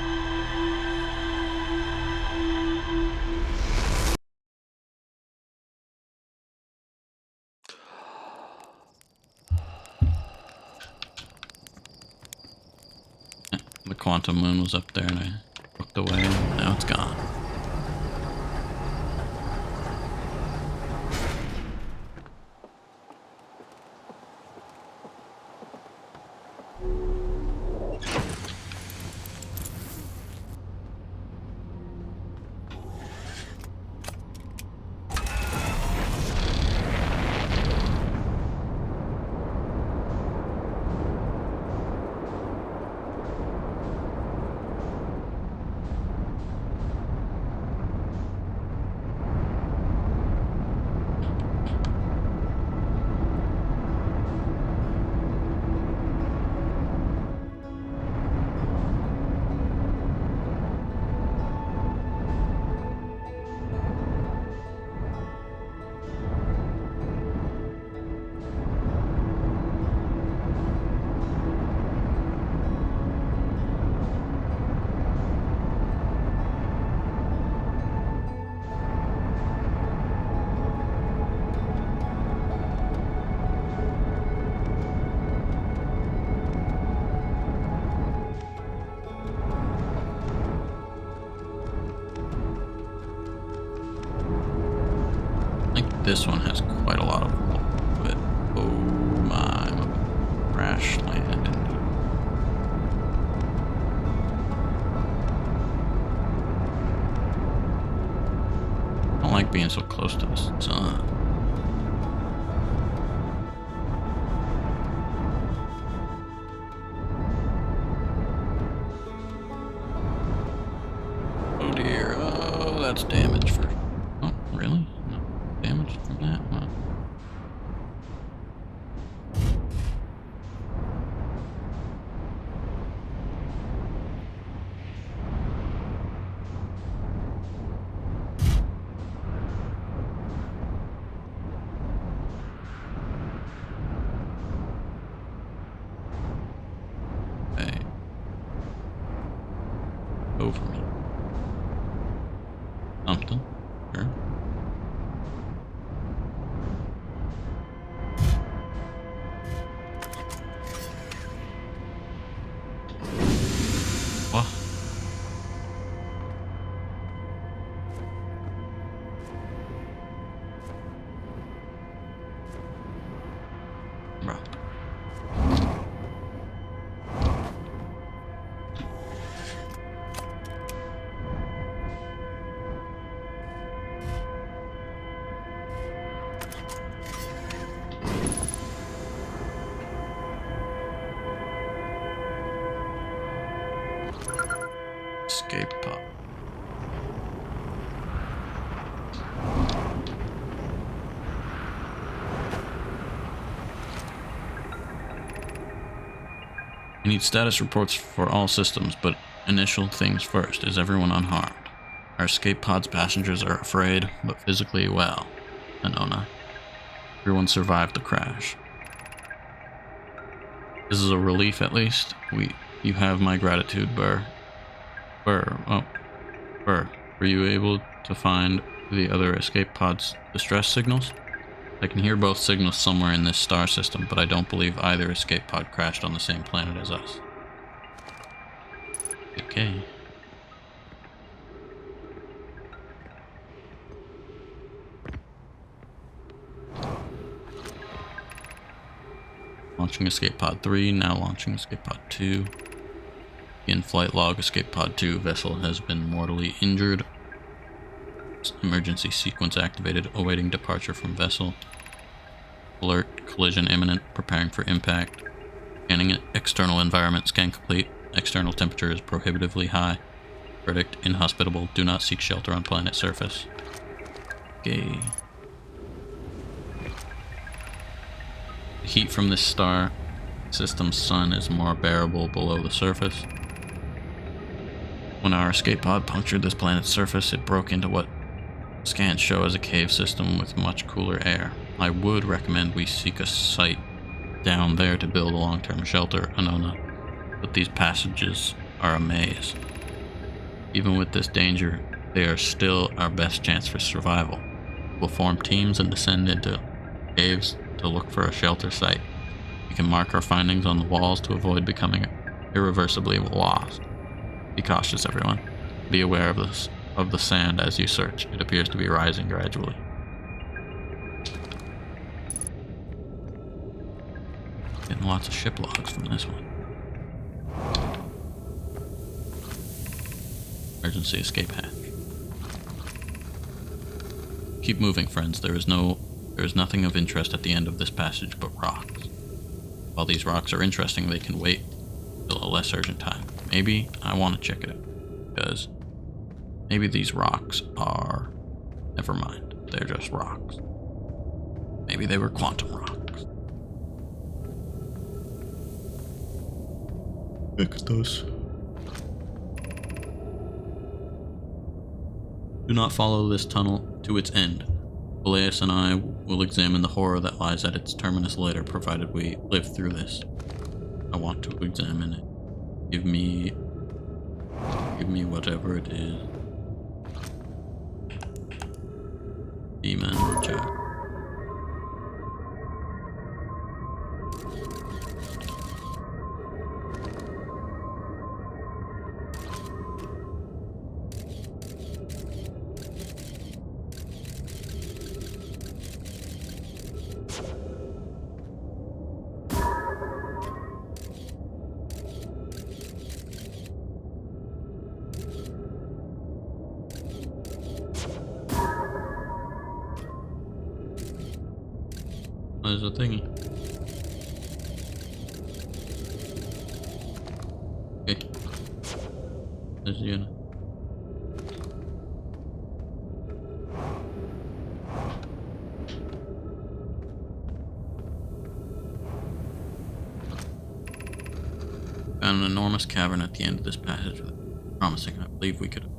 The quantum moon was up there and I looked away. Now it's gone. This one has quite a lot of but oh my, crash landed. I don't like being so close to the sun. Oh dear, oh that's damage for, oh really? Damage from that one. Hey. Over me. Something. Sure. What? Bro. Escape pod. I need status reports for all systems, but initial things first. Is everyone unharmed? Our escape pod's passengers are afraid, but physically well. Anona. Everyone survived the crash. This is a relief at least. You have my gratitude, Burr. Burr, were you able to find the other escape pod's distress signals? I can hear both signals somewhere in this star system, but I don't believe either escape pod crashed on the same planet as us. Okay. Launching escape pod 3, now launching escape pod 2. In flight log, escape pod 2 vessel has been mortally injured. Emergency sequence activated, awaiting departure from vessel. Alert, collision imminent, preparing for impact. Scanning external environment, scan complete. External temperature is prohibitively high. Verdict, inhospitable, do not seek shelter on planet surface. Okay. The heat from this star system's sun is more bearable below the surface. When our escape pod punctured this planet's surface, it broke into what scans show as a cave system with much cooler air. I would recommend we seek a site down there to build a long-term shelter, Anona, but these passages are a maze. Even with this danger, they are still our best chance for survival. We'll form teams and descend into caves to look for a shelter site. We can mark our findings on the walls to avoid becoming irreversibly lost. Be cautious, everyone. Be aware of the sand as you search. It appears to be rising gradually. Getting lots of ship logs from this one. Emergency escape hatch. Keep moving, friends. There is nothing of interest at the end of this passage but rocks. While these rocks are interesting, they can wait till a less urgent time. Maybe I want to check it out, because maybe these rocks are... Never mind, they're just rocks. Maybe they were quantum rocks. Fix those. Do not follow this tunnel to its end. Elias and I will examine the horror that lies at its terminus later, provided we live through this. I want to examine it. Give me whatever it is. Demon Jack. There's a thingy. Okay. There's the unit. Found an enormous cavern at the end of this passage. Promising. I believe we could have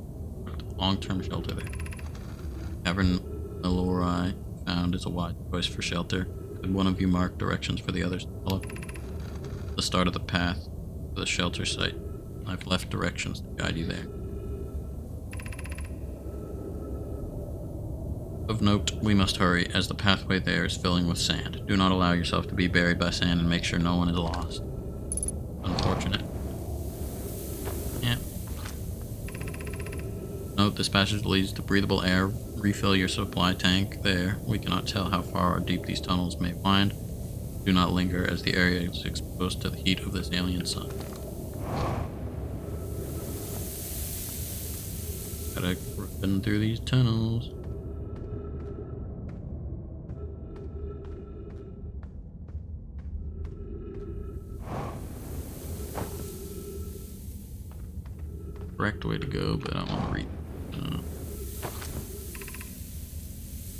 a long-term shelter there. Cavern Elori found is a wide choice for shelter. Could one of you mark directions for the others to follow? The start of the path to the shelter site. I've left directions to guide you there. Of note, we must hurry, as the pathway there is filling with sand. Do not allow yourself to be buried by sand, and make sure no one is lost. Unfortunate. Yeah. Note, this passage leads to breathable air. Refill your supply tank there. We cannot tell how far or deep these tunnels may wind. Do not linger, as the area is exposed to the heat of this alien sun. Gotta run through these tunnels. Correct way to go, but I want to read.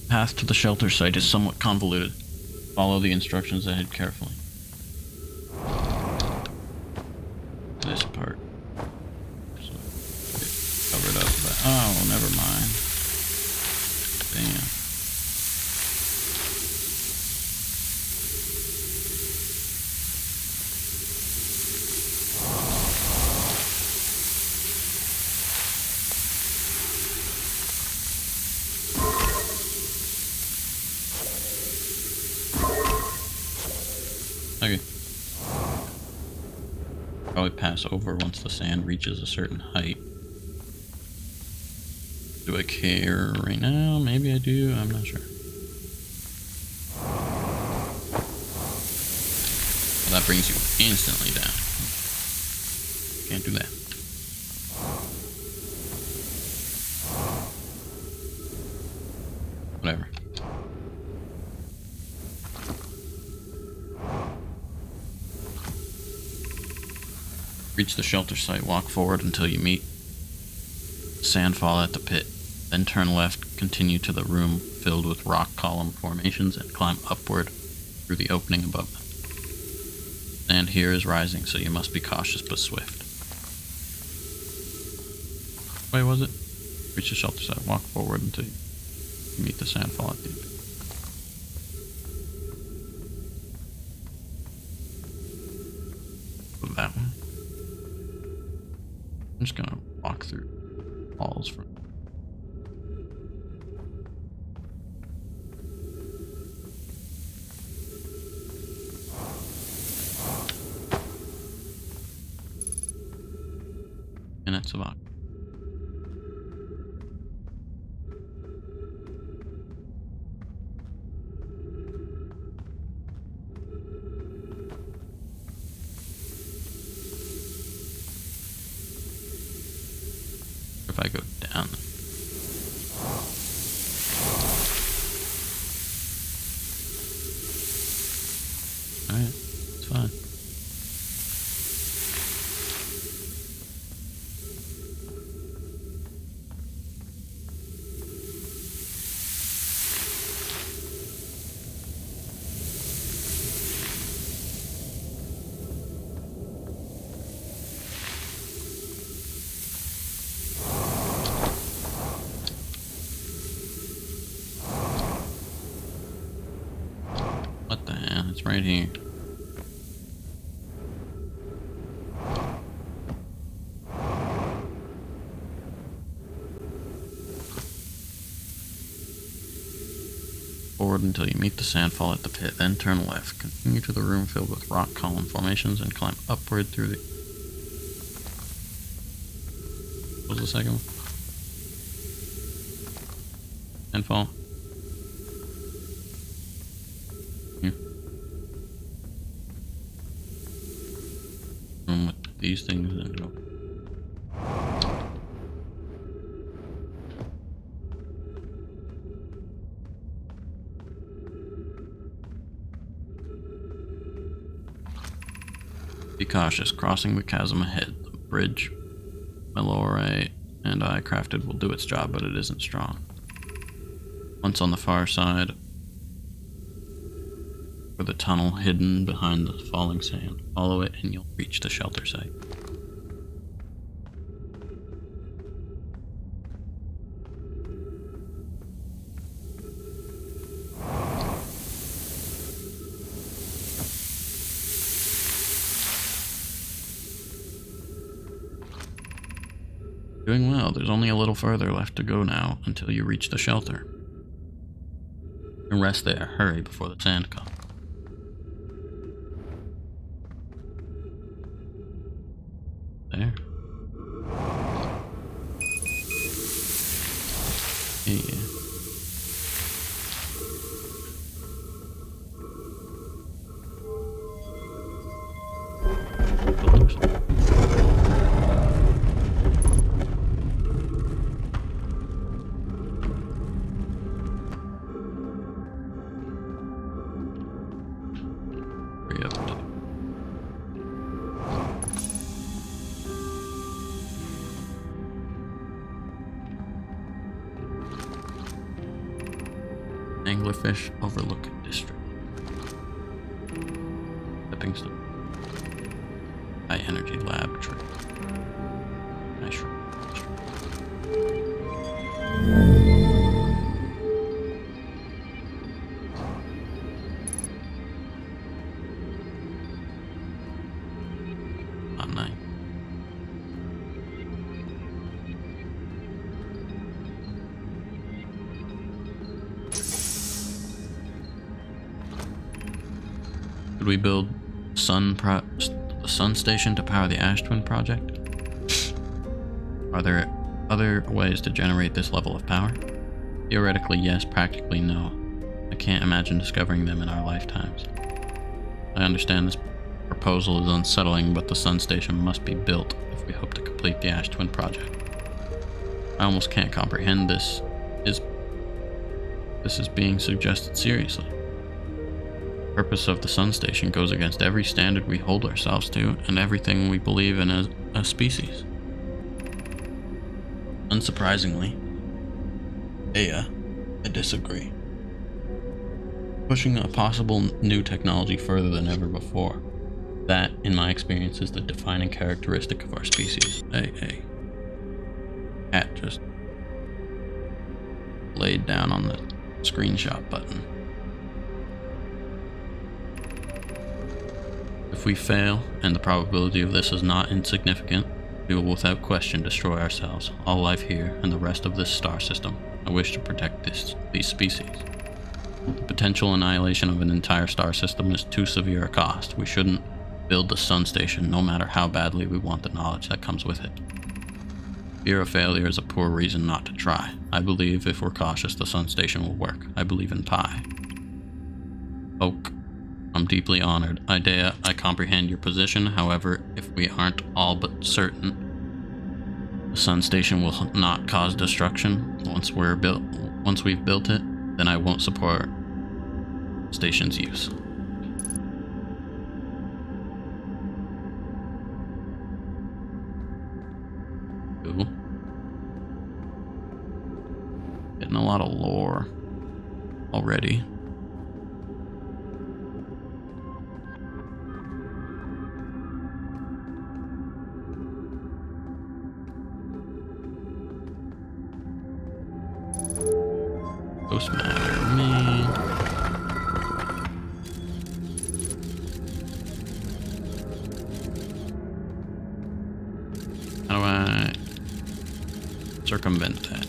Path to the shelter site is somewhat convoluted. Follow the instructions ahead carefully. This part. So, covered up by... Oh, never mind. Damn. Okay. Probably pass over once the sand reaches a certain height. Do I care right now? Maybe I do. I'm not sure. Well, that brings you instantly down. Can't do that. Whatever. Reach the shelter site, walk forward until you meet sandfall at the pit. Then turn left, continue to the room filled with rock column formations, and climb upward through the opening above them. Sand here is rising, so you must be cautious but swift. Wait, was it? Reach the shelter site, walk forward until you meet the sandfall at the end. I'm just gonna walk through walls for. Minutes of occupancy. If I go down. Alright, it's fine. What the hell? It's right here. Forward until you meet the sandfall at the pit, then turn left. Continue to the room filled with rock column formations and climb upward through the... What was the second one? Sandfall. Here. Room with these things and go. Be cautious, crossing the chasm ahead. The bridge my lower right and I crafted will do its job, but it isn't strong. Once on the far side, for the tunnel hidden behind the falling sand, follow it and you'll reach the shelter site. Doing well. There's only a little further left to go now until you reach the shelter. And rest there. Hurry before the sand comes. There. Yeah. Anglerfish Overlook District. Stepping stone. High energy lab tree. Mushroom. Not nice. Could we build a sun station to power the Ash Twin project? Are there other ways to generate this level of power? Theoretically, yes. Practically, no. I can't imagine discovering them in our lifetimes. I understand this proposal is unsettling, but the sun station must be built if we hope to complete the Ash Twin project. I almost can't comprehend this is being suggested seriously. The purpose of the sun station goes against every standard we hold ourselves to and everything we believe in as a species. Unsurprisingly, I disagree. Pushing a possible new technology further than ever before. That, in my experience, is the defining characteristic of our species. Cat just laid down on the screenshot button. If we fail, and the probability of this is not insignificant, We will without question destroy ourselves, all life here, and the rest of this star system. I wish to protect these species. The potential annihilation of an entire star system is too severe a cost. We shouldn't build the sun station, no matter how badly we want the knowledge that comes with it. Fear of failure is a poor reason not to try. I believe if we're cautious, the sun station will work. I believe in Pi. Oak. I'm deeply honored. Idea, I comprehend your position. However, if we aren't all but certain the sun station will not cause destruction once we've built it, then I won't support station's use. Cool. Getting a lot of lore already. Ghost matter, me. How do I circumvent that?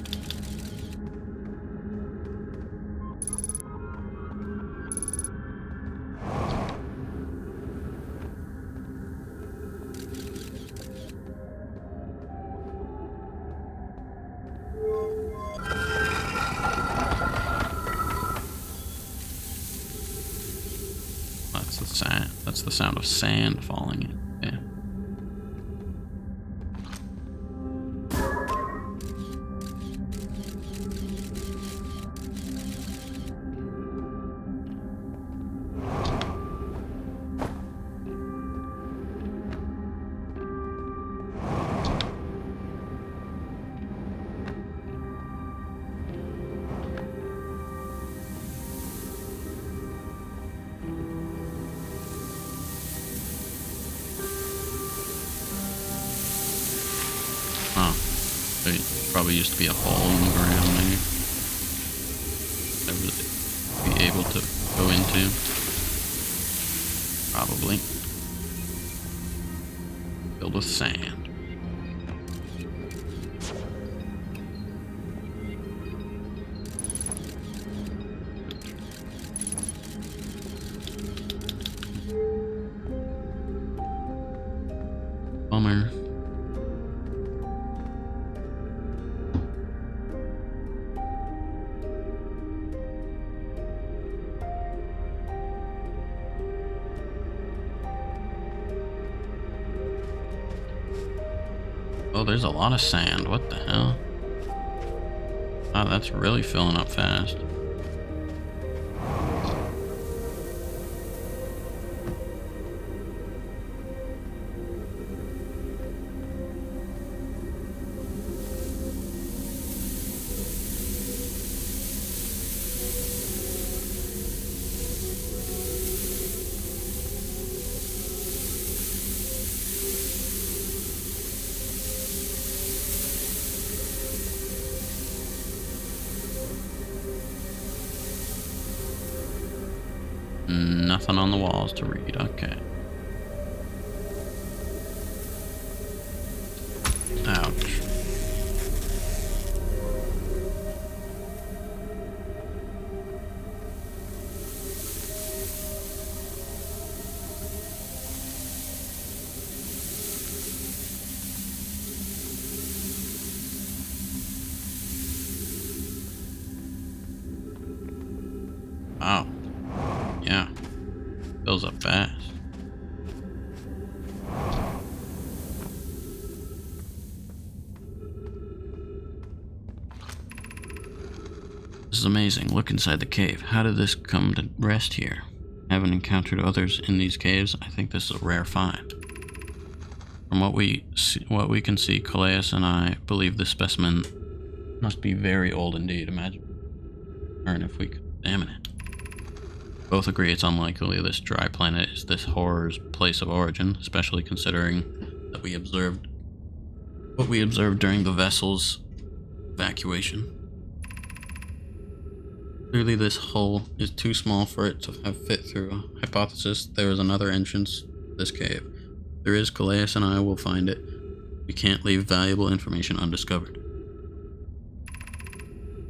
That's the sound of sand falling in. Yeah. Probably used to be a hole in the ground there. I would be able to go into. Probably. Filled with sand. Bummer. Oh, there's a lot of sand. What the hell? Wow, that's really filling up fast. Nothing on the walls to read. Okay. Ouch. Wow. Yeah. Fills up fast. This is amazing. Look inside the cave. How did this come to rest here? I haven't encountered others in these caves. I think this is a rare find. From what we can see, Calais and I believe this specimen must be very old indeed. Imagine if we could examine it. Both agree it's unlikely this dry planet is this horror's place of origin, especially considering that what we observed during the vessel's evacuation. Clearly this hole is too small for it to have fit through. Hypothesis, there is another entrance to this cave. If there is, Calais and I will find it. We can't leave valuable information undiscovered.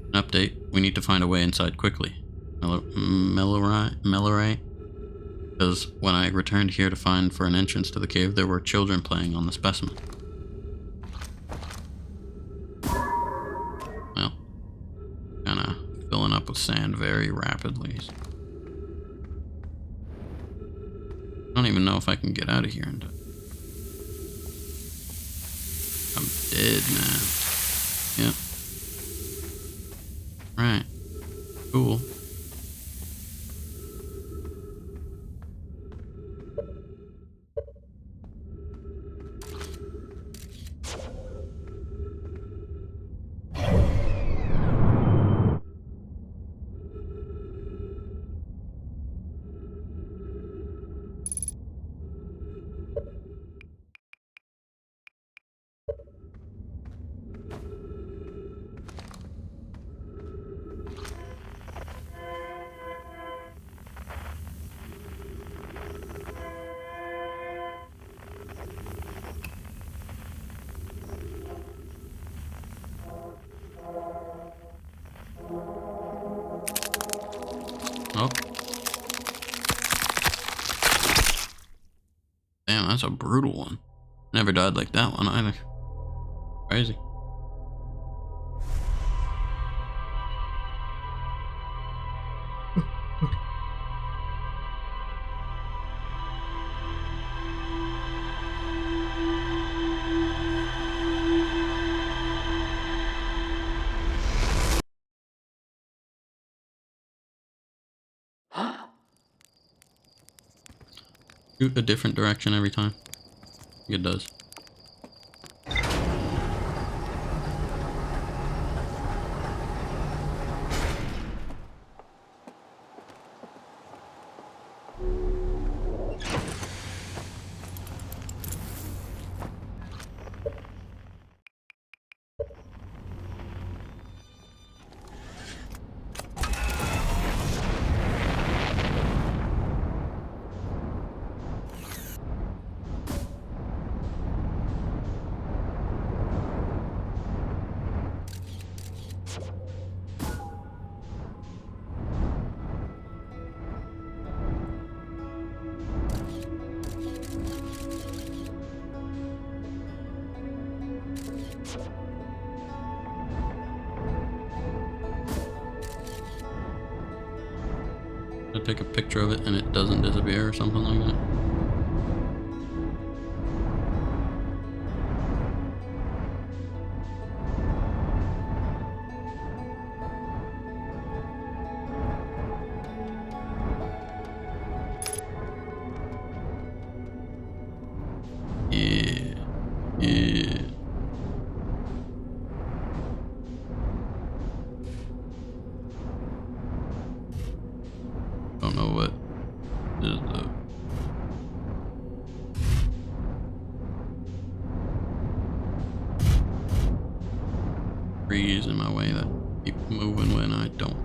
An update. We need to find a way inside quickly. Melorite? Because when I returned here to find for an entrance to the cave, there were children playing on the specimen. Well, kinda filling up with sand very rapidly. I don't even know if I can get out of here in time. I'm dead now. Yep. Right. Cool. Oh. Damn, that's a brutal one. Never died like that one either. Crazy. Shoot a different direction every time. It does. I take a picture of it and it doesn't disappear or something like that. Yeah. Yeah. Don't know what is the trees in my way that keep moving when I don't.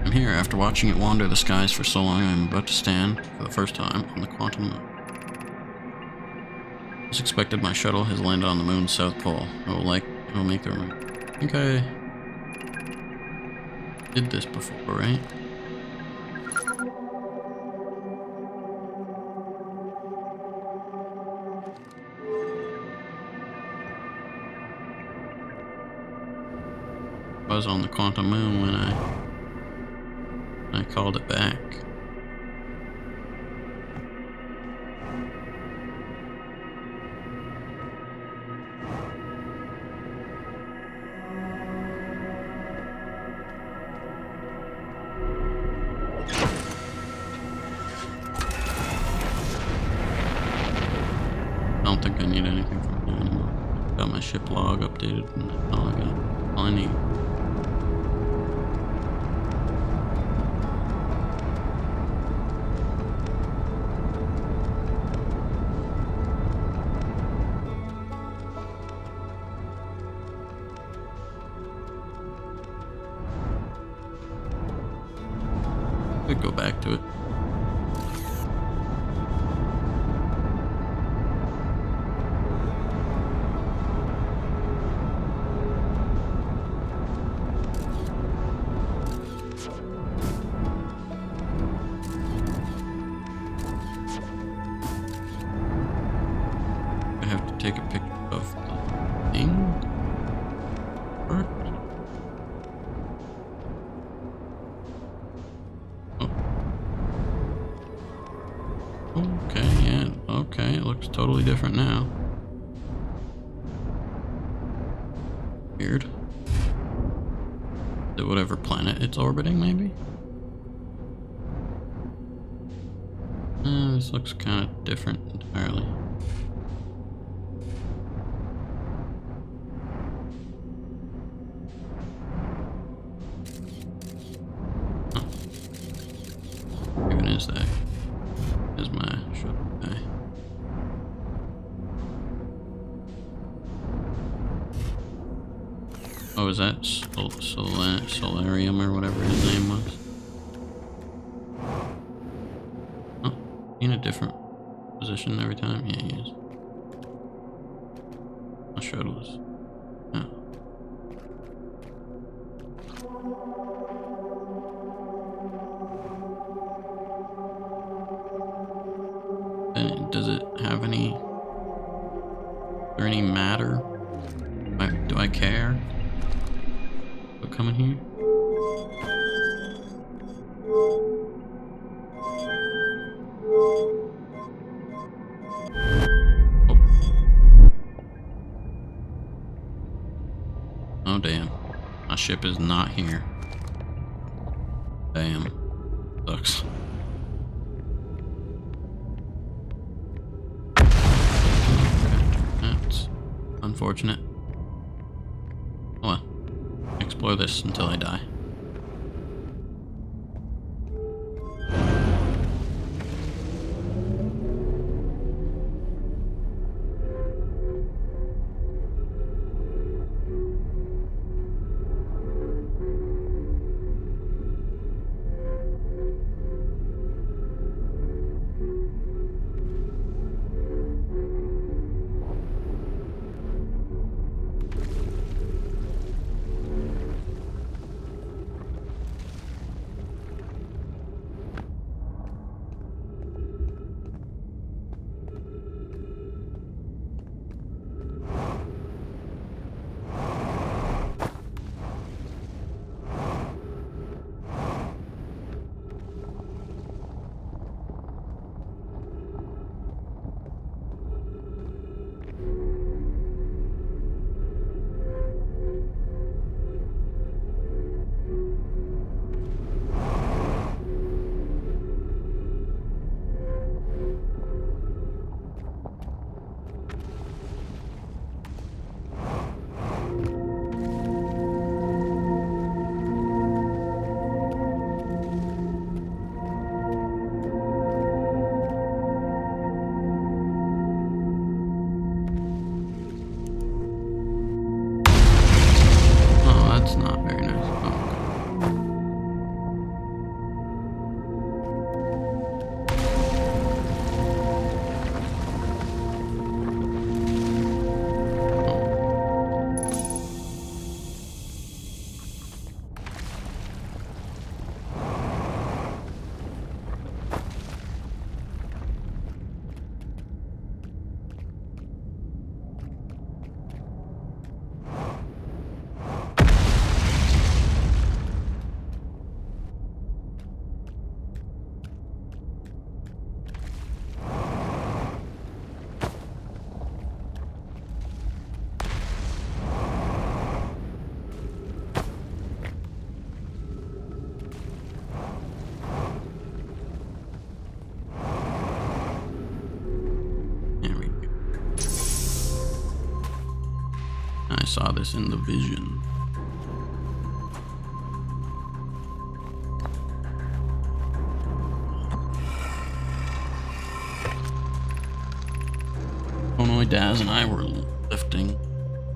I'm here after watching it wander the skies for so long. I'm about to stand for the first time on the quantum moon. As expected, my shuttle has landed on the moon's south pole. It will make the room. I think I did this before, right? I was on the quantum moon when I called it back. ship log updated, and that's all I got. All I need. Could go back to it. I have to take a picture of the thing first. Okay, yeah, okay, it looks totally different now. Weird. Is it whatever planet it's orbiting, maybe? This looks kind of different entirely. Huh. Even is that? Is my ship? Okay. Oh, is that Solarium or whatever his name was? Oh, in a different position every time? Yeah, he is. My shuttle is. Oh. Does it have any? Is there any matter? Do I care? What coming here? Oh damn. My ship is not here. Damn. Sucks. That's unfortunate. Oh well. Explore this until I die. saw this in the vision. Konoe, Daz, and I were lifting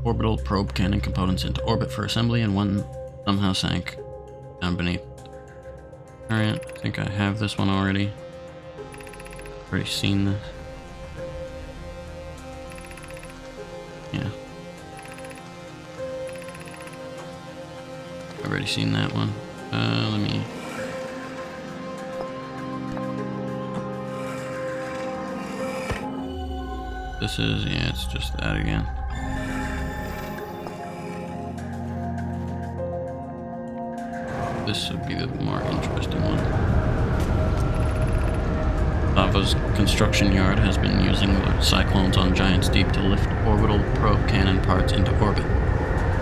orbital probe cannon components into orbit for assembly, and one somehow sank down beneath. Alright, I think I have this one already. Already seen this. Yeah. I've already seen that one. Let me... This is, yeah, it's just that again. This would be the more interesting one. Lava's construction yard has been using the cyclones on Giant's Deep to lift orbital probe cannon parts into orbit.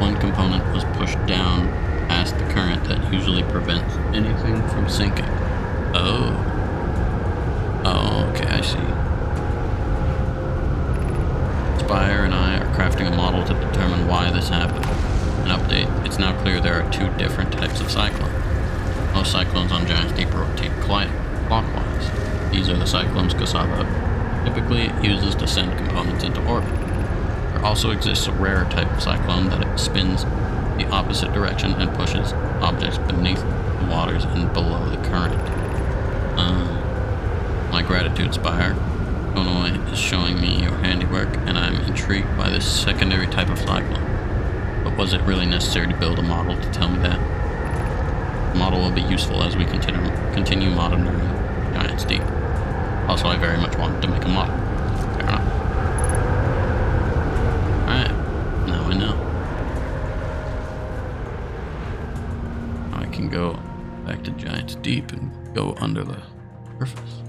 One component was pushed down past the current that usually prevents anything from sinking. Oh. Oh, okay, I see. Spire and I are crafting a model to determine why this happened. An update, it's now clear there are two different types of cyclone. Most cyclones on Giant's Deep rotate clockwise. These are the cyclones Kasaba typically uses to send components into orbit. There also exists a rarer type of cyclone that spins the opposite direction and pushes objects beneath the waters and below the current. My gratitude, Spire. Konoe is showing me your handiwork, and I'm intrigued by this secondary type of cyclone. But was it really necessary to build a model to tell me that? The model will be useful as we continue monitoring Giant's Deep. Also, I very much wanted to make a model. Fair enough. Alright, now I know. Now I can go back to Giant's Deep and go under the surface.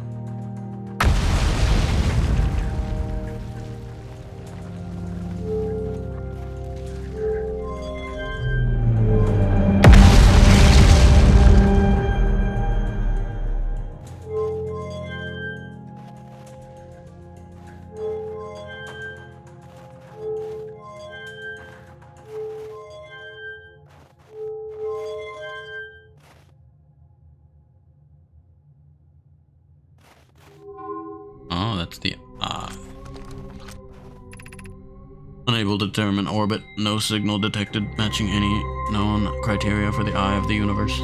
Oh, that's the eye. Unable to determine orbit. No signal detected matching any known criteria for the eye of the universe.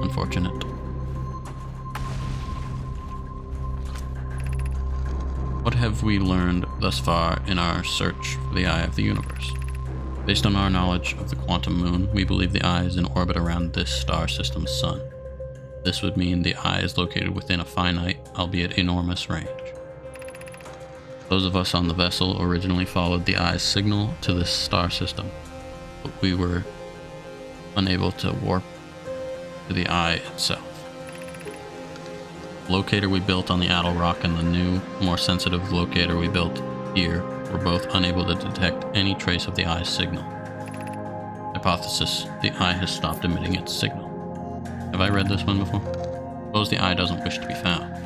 Unfortunate. What have we learned thus far in our search for the eye of the universe? Based on our knowledge of the quantum moon, we believe the eye is in orbit around this star system's sun. This would mean the eye is located within a finite, albeit enormous, range. Those of us on the vessel originally followed the eye's signal to this star system, but we were unable to warp to the eye itself. The locator we built on the Addle Rock and the new, more sensitive locator we built here were both unable to detect any trace of the eye's signal. Hypothesis: the eye has stopped emitting its signal. Have I read this one before? Suppose the eye doesn't wish to be found.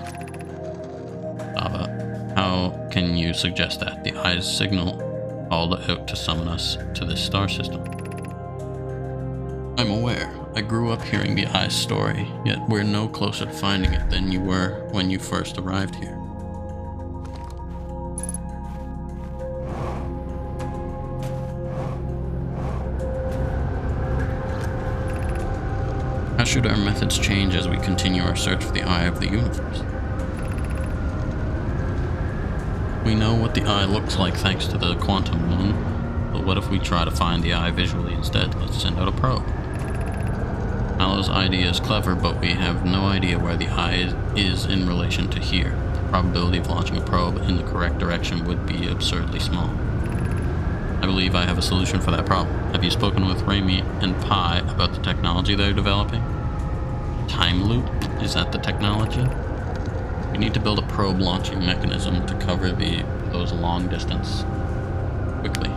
Sava, how can you suggest that? The eye's signal called out to summon us to this star system. I'm aware. I grew up hearing the eye's story, yet we're no closer to finding it than you were when you first arrived here. How should our methods change as we continue our search for the eye of the universe? We know what the eye looks like thanks to the quantum moon, but what if we try to find the eye visually instead? Let's send out a probe. Mallow's idea is clever, but we have no idea where the eye is in relation to here. The probability of launching a probe in the correct direction would be absurdly small. I believe I have a solution for that problem. Have you spoken with Raimi and Pi about the technology they're developing? Time loop? Is that the technology? We need to build a probe launching mechanism to cover those long distance quickly.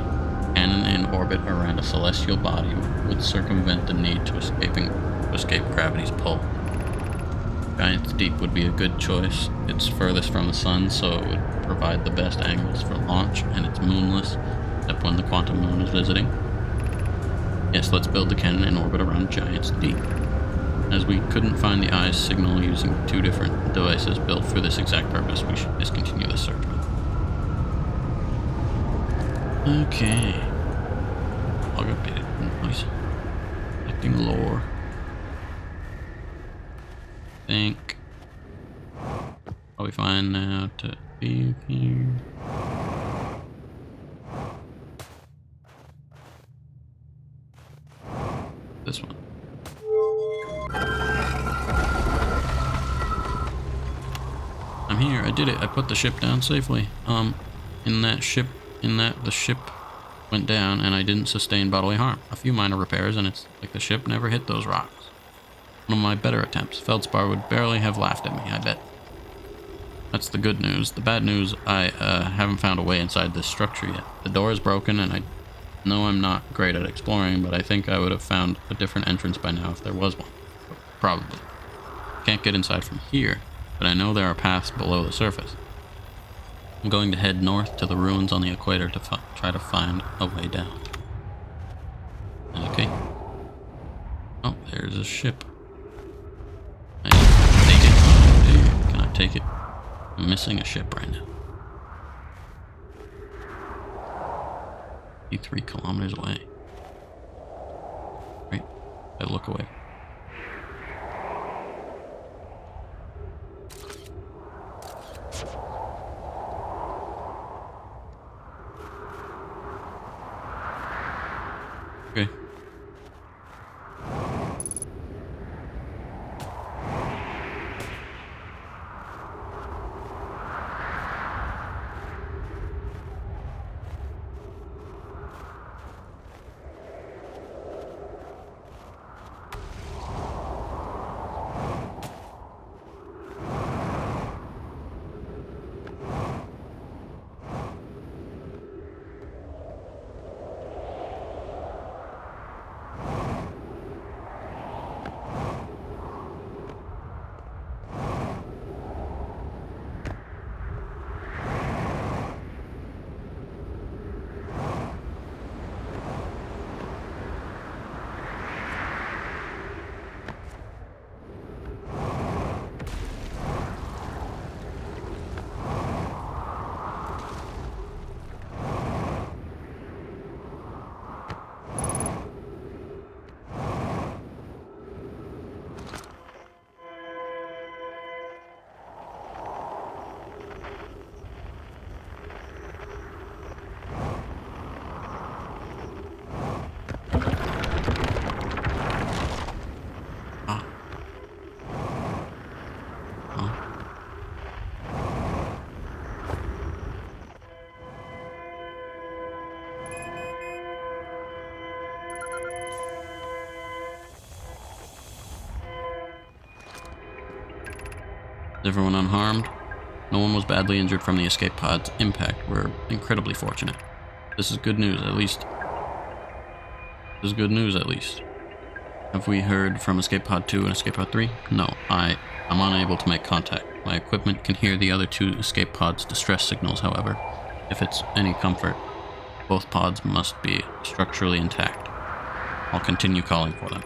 Cannon in orbit around a celestial body would circumvent the need to escape gravity's pull. Giant's Deep would be a good choice. It's furthest from the sun, so it would provide the best angles for launch, and it's moonless. That except when the quantum moon is visiting. Yes, let's build the cannon in orbit around Giants D. As we couldn't find the eye's signal using 2 different devices built for this exact purpose, we should discontinue the search. Okay. Log updated. Nice. Collecting lore. Think. Probably fine now to be here. This one. I'm here. I did it. I put the ship down safely. The ship went down and I didn't sustain bodily harm. A few minor repairs and it's like the ship never hit those rocks. One of my better attempts. Feldspar would barely have laughed at me, I bet. That's the good news. The bad news, I haven't found a way inside this structure yet. The door is broken and I know I'm not great at exploring, but I think I would have found a different entrance by now if there was one. Probably. Can't get inside from here, but I know there are paths below the surface. I'm going to head north to the ruins on the equator to try to find a way down. Okay. Oh, there's a ship. Can I take it? Can I take it? I'm missing a ship right now. 3 kilometers away. Right. Gotta look away. Okay. Everyone unharmed? No one was badly injured from the escape pod's impact. We're incredibly fortunate. This is good news, at least. Have we heard from escape pod 2 and escape pod 3? No, I'm unable to make contact. My equipment can hear the other 2 escape pods' distress signals, however. If it's any comfort, both pods must be structurally intact. I'll continue calling for them.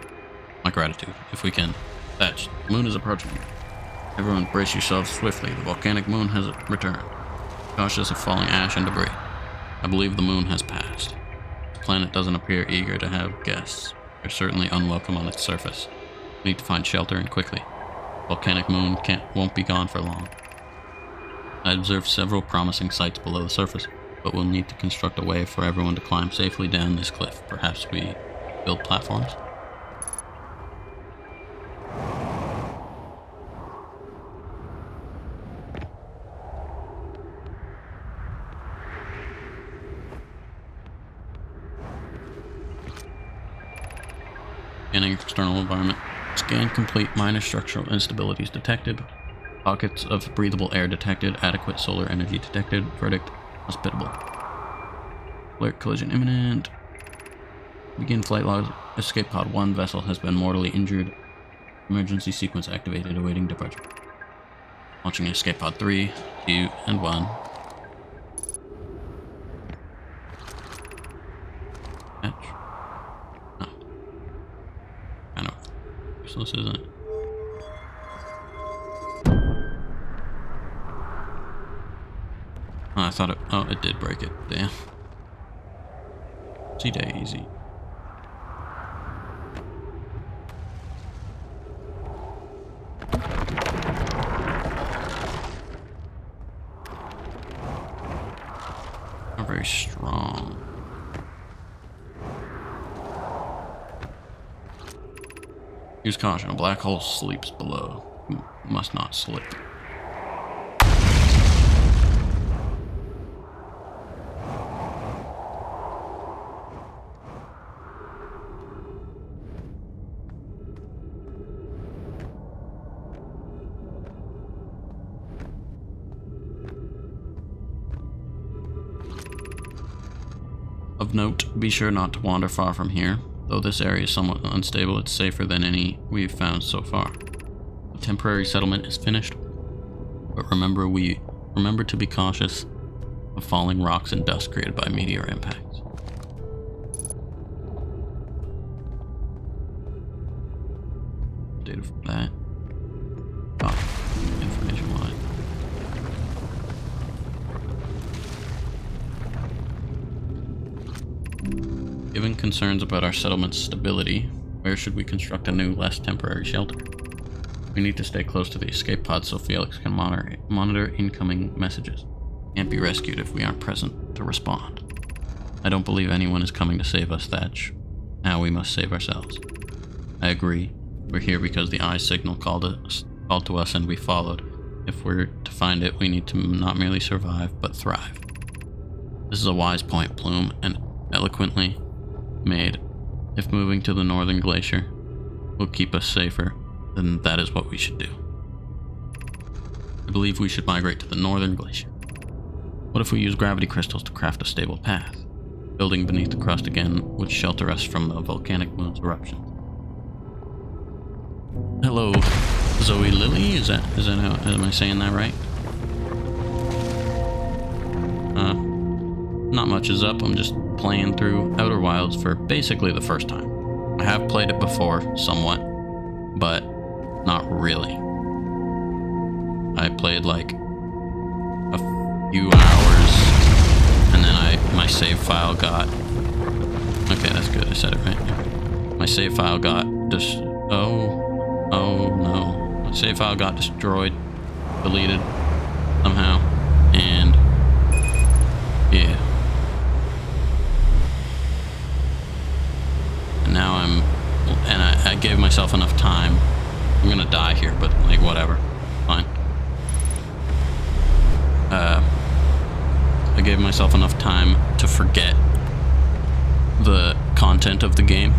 My gratitude, if we can. Thatch, the moon is approaching. Everyone brace yourselves swiftly. The volcanic moon has returned. Cautious of falling ash and debris. I believe the moon has passed. The planet doesn't appear eager to have guests. They're certainly unwelcome on its surface. We need to find shelter and quickly. Volcanic moon won't be gone for long. I observed several promising sites below the surface, but we'll need to construct a way for everyone to climb safely down this cliff. Perhaps we build platforms? Scanning external environment. Scan complete. Minor structural instabilities detected. Pockets of breathable air detected. Adequate solar energy detected. Verdict: hospitable. Alert: collision imminent. Begin flight logs. Escape pod 1 vessel has been mortally injured. Emergency sequence activated. Awaiting departure. Launching escape pod 3, 2, and 1. useless, isn't it? Oh, I thought it... Oh, it did break it. Damn. See daisy. Not very strong. Use caution. A black hole sleeps below. Must not slip. Of note, be sure not to wander far from here. Though this area is somewhat unstable, it's safer than any we've found so far. The temporary settlement is finished, but remember to be cautious of falling rocks and dust created by meteor impacts. Data from that. Oh, information wise. Given concerns about our settlement's stability, where should we construct a new, less temporary shelter? We need to stay close to the escape pod so Felix can monitor incoming messages. Can't be rescued if we aren't present to respond. I don't believe anyone is coming to save us, Thatch. Now we must save ourselves. I agree. We're here because the eye signal called to us and we followed. If we're to find it, we need to not merely survive, but thrive. This is a wise point, Plume, and eloquently made. If moving to the northern glacier will keep us safer, then that is what we should do. I believe we should migrate to the northern glacier. What if we use gravity crystals to craft a stable path? Building beneath the crust again would shelter us from the volcanic moon's eruptions. Hello, Zoe Lily? Is that how, am I saying that right? Not much is up. I'm just playing through Outer Wilds for basically the first time. I have played it before, somewhat, but not really. I played like a few hours, and then my save file got... Okay, that's good. I said it right. My save file got Oh no. My save file got destroyed, deleted somehow, and yeah. And now I gave myself enough time. I'm gonna die here, but like whatever, fine. I gave myself enough time to forget the content of the game.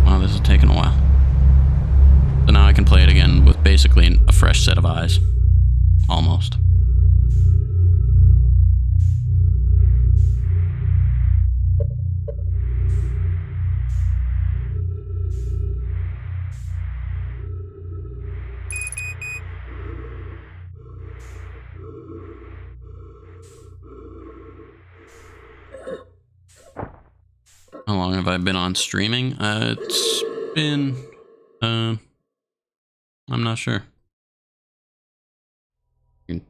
Wow, this is taking a while. So now I can play it again with basically a fresh set of eyes. Almost. How long have I been on streaming? It's been, I'm not sure. You can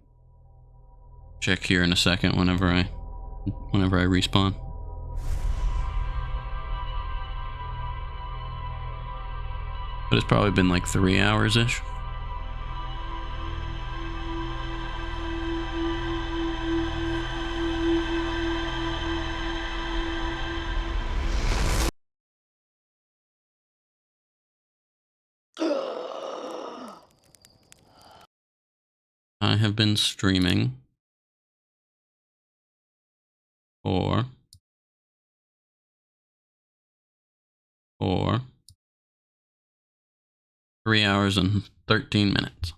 check here in a second whenever I respawn. But it's probably been like 3 hours-ish. I have been streaming for 3 hours and 13 minutes.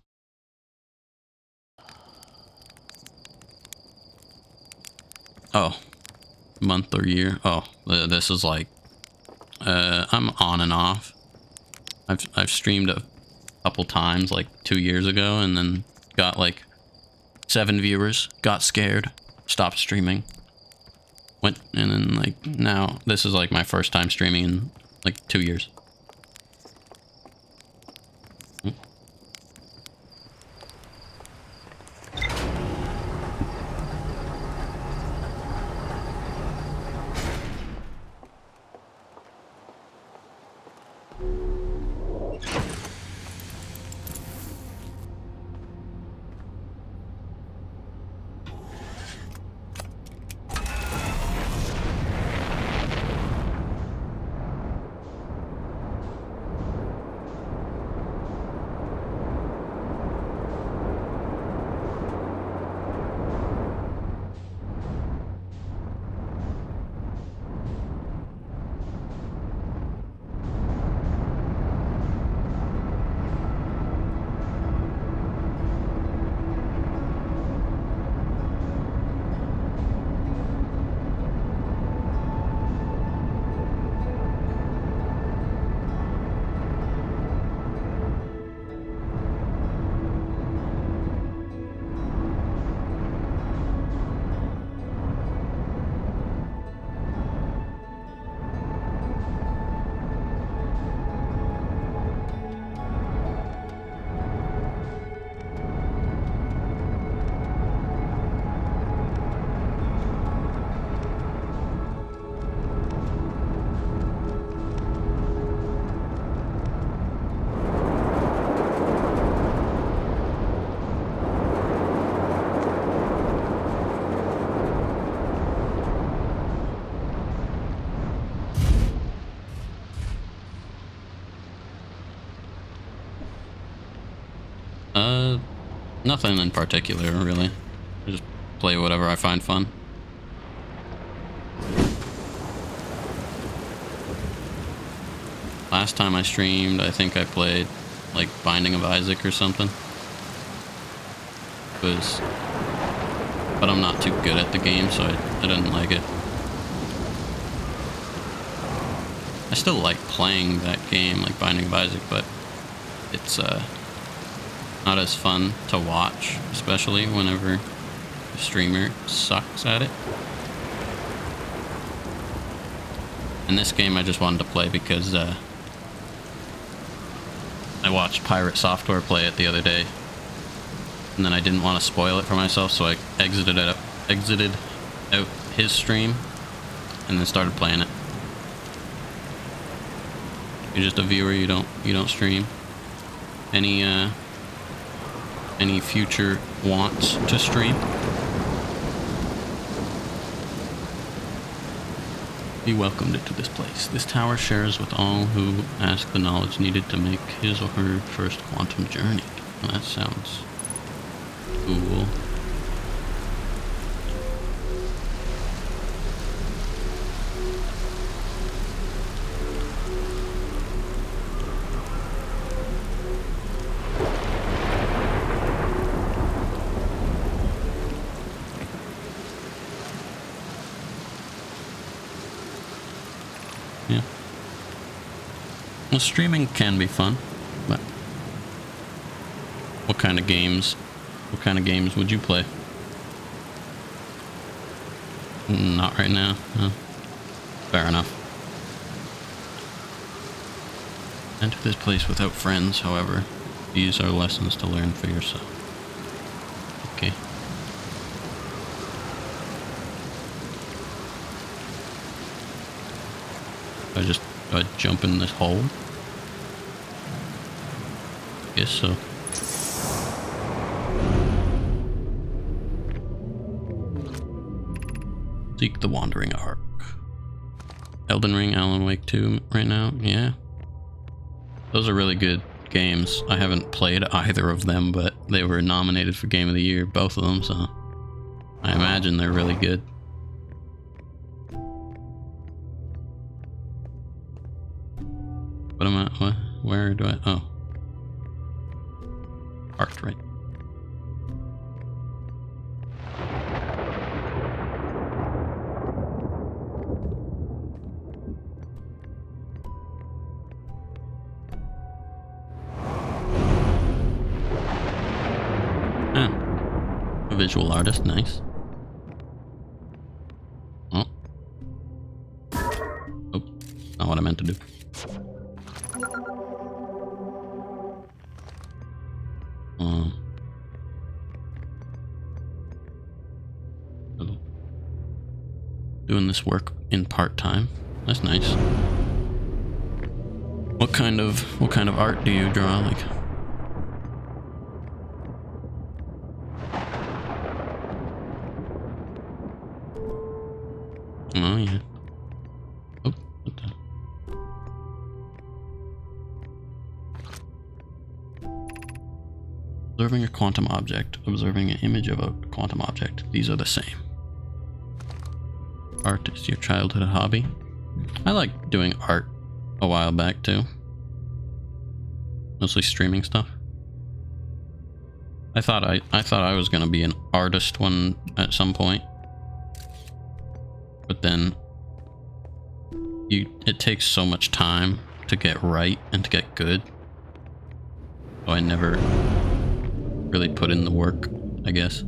Oh, month or year. Oh, this is like, I'm on and off. I've streamed a couple times, like 2 years ago, and then got like 7 viewers, got scared, stopped streaming, went, and then like now this is like my first time streaming in Like 2 years. Nothing in particular, really. I just play whatever I find fun. Last time I streamed, I think I played like Binding of Isaac or something. But I'm not too good at the game, so I didn't like it. I still like playing that game, like Binding of Isaac, but it's not as fun to watch, especially whenever the streamer sucks at it. In this game, I just wanted to play because I watched Pirate Software play it the other day, and then I didn't want to spoil it for myself, so I exited out his stream and then started playing it. You're just a viewer. You don't stream. Any future wants to stream? Be welcomed into this place. This tower shares with all who ask the knowledge needed to make his or her first quantum journey. Well, that sounds cool. Yeah. Well, streaming can be fun, but what kind of games would you play? Not right now. No. Fair enough. Enter this place without friends, however. These are lessons to learn for yourself. Okay. Do I jump in this hole? Guess so. Seek the Wandering Ark. Elden Ring, Alan Wake 2 right now, yeah. Those are really good games. I haven't played either of them, but they were nominated for Game of the Year, both of them, so I imagine they're really good. What am I, what? Where do I, oh. Parked right. Ah. A visual artist, nice. Oh. Oh, not what I meant to do. Doing this work in part-time. That's nice. What kind of art do you draw? Like, oh yeah. Oh, what the? Observing a quantum object, observing an image of a quantum object. These are the same. Art is your childhood hobby. I like doing art a while back too. Mostly streaming stuff. I thought I was gonna be an artist at some point. But then it takes so much time to get right and to get good. So I never really put in the work, I guess.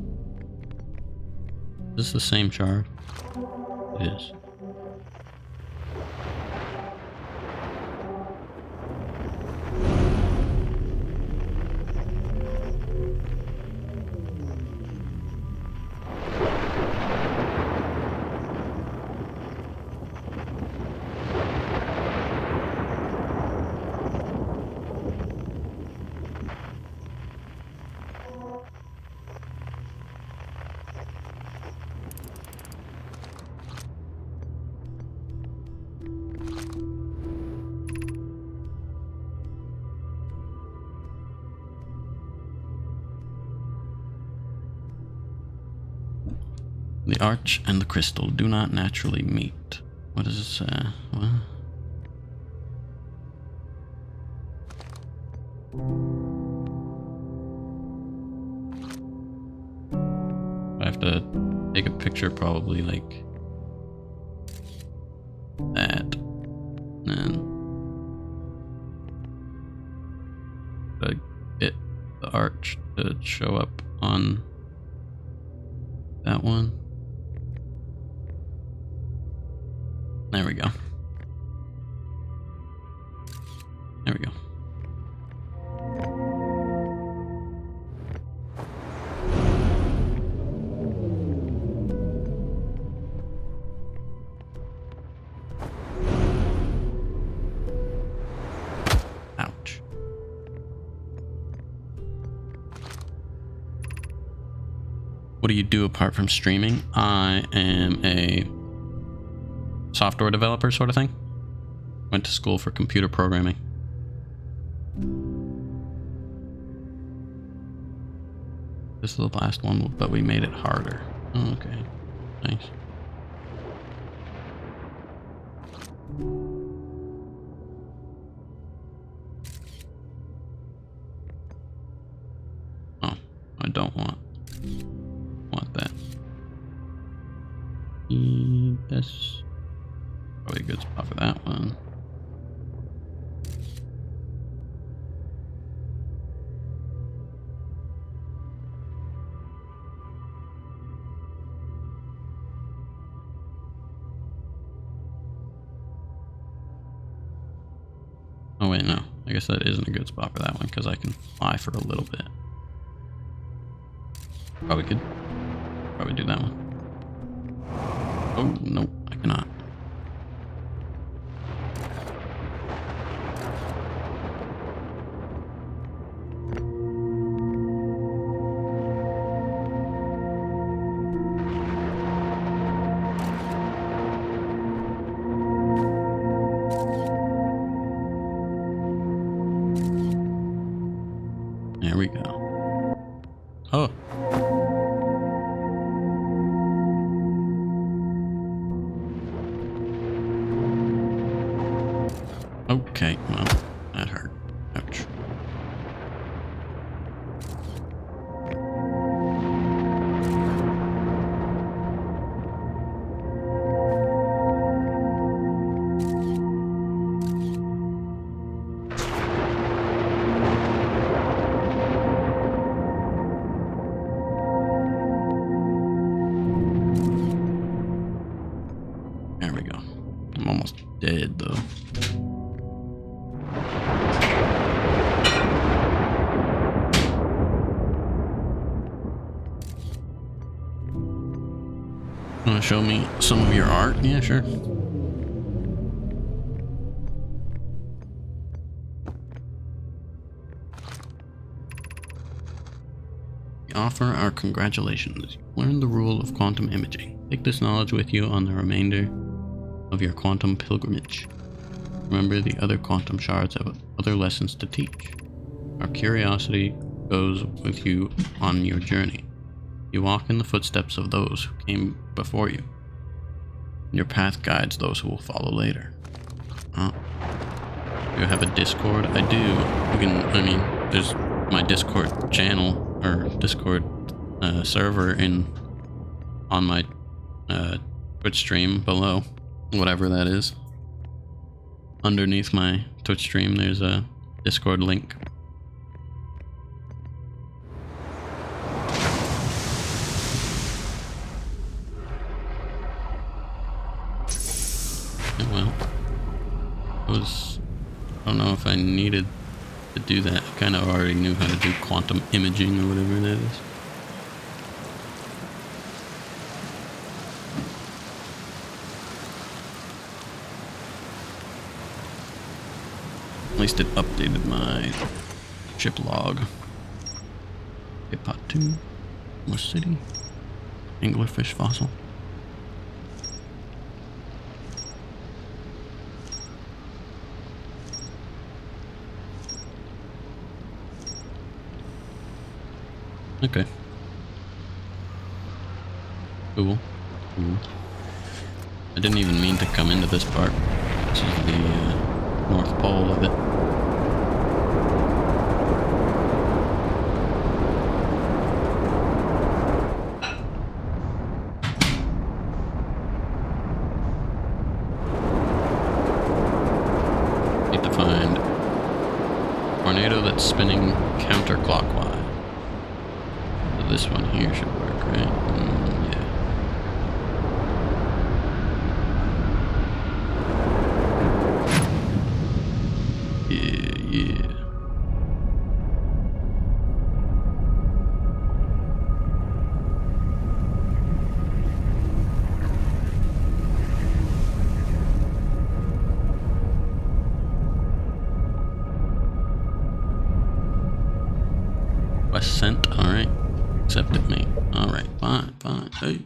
Is this the same shard? It is. The arch and the crystal do not naturally meet. What does it say? What? I have to take a picture, probably like that, and get the arch to show up on that one. There we go. There we go. Ouch. What do you do apart from streaming? I am a software developer sort of thing. Went to school for computer programming. This is the last one, but we made it harder. Oh, okay. Nice. Oh, I don't want that. That's probably a good spot for that one. Oh wait, no. I guess that isn't a good spot for that one because I can fly for a little bit. Probably could. Probably do that one. Oh, no, I cannot. There we go. Oh. Okay, well, that hurt. Ouch. There we go. I'm almost dead, though. Want to show me some of your art? Yeah, sure. We offer our congratulations. You've learned the rule of quantum imaging. Take this knowledge with you on the remainder of your quantum pilgrimage. Remember, the other quantum shards have other lessons to teach. Our curiosity goes with you on your journey. You walk in the footsteps of those who came before you. Your path guides those who will follow later. Oh. Do you have a Discord? I do. You can, I mean, there's my Discord channel or Discord server on my Twitch stream below, whatever that is. Underneath my Twitch stream, there's a Discord link. Well, I don't know if I needed to do that. I kind of already knew how to do quantum imaging or whatever that is. At least it updated my ship log. Okay, pot 2, West City, anglerfish fossil. Okay. Cool. Cool. I didn't even mean to come into this part. This is the North Pole of it. Need to find a tornado that's spinning counterclockwise. This one here should work, right? Yeah. Yeah. West Cent, alright. Accepted me. Alright, fine, fine. Hey.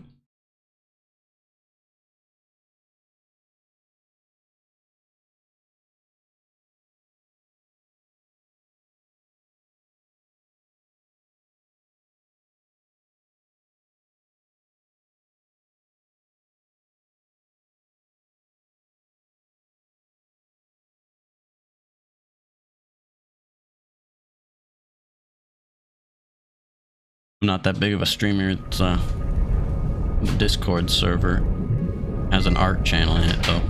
I'm not that big of a streamer. It's the Discord server has an art channel in it though.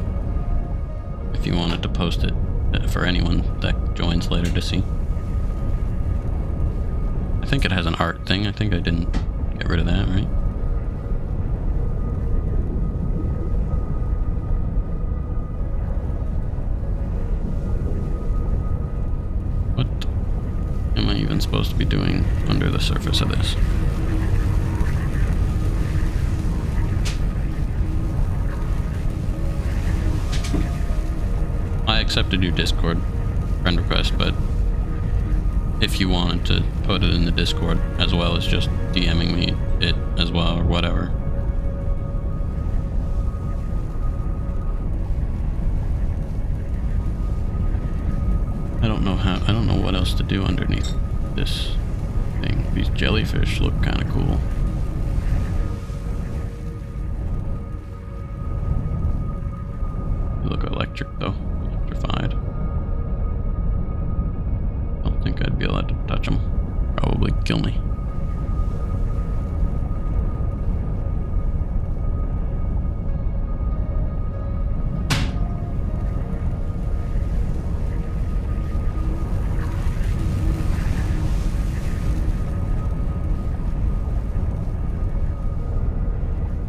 If you wanted to post it for anyone that joins later to see. I think it has an art thing. I think I didn't get rid of that, right? What am I even supposed to be doing under the surface of this? I accepted your Discord friend request, but if you wanted to put it in the Discord as well as just DMing me it as well or whatever. I don't know what else to do underneath this thing. These jellyfish look kind of cool. They look electric though, electrified. I don't think I'd be allowed to touch them. Probably kill me.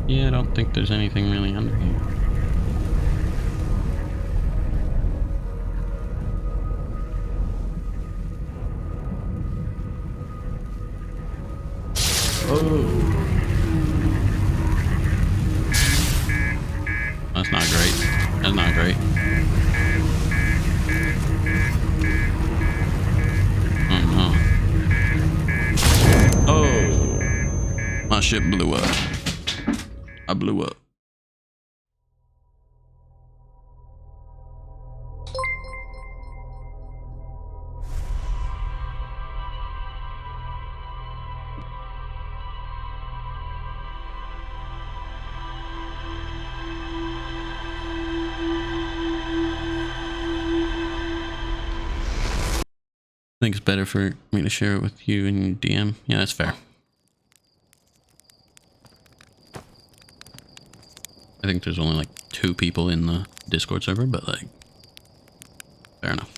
Yeah, I don't think there's anything really under here. Oh. ship blew up. I blew up. I think it's better for me to share it with you and your DM. Yeah, that's fair. I think there's only like 2 people in the Discord server, but like, fair enough.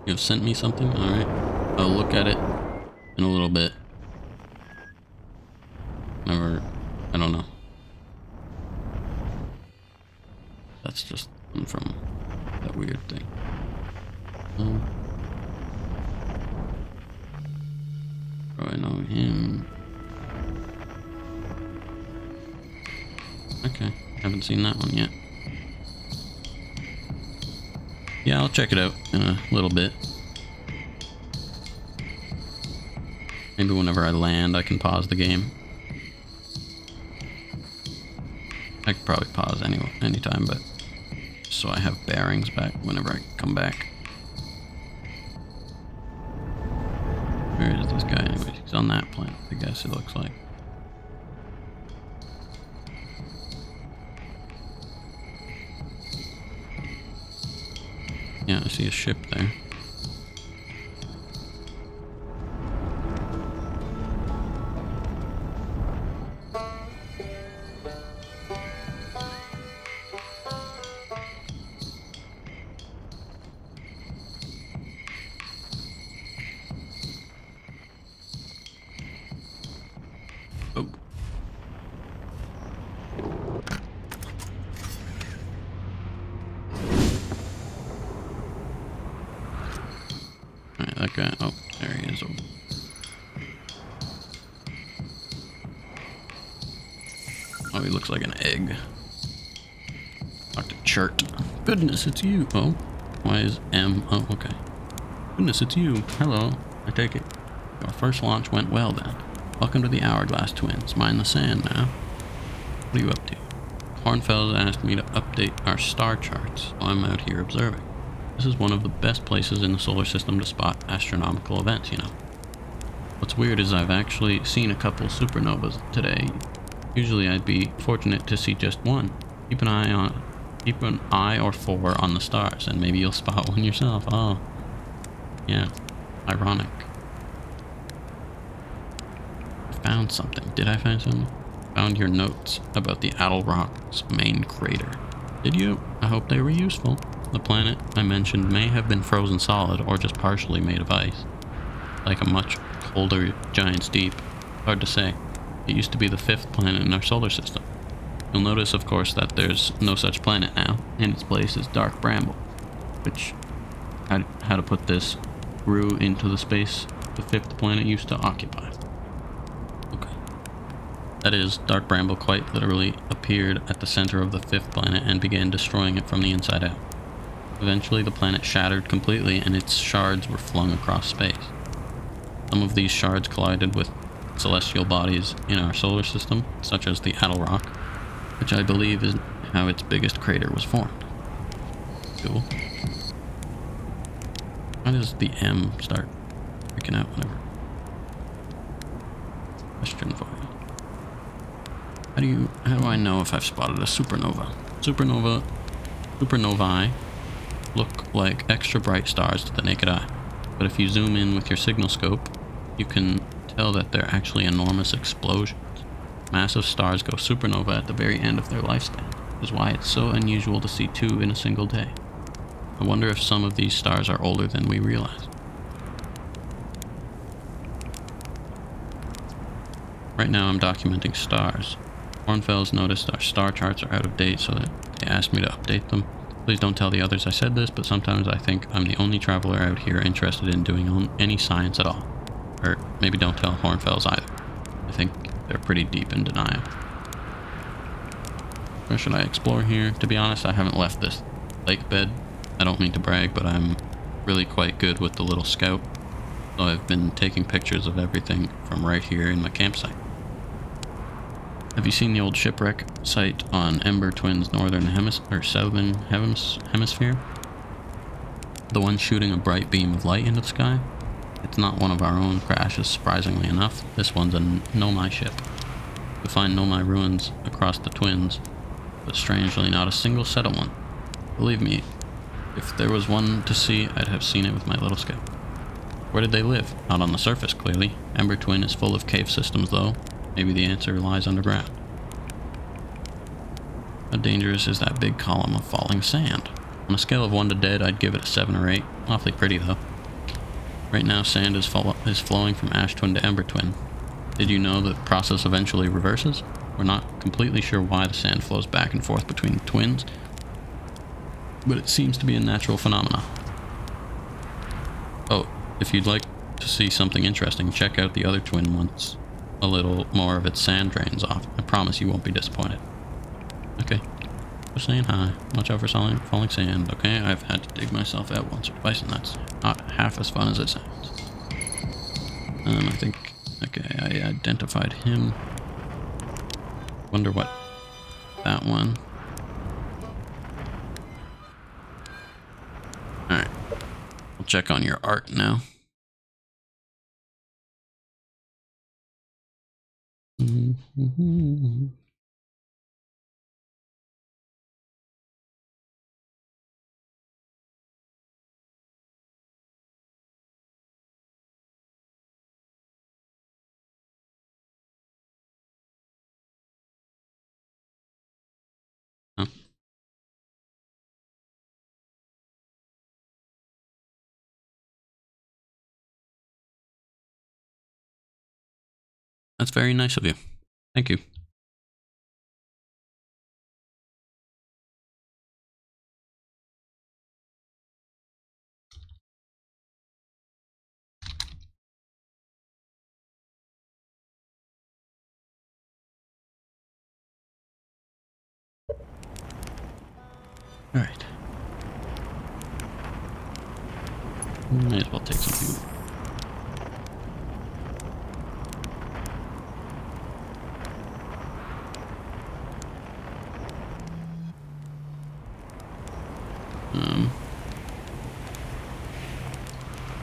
You have sent me something? Alright. I'll look at it in a little bit. I don't know. That's just from that weird thing. Oh, I know him. Okay, haven't seen that one yet. Yeah, I'll check it out in a little bit. Maybe whenever I land, I can pause the game. I could probably pause anytime, but so I have bearings back whenever I come back. Where is this guy anyways? He's on that planet, I guess it looks like. Yeah, I see a ship there. Oh. Alright, that guy. Oh, there he is. Oh, he looks like an egg. Dr. Chert. Goodness, it's you. Oh, why is M? Oh, okay. Goodness, it's you. Hello. I take it. Your first launch went well then. Welcome to the Hourglass Twins. Mind the sand now. What are you up to? Hornfeld asked me to update our star charts, so I'm out here observing. This is one of the best places in the solar system to spot astronomical events, you know. What's weird is I've actually seen a couple supernovas today. Usually I'd be fortunate to see just one. Keep an eye or 4 on the stars, and maybe you'll spot one yourself. Oh, yeah, ironic. Found something. Did I find something? Found your notes about the Addle Rock's main crater. Did you? I hope they were useful. The planet I mentioned may have been frozen solid or just partially made of ice. Like a much colder giant's deep. Hard to say. It used to be the 5th planet in our solar system. You'll notice, of course, that there's no such planet now. In its place is Dark Bramble, which, how to put this, grew into the space the 5th planet used to occupy. Okay. That is, Dark Bramble quite literally appeared at the center of the 5th planet and began destroying it from the inside out. Eventually, the planet shattered completely and its shards were flung across space. Some of these shards collided with celestial bodies in our solar system, such as the Addle Rock, which I believe is how its biggest crater was formed. Cool. Why does the M start freaking out whenever? Question for you. How do I know if I've spotted a supernova? Supernovae look like extra bright stars to the naked eye, but if you zoom in with your signal scope, you can tell that they're actually enormous explosions. Massive stars go supernova at the very end of their lifespan, which is why it's so unusual to see two in a single day. I wonder if some of these stars are older than we realize. Right now I'm documenting stars. Hornfels noticed our star charts are out of date, so that they asked me to update them. Please don't tell the others I said this, but sometimes I think I'm the only traveler out here interested in doing any science at all. Or maybe don't tell Hornfels either. I think they're pretty deep in denial. Where should I explore here? To be honest, I haven't left this lake bed. I don't mean to brag, but I'm really quite good with the little scout. So I've been taking pictures of everything from right here in my campsite. Have you seen the old shipwreck site on Ember Twin's northern southern hemisphere? The one shooting a bright beam of light into the sky? It's not one of our own crashes, surprisingly enough. This one's a Nomai ship. You'll find Nomai ruins across the Twins, but strangely not a single settled one. Believe me, if there was one to see, I'd have seen it with my little scout. Where did they live? Not on the surface, clearly. Ember Twin is full of cave systems, though. Maybe the answer lies underground. How dangerous is that big column of falling sand? On a scale of 1 to dead, I'd give it a 7 or 8. Awfully pretty, though. Right now, sand is flowing from Ash Twin to Ember Twin. Did you know the process eventually reverses? We're not completely sure why the sand flows back and forth between the twins, but it seems to be a natural phenomenon. Oh, if you'd like to see something interesting, check out the other twin once a little more of its sand drains off. I promise you won't be disappointed. Okay. Just saying hi. Watch out for falling sand. Okay, I've had to dig myself out once or twice, and that's not half as fun as it sounds. I think... Okay, I identified him. Wonder what... That one... Alright. We'll check on your art now. Oh. That's very nice of you. Thank you. Alright. May as well take something.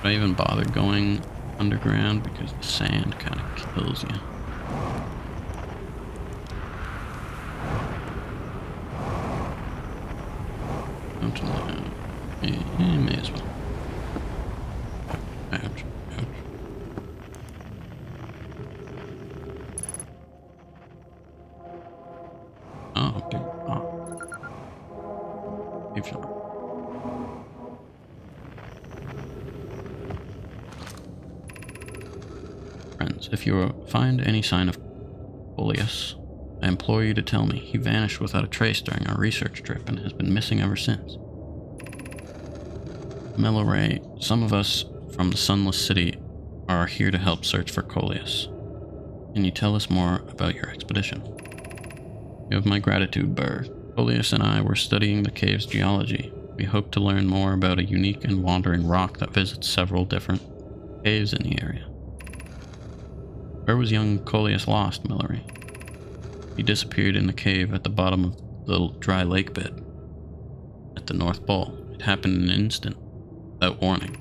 Should I even bother going underground? Because the sand kind of kills you. May as well. Ouch, ouch. Oh, okay. Oh. Cave shower. Friends, if you find any sign of Coleus, I implore you to tell me. He vanished without a trace during our research trip and has been missing ever since. Mellow Ray, some of us from the Sunless City are here to help search for Coleus. Can you tell us more about your expedition? You have my gratitude, Burr. Coleus and I were studying the cave's geology. We hope to learn more about a unique and wandering rock that visits several different caves in the area. Where was young Coleus lost, Millery? He disappeared in the cave at the bottom of the dry lake bed at the North Pole. It happened in an instant, without warning.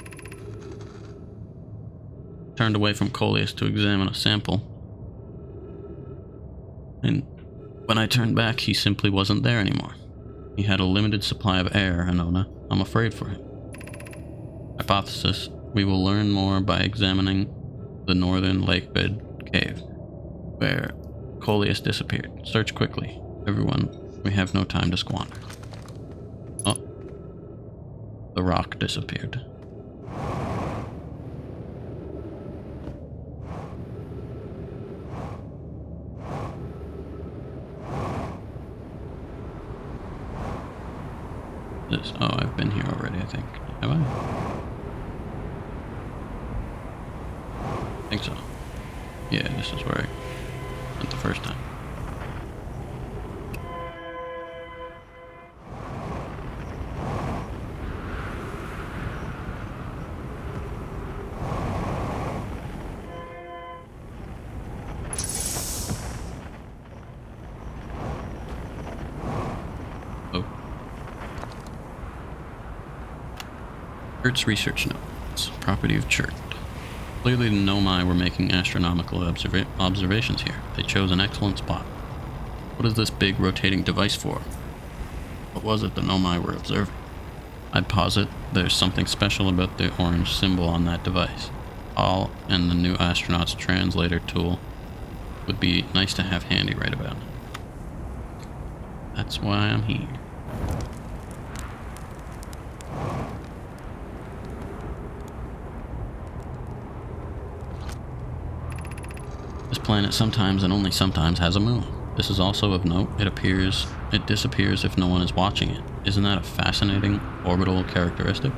Turned away from Coleus to examine a sample, and when I turned back, he simply wasn't there anymore. He had a limited supply of air, Anona. I'm afraid for him. Hypothesis: we will learn more by examining the northern lake bed cave, where Coleus disappeared. Search quickly. Everyone, we have no time to squander. Oh. The rock disappeared. This, oh, I've been here already, I think. Have I? I think so. Yeah, this is where I went the first time. Oh. Kurt's research notes. Property of Chert. Clearly the Nomai were making astronomical observations here. They chose an excellent spot. What is this big rotating device for? What was it the Nomai were observing? I'd posit there's something special about the orange symbol on that device. All and the new astronaut's translator tool would be nice to have handy right about. That's why I'm here. This planet sometimes and only sometimes has a moon. This is also of note. It disappears if no one is watching it. Isn't that a fascinating orbital characteristic?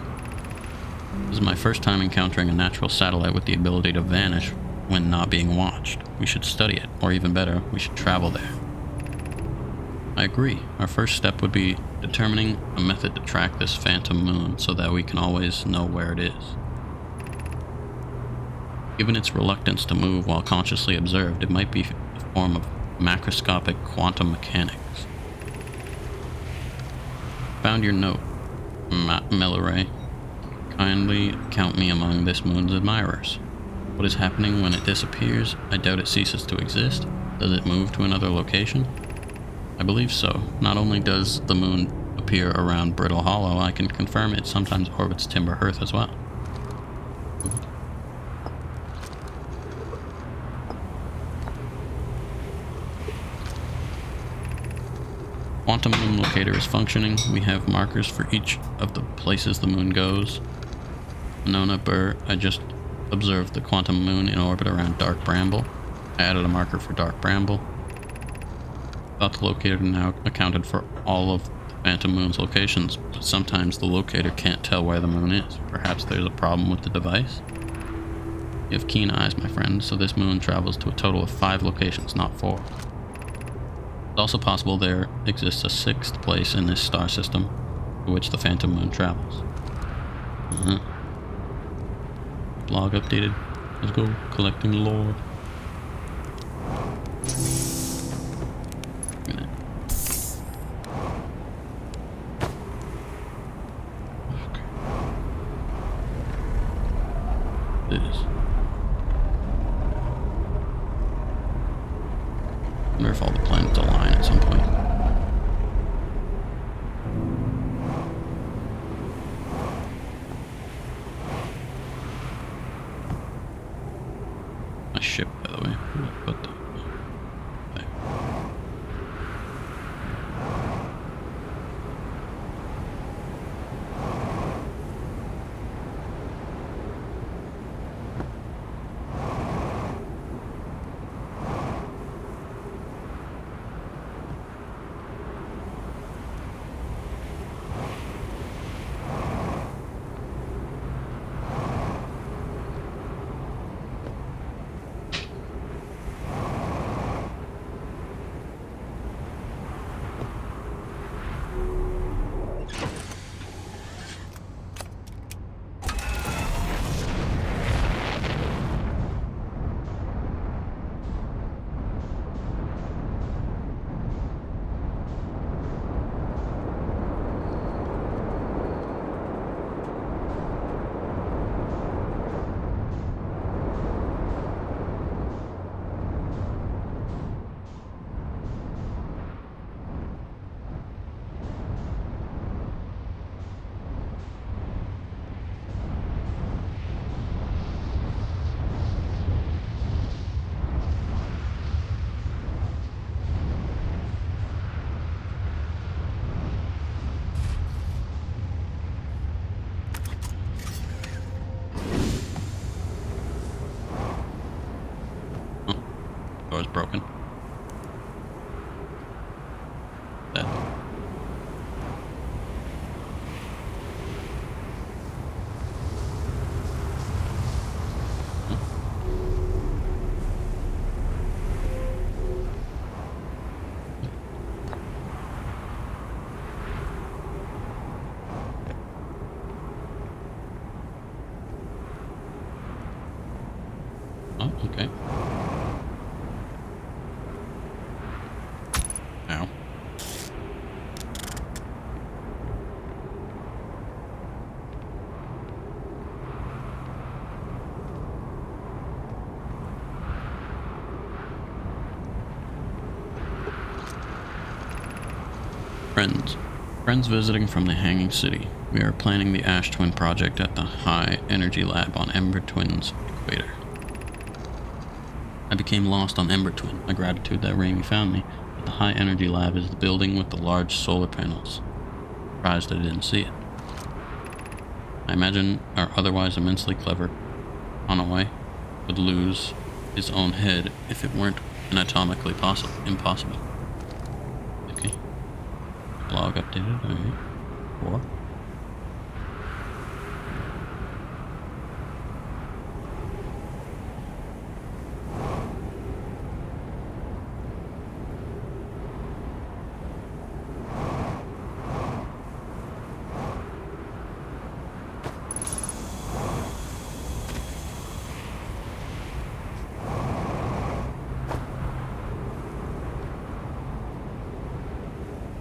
This is my first time encountering a natural satellite with the ability to vanish when not being watched. We should study it, or even better, we should travel there. I agree. Our first step would be determining a method to track this phantom moon so that we can always know where it is. Given its reluctance to move while consciously observed, it might be a form of macroscopic quantum mechanics. Found your note, Milleray. Kindly count me among this moon's admirers. What is happening when it disappears? I doubt it ceases to exist. Does it move to another location? I believe so. Not only does the moon appear around Brittle Hollow, I can confirm it sometimes orbits Timber Hearth as well. Quantum moon locator is functioning. We have markers for each of the places the moon goes. Nona Burr, I just observed the quantum moon in orbit around Dark Bramble. I added a marker for Dark Bramble. Thought the locator now accounted for all of the phantom moon's locations, but sometimes the locator can't tell where the moon is. Perhaps there's a problem with the device? You have keen eyes, my friend, so this moon travels to a total of 5 locations, not 4. It's also possible there exists a 6th place in this star system to which the phantom moon travels. Log updated. Let's go collecting lore. I wonder if all the planets align at some point. My ship, by the way. Put the okay. broken. That. Oh, okay. Ow. Friends. Friends visiting from the Hanging City. We are planning the Ash Twin project at the High Energy Lab on Ember Twin's equator. I became lost on Ember Twin. My gratitude that Raimi found me. But the High Energy Lab is the building with the large solar panels. Surprised I didn't see it. I imagine our otherwise immensely clever Onaway would lose his own head if it weren't anatomically impossible. Okay. Blog updated. Alright. 4.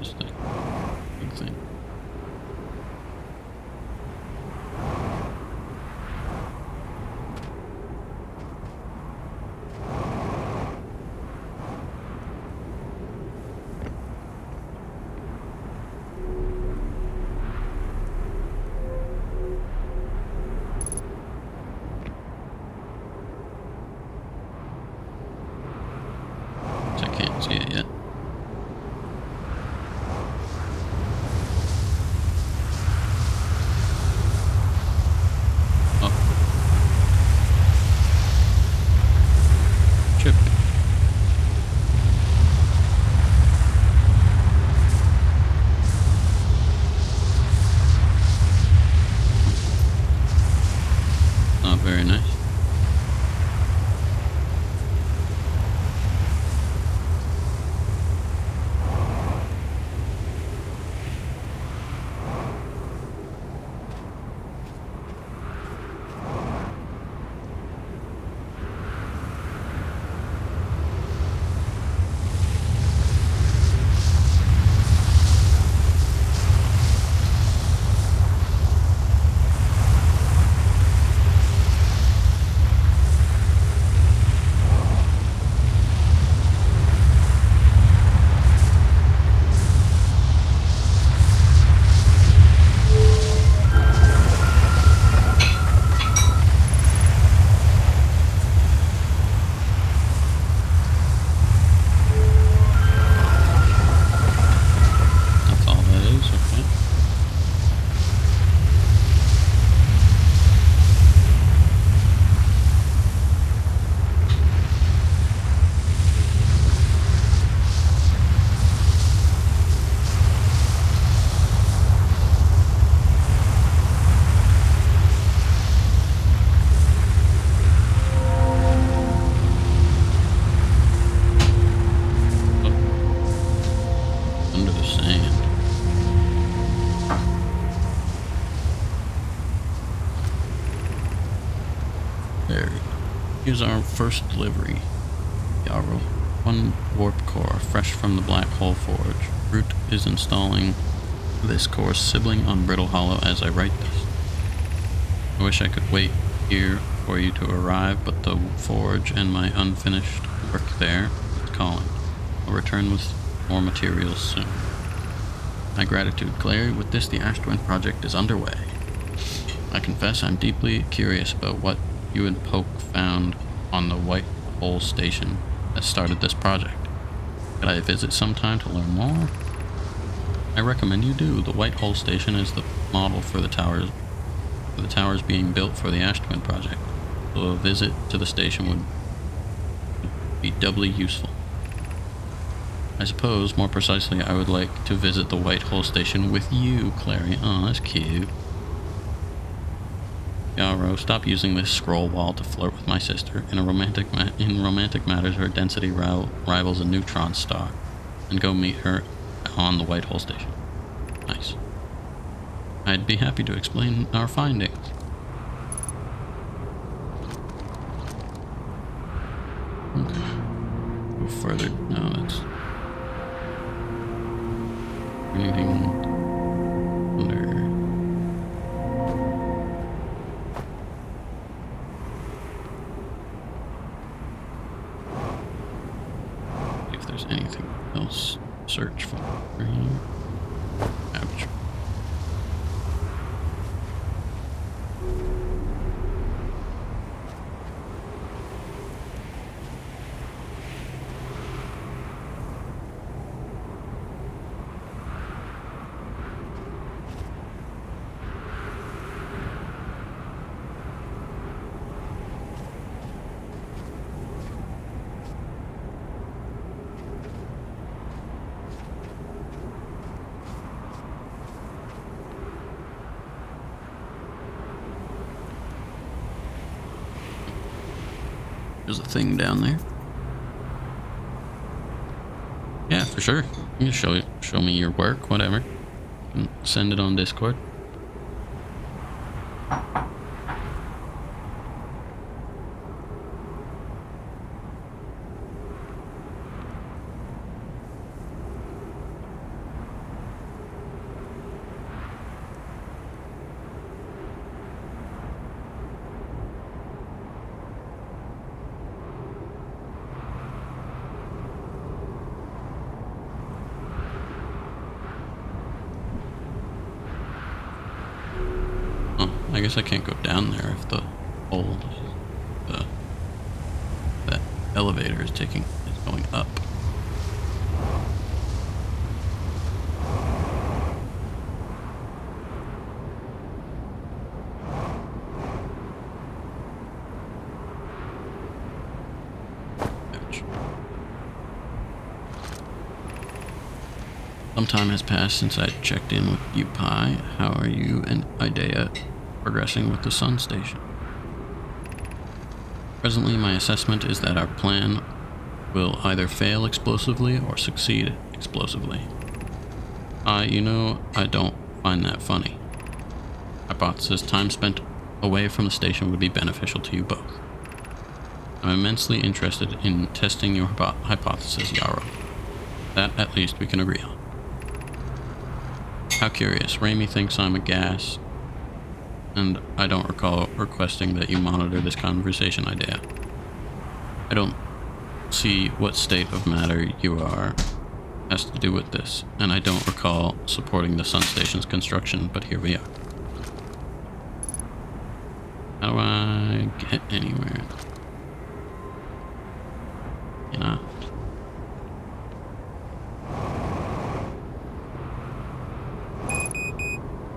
Just a big thing. I can't see it yet. Oh. Chip. Not very nice. That's all that is, okay. Oh. Under the sand. There. Here's our first delivery. Yarrow. 1 warp core, fresh from the Black Hole Forge. Root is installing this core sibling on Brittle Hollow as I write this. I wish I could wait here for you to arrive, but the forge and my unfinished work there is calling. I'll return with more materials soon. My gratitude, Clary. With this, the Ash Twin project is underway. I confess I'm deeply curious about what you and Poke found on the White Hole Station that started this project. Could I visit sometime to learn more? I recommend you do. The White Hole Station is the model for the towers being built for the Ash Twin project. So a visit to the station would be doubly useful. I suppose, more precisely, I would like to visit the Whitehall station with you, Clary. Oh, that's cute. Yarrow, stop using this scroll wall to flirt with my sister. In romantic matters, her density rivals a neutron star. And go meet her on the Whitehall station. Nice. I'd be happy to explain our findings. Okay. Go further. No, that's... Anything under... If there's anything else, search for here. Aperture. There's a thing down there. Yeah, for sure. You can show me your work, whatever. And send it on Discord. I guess I can't go down there if the whole that elevator is going up. Ouch. Some time has passed since I checked in with you, Pi. How are you and Idea progressing with the Sun Station? Presently, my assessment is that our plan will either fail explosively or succeed explosively. You know, I don't find that funny. Hypothesis: time spent away from the station would be beneficial to you both. I'm immensely interested in testing your hypothesis, Yarrow. That, at least, we can agree on. How curious. Raimi thinks I'm a gas, and I don't recall requesting that you monitor this conversation idea. I don't see what state of matter you are has to do with this, and I don't recall supporting the Sun Station's construction, but here we are. How do I get anywhere? You know?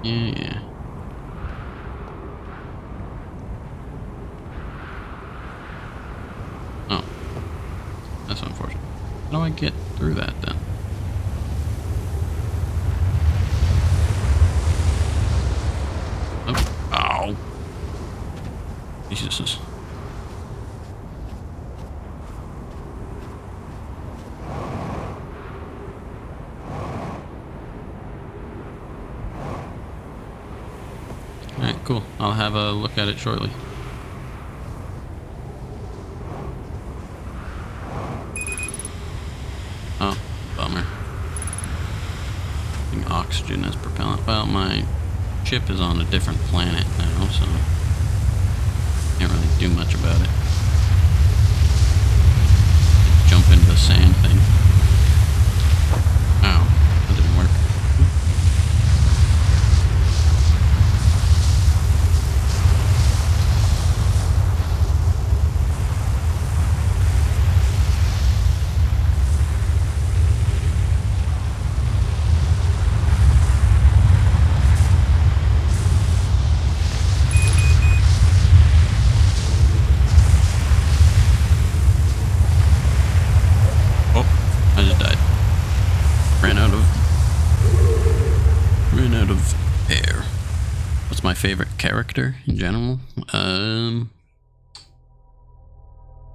Yeah. Oh. That's unfortunate. How do I get through that then? Oh. Ow. Jesus. Alright, cool. I'll have a look at it shortly. Oh, bummer. Using oxygen as propellant. Well, my ship is on a different planet now, so can't really do much about it. Jump into the sand thing. Ow, that didn't work. favorite character in general? I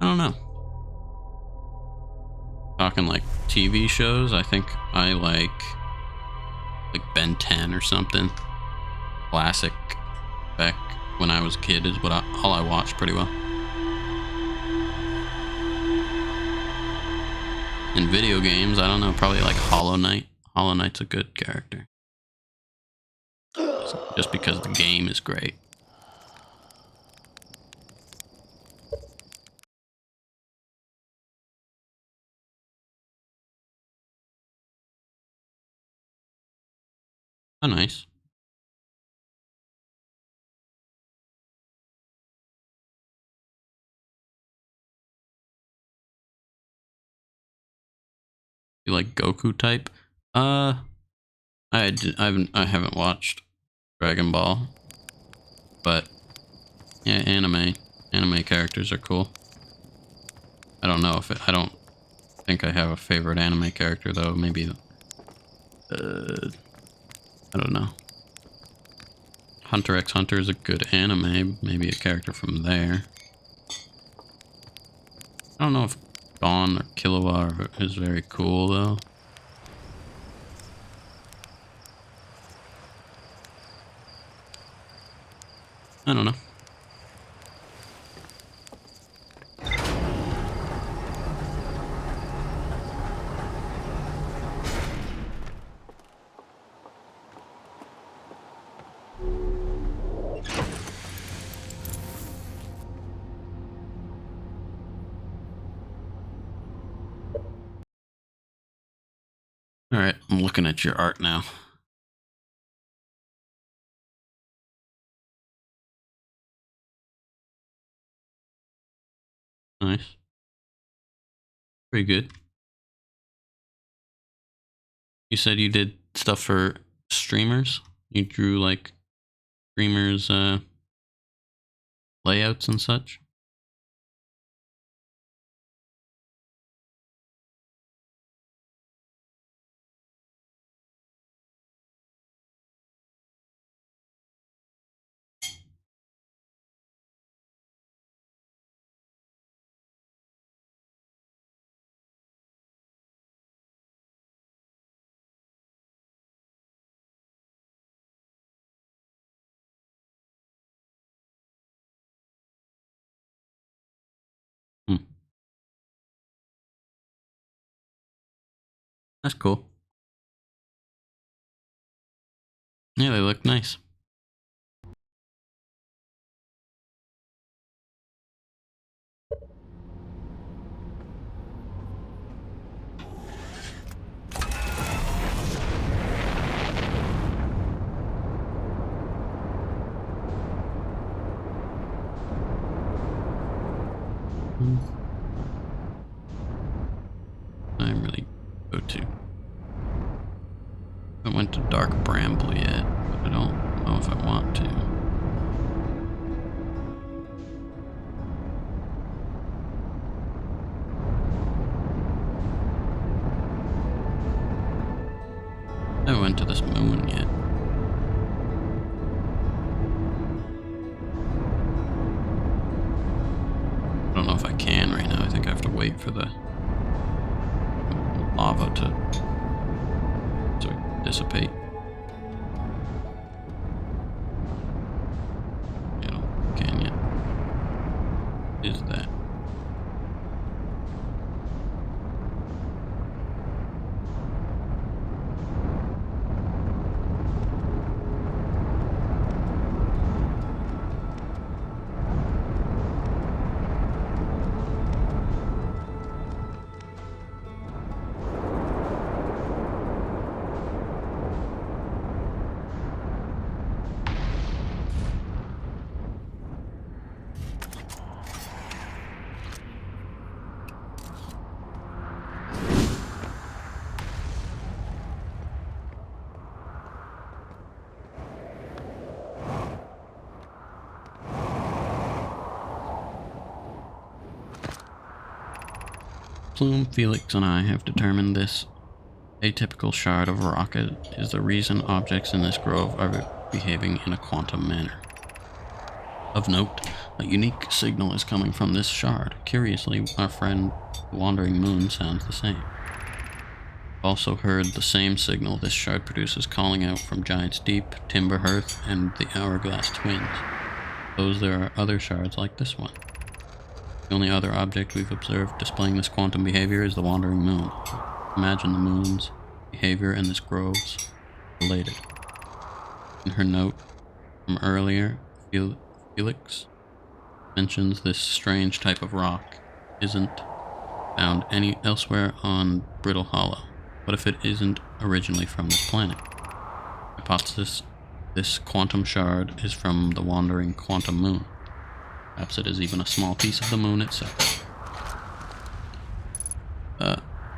don't know. Talking like TV shows, I think I like Ben 10 or something. Classic back when I was a kid is what all I watched pretty well. In video games, I don't know, probably like Hollow Knight. Hollow Knight's a good character. Just because the game is great. Oh, nice. You like Goku type? I haven't watched Dragon Ball, but yeah, anime characters are cool. I don't know if I don't think I have a favorite anime character though. Maybe I don't know. Hunter x Hunter is a good anime. Maybe a character from there. I don't know if Gon or Killua is very cool though. I don't know. All right, I'm looking at your art now. Nice. Pretty good. You said you did stuff for streamers? You drew like streamers layouts and such? Hmm. That's cool. Yeah, they look nice. I really go to. I went to Dark Bramble yet, but I don't know if I want to. I haven't went to this moon yet. I don't know if I can right now. I think I have to wait for the lava to dissipate. I don't think I can yet. Is that? Plume, Felix, and I have determined this atypical shard of rock is the reason objects in this grove are behaving in a quantum manner. Of note, a unique signal is coming from this shard. Curiously, our friend the Wandering Moon sounds the same. Also heard the same signal this shard produces calling out from Giant's Deep, Timber Hearth, and the Hourglass Twins. Suppose there are other shards like this one. The only other object we've observed displaying this quantum behavior is the Wandering Moon. Imagine the moon's behavior and this grove's related. In her note from earlier, Felix mentions this strange type of rock isn't found any elsewhere on Brittle Hollow. What if it isn't originally from this planet? Hypothesis: this quantum shard is from the wandering quantum moon. Perhaps it is even a small piece of the moon itself.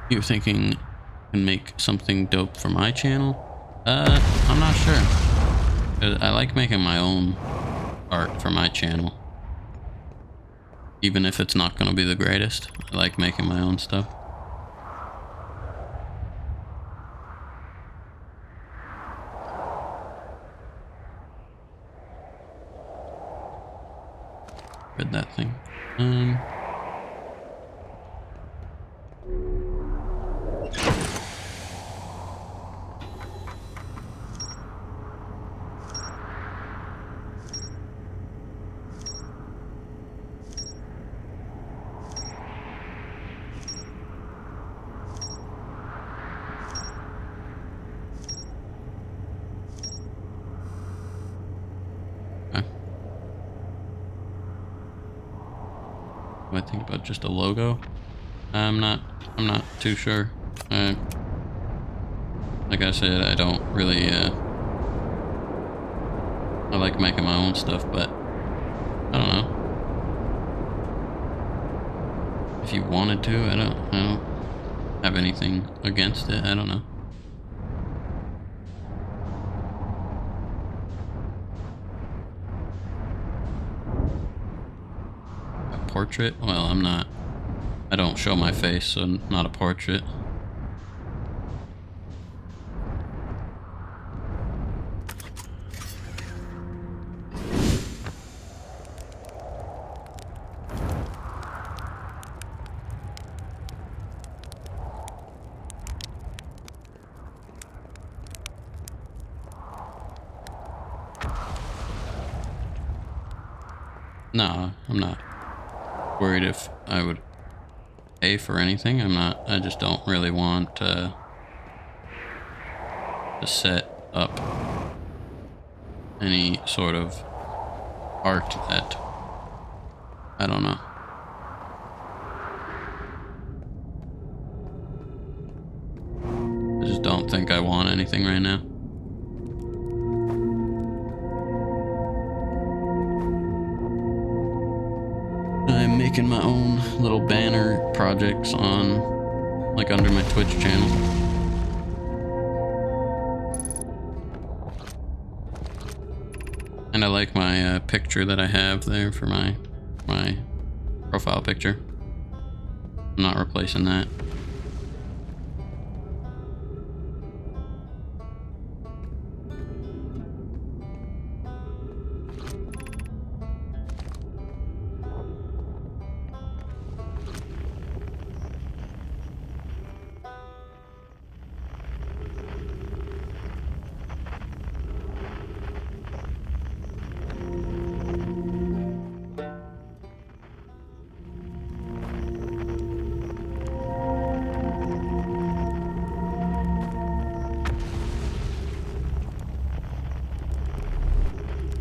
You're thinking I can make something dope for my channel? I'm not sure. I like making my own art for my channel. Even if it's not going to be the greatest, I like making my own stuff. Read that thing. What do I think about just a logo? I'm not too sure. Like I said, I don't really I like making my own stuff, but I don't know. If you wanted to, I don't have anything against it. I don't know. Portrait? Well, I don't show my face, so not a portrait. No, I'm not worried if I would pay for anything. I just don't really want to set up any sort of art that, I don't know. I just don't think I want anything right now. I'm making my own little banner projects on, like, under my Twitch channel. And I like my picture that I have there for my profile picture. I'm not replacing that.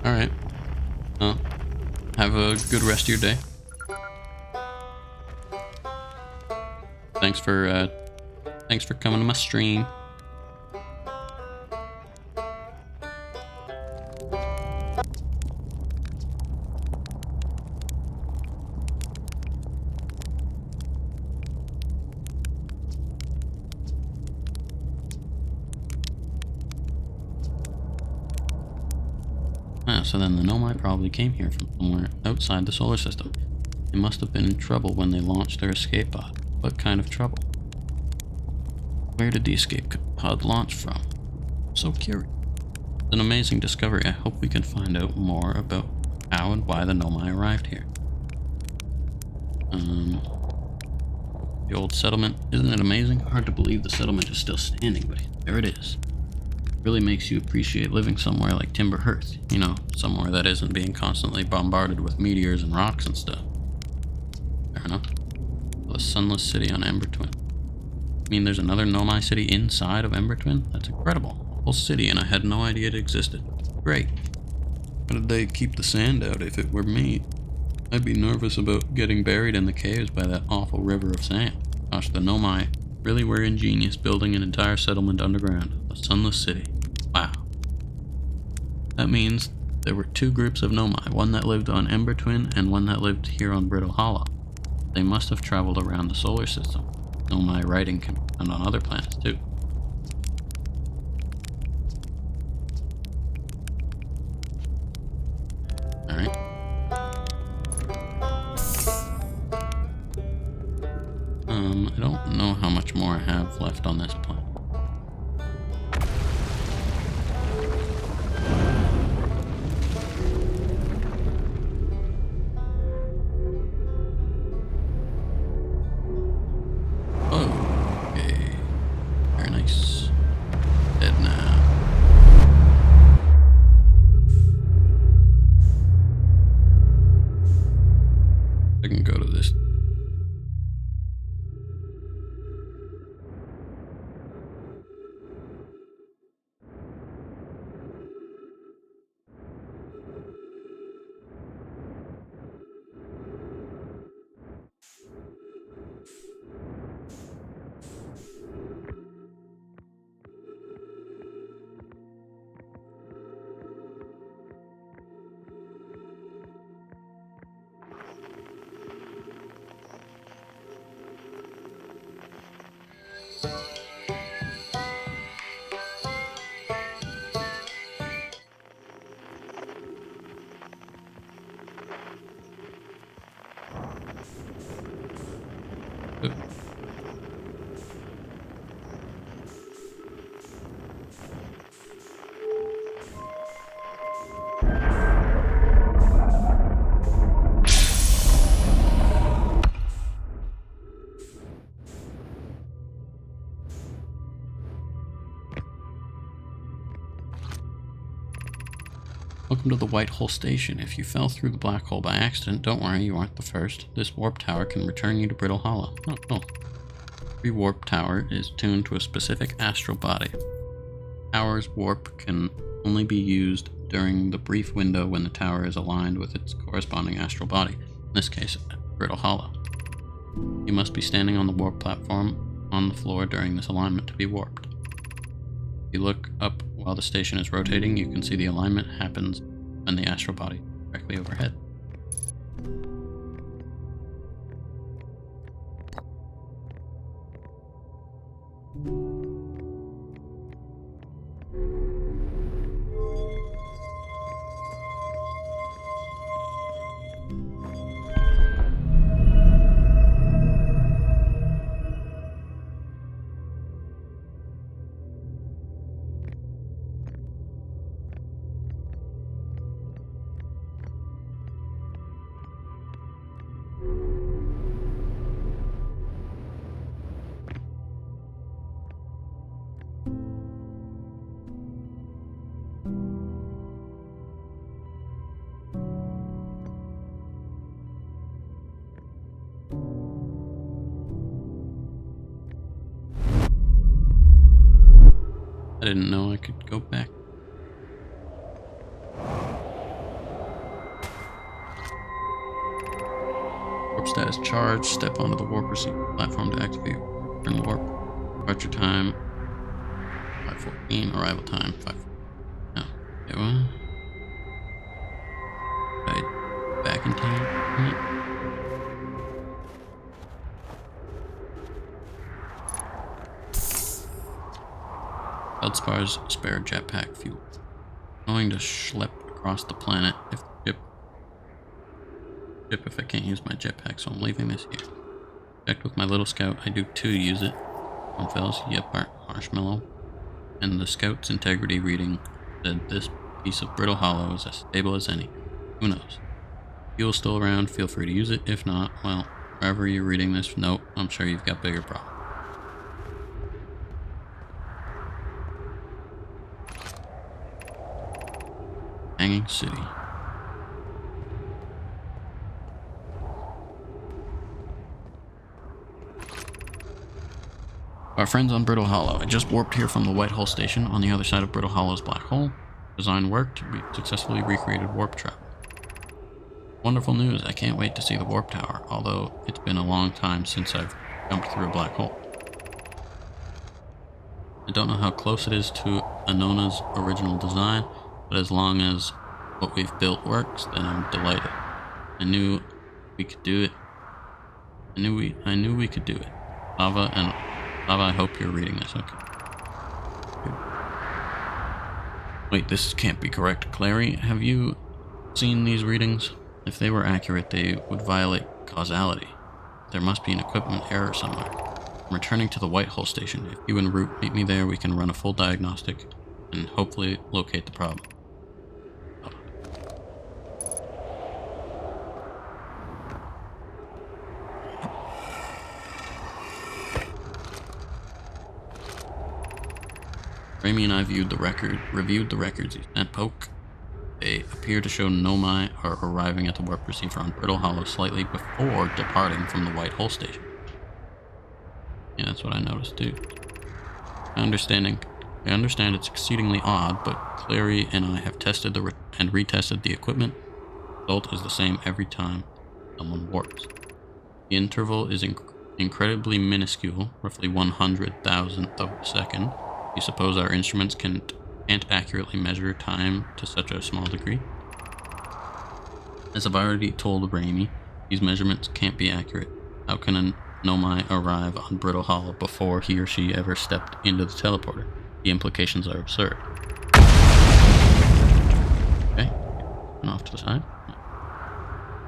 Alright. Well, have a good rest of your day. Thanks for coming to my stream. So then the Nomai probably came here from somewhere outside the solar system. They must have been in trouble when they launched their escape pod. What kind of trouble? Where did the escape pod launch from? So curious. It's an amazing discovery. I hope we can find out more about how and why the Nomai arrived here. The old settlement, isn't it amazing? Hard to believe the settlement is still standing, but there it is. Really makes you appreciate living somewhere like Timber Hearth, you know, somewhere that isn't being constantly bombarded with meteors and rocks and stuff. Fair enough. The sunless city on Ember Twin. I mean, there's another Nomai city inside of Ember Twin? That's incredible. A whole city, and I had no idea it existed. Great. How did they keep the sand out? If it were me, I'd be nervous about getting buried in the caves by that awful river of sand. Gosh, the Nomai really were ingenious, building an entire settlement underground. A sunless city. Wow. That means there were two groups of Nomai, one that lived on Ember Twin and one that lived here on Brittle Hollow. They must have traveled around the solar system. Nomai writing can be found on other planets too. Alright. I don't know how much more I have left on this planet. Okay. Very nice. Dead now. I can go to this. Welcome to the White Hole Station. If you fell through the black hole by accident, don't worry, you aren't the first. This warp tower can return you to Brittle Hollow. Oh, cool. Every warp tower is tuned to a specific astral body. Tower's warp can only be used during the brief window when the tower is aligned with its corresponding astral body, in this case, Brittle Hollow. You must be standing on the warp platform on the floor during this alignment to be warped. If you look up while the station is rotating, you can see the alignment happens when the astral body is directly overhead. I didn't know I could go back. Warp status charged. Step onto the warp receiver platform to activate turn warp. Departure time 5:14. Arrival time 5. No. Okay, well. Right back in time. Right. Feldspars spare jetpack fuel. I'm going to schlep across the planet if I can't use my jetpack, so I'm leaving this here. Checked with my little scout. I do too use it. One fails. Yep, marshmallow. And the scout's integrity reading said this piece of brittle hollow is as stable as any. Who knows? If fuel's still around, feel free to use it. If not, well, wherever you're reading this note, I'm sure you've got bigger problems. Hanging City. Our friends on Brittle Hollow. I just warped here from the White Hole Station on the other side of Brittle Hollow's black hole. Design worked. We successfully recreated warp travel. Wonderful news. I can't wait to see the warp tower, although it's been a long time since I've jumped through a black hole. I don't know how close it is to Anona's original design, but as long as what we've built works, then I'm delighted. I knew we could do it. I knew we could do it. Lava, I hope you're reading this, okay. Good. Wait, this can't be correct. Clary, have you seen these readings? If they were accurate, they would violate causality. There must be an equipment error somewhere. I'm returning to the White Hole Station. If you and Root meet me there, we can run a full diagnostic and hopefully locate the problem. Raimi and I reviewed the records he sent Poke. They appear to show Nomai are arriving at the warp receiver on Brittle Hollow slightly before departing from the White Hole Station. Yeah, that's what I noticed too. I understand it's exceedingly odd, but Clary and I have tested and retested the equipment. The result is the same every time someone warps. The interval is incredibly minuscule, roughly 100,000th of a second. You suppose our instruments can't accurately measure time to such a small degree? As I've already told Raimi, these measurements can't be accurate. How can a Nomai arrive on Brittle Hollow before he or she ever stepped into the teleporter? The implications are absurd. Okay, and off to the side.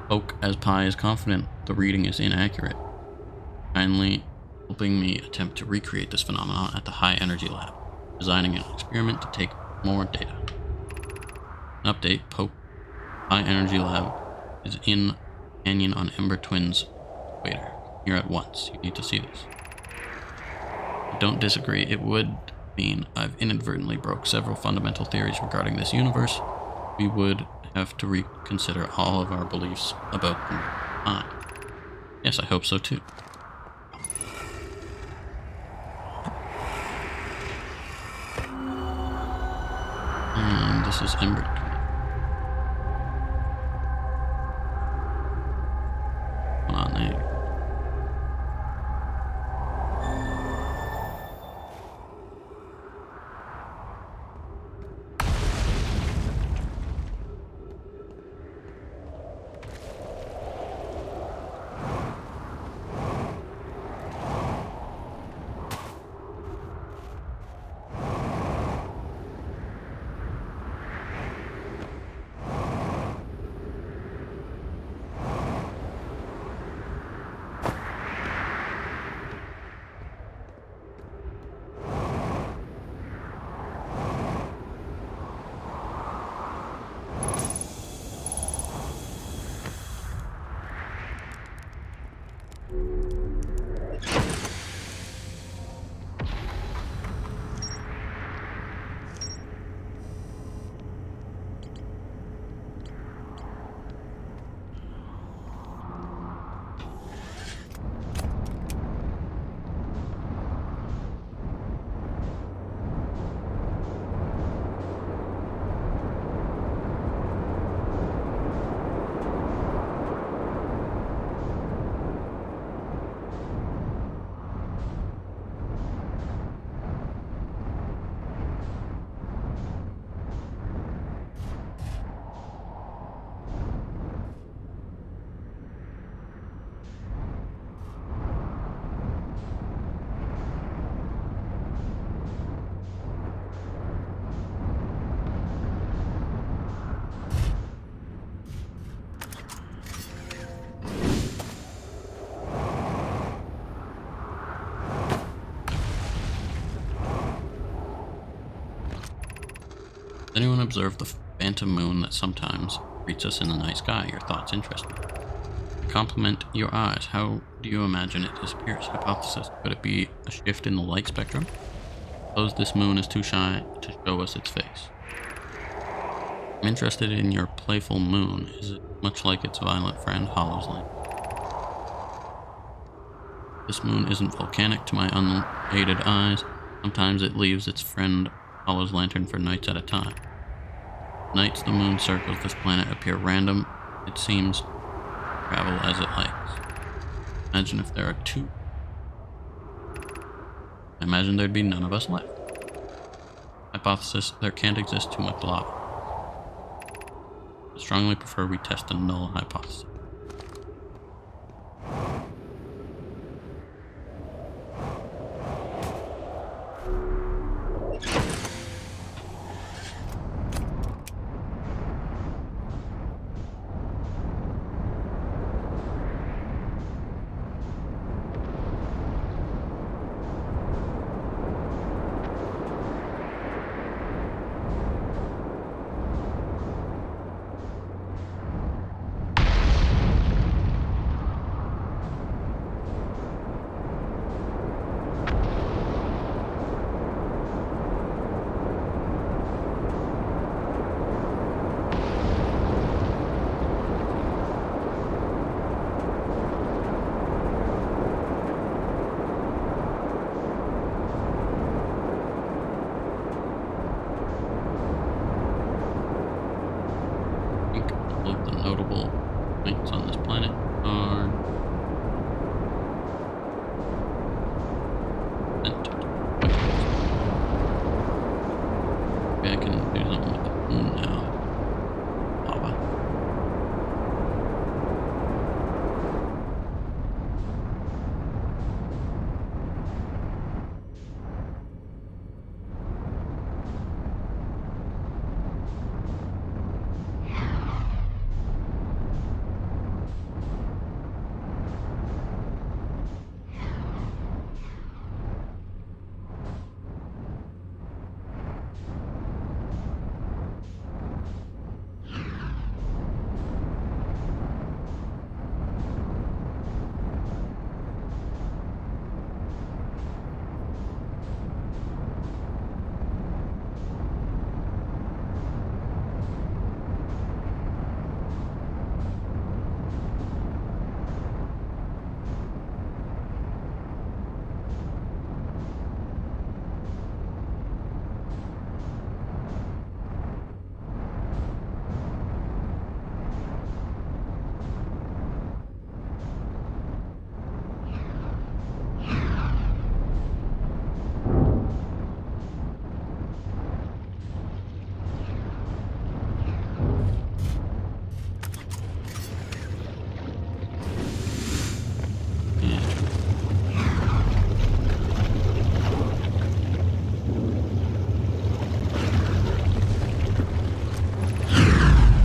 Oak as Pie is confident the reading is inaccurate, kindly helping me attempt to recreate this phenomenon at the High Energy Lab, designing an experiment to take more data. An update, Poke High Energy Lab is in Canyon on Ember Twins equator. Here at once. You need to see this. I don't disagree. It would mean I've inadvertently broke several fundamental theories regarding this universe. We would have to reconsider all of our beliefs about time. Yes, I hope so too. And this is Ember. Hold on, there. Has anyone observed the phantom moon that sometimes greets us in the night sky? Your thoughts interest me. Complement your eyes. How do you imagine it disappears? Hypothesis. Could it be a shift in the light spectrum? Suppose this moon is too shy to show us its face. I'm interested in your playful moon. Is it much like its violent friend, Hollow's Lantern? This moon isn't volcanic to my unaided eyes. Sometimes it leaves its friend, Hollow's Lantern, for nights at a time. Nights the moon circles this planet appear random. It seems to travel as it likes. Imagine if there are two. I imagine there'd be none of us left. Hypothesis, there can't exist too much lava. I strongly prefer we test the null hypothesis. Of the notable points on this planet are centered. Maybe I can do something with the moon now. Lava.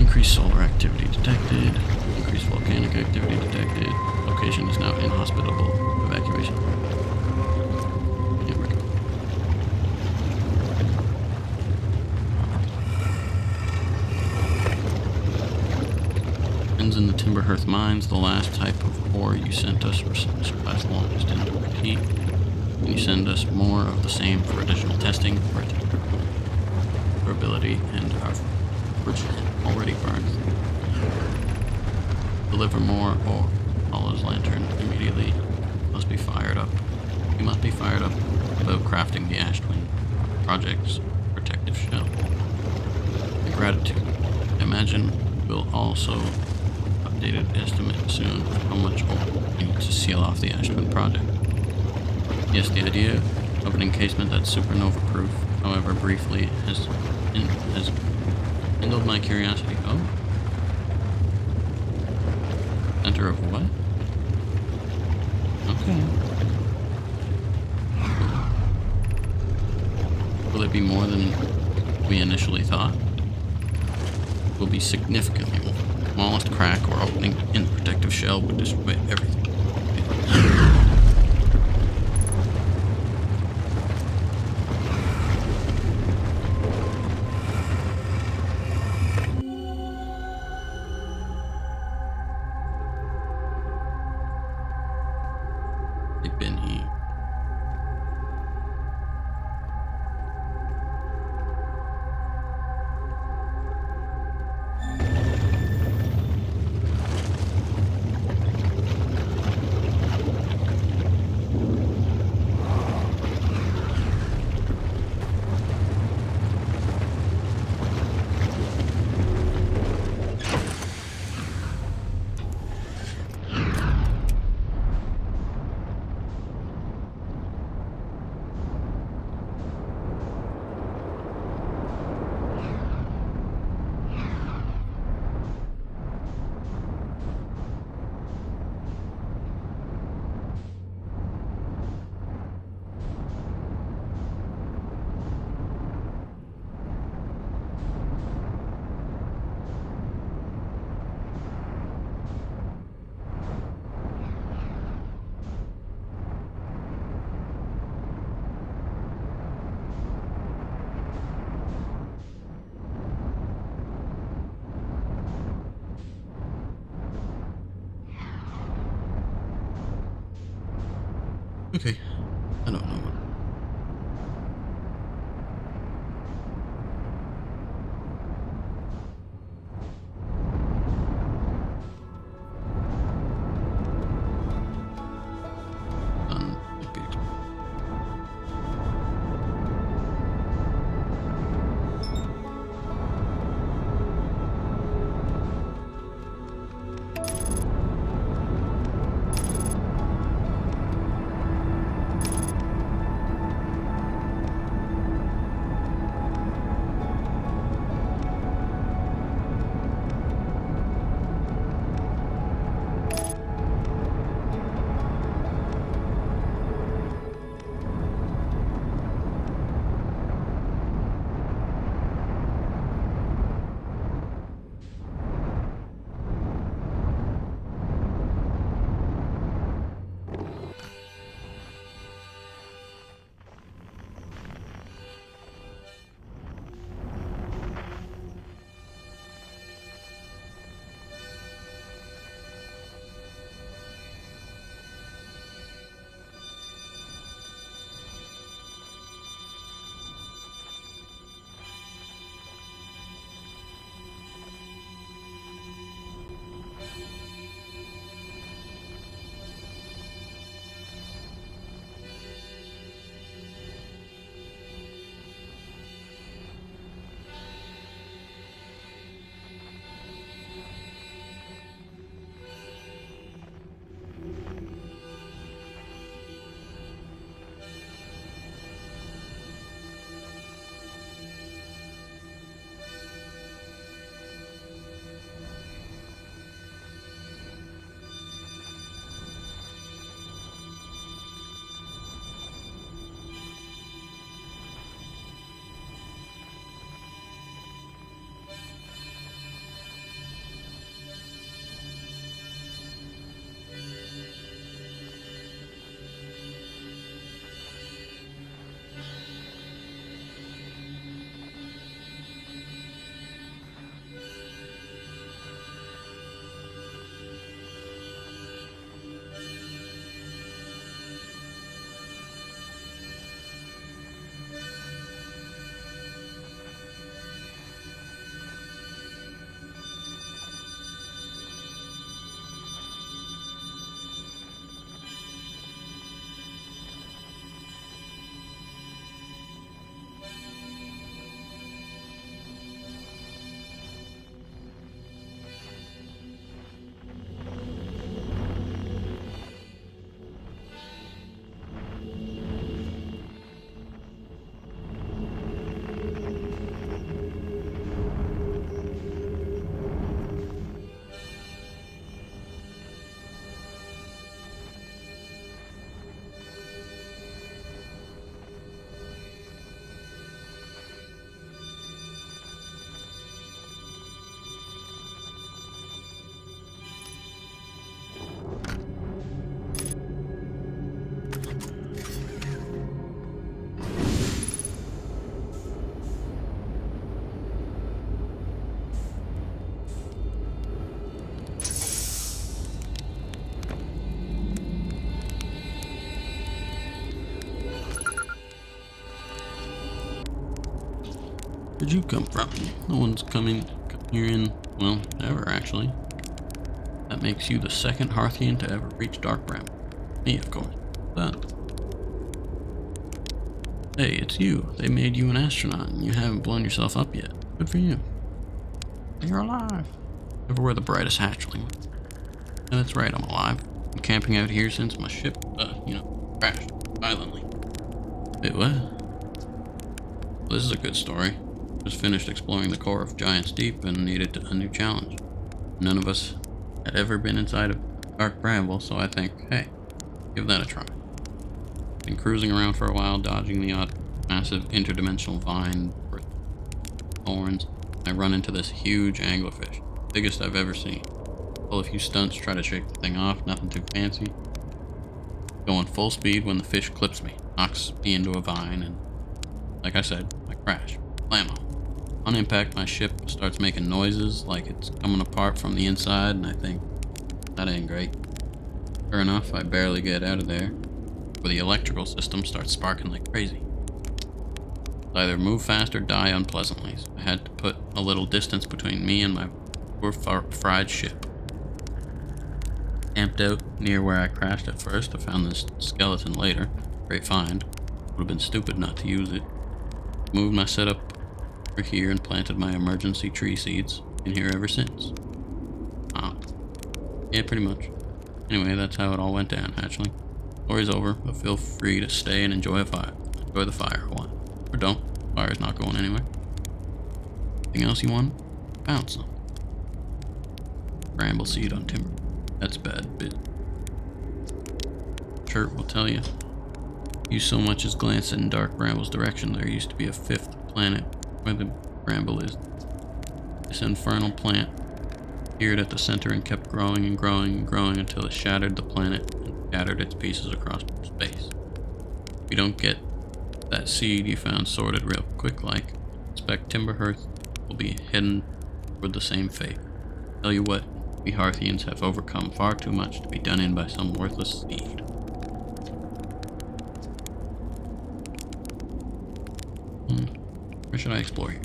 Increased solar activity detected. Increased volcanic activity detected. Location is now inhospitable. Evacuation. Yeah, Ends in the Timberhearth mines. The last type of ore you sent us supplies the longest indirect heat. Can you send us more of the same for additional testing? For durability and our already burned. Deliver more or Hollow's Lantern immediately. Must be fired up. You must be fired up about crafting the Ash Twin Project's protective shell. And gratitude. I imagine we'll also updated estimate soon of how much ore we need to seal off the Ash Twin Project. Yes, the idea of an encasement that's supernova proof, however briefly, has kindled my curiosity. Oh? Center of what? Okay. Will it be more than we initially thought? Will be significantly more. The smallest crack or opening in the protective shell would destroy everything. Okay. I don't know what. Done. Might be Where'd you come from? No one's come here in, well, ever actually. That makes you the second Hearthian to ever reach Dark Realm. Me, of course. But hey, it's you. They made you an astronaut and you haven't blown yourself up yet. Good for you. You're alive. Never were the brightest hatchling. Yeah, that's right, I'm alive. I'm camping out here since my ship, crashed violently. Wait, what? Well, this is a good story. Just finished exploring the core of Giant's Deep and needed a new challenge. None of us had ever been inside of Dark Bramble, so I think, hey, give that a try. Been cruising around for a while, dodging the odd massive interdimensional vine with thorns. I run into this huge anglerfish, biggest I've ever seen. Pull a few stunts, try to shake the thing off, nothing too fancy. Going full speed when the fish clips me, knocks me into a vine, and like I said, I crash. Blammo. On impact, my ship starts making noises like it's coming apart from the inside, and I think, that ain't great. Sure enough, I barely get out of there. where the electrical system starts sparking like crazy. Either move fast or die unpleasantly, so I had to put a little distance between me and my poor fried ship. Camped out near where I crashed at first. I found this skeleton later. Great find. Would have been stupid not to use it. Moved my setup over here and planted my emergency tree seeds in here ever since. Yeah, pretty much. Anyway, that's how it all went down, Hatchling. Story's over, but feel free to stay and enjoy the fire a while. Or don't. Fire's not going anywhere. Anything else you want? Found some. Bramble seed on timber. That's bad bit. Chert will tell you. You so much as glance in Dark Bramble's direction. There used to be a 5th planet where the bramble is. This infernal plant appeared at the center and kept growing and growing and growing until it shattered the planet and scattered its pieces across space. If you don't get that seed you found sorted real quick like, expect Timberhearth will be heading toward the same fate. Tell you what, we Hearthians have overcome far too much to be done in by some worthless seed. Where should I explore here?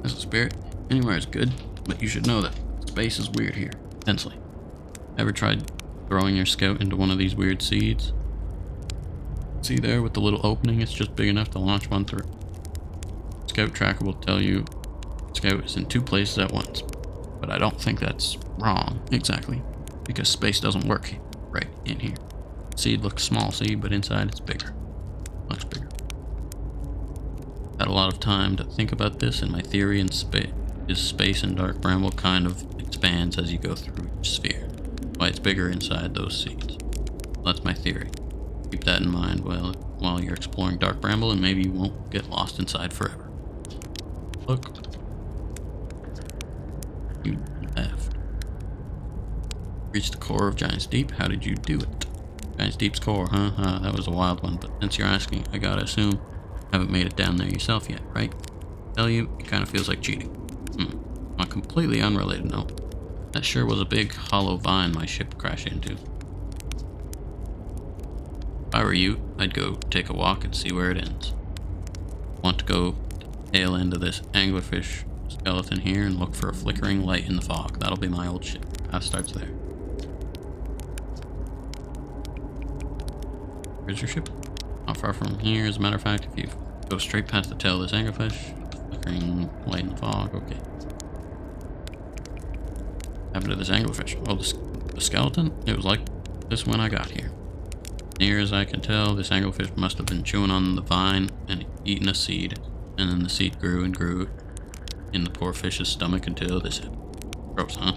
As a spirit, anywhere is good, but you should know that space is weird here, intensely. Ever tried throwing your scout into one of these weird seeds? See there with the little opening, it's just big enough to launch one through. Scout tracker will tell you scout is in 2 places at once, but I don't think that's wrong exactly, because space doesn't work right in here. Seed looks small, see, but inside it's bigger, much bigger. Had a lot of time to think about this, and my theory in space and Dark Bramble kind of expands as you go through each sphere. Why it's bigger inside those seeds. That's my theory. Keep that in mind while you're exploring Dark Bramble, and maybe you won't get lost inside forever. Look. You left. Reached the core of Giant's Deep. How did you do it? Giant's Deep's core, huh? That was a wild one, but since you're asking, I gotta assume you haven't made it down there yourself yet, right? Tell you, it kind of feels like cheating. On a completely unrelated note, that sure was a big hollow vine my ship crashed into. If I were you, I'd go take a walk and see where it ends. Want to go to the tail end of this anglerfish skeleton here and look for a flickering light in the fog. That'll be my old ship. Path starts there. Where's your ship? Not far from here, as a matter of fact. If you go straight past the tail of this anglerfish, flickering light in the fog, okay. What happened to this anglerfish? Oh, the skeleton? It was like this when I got here. Near as I can tell, this anglerfish must have been chewing on the vine and eating a seed, and then the seed grew and grew in the poor fish's stomach until this happened. Gross, huh?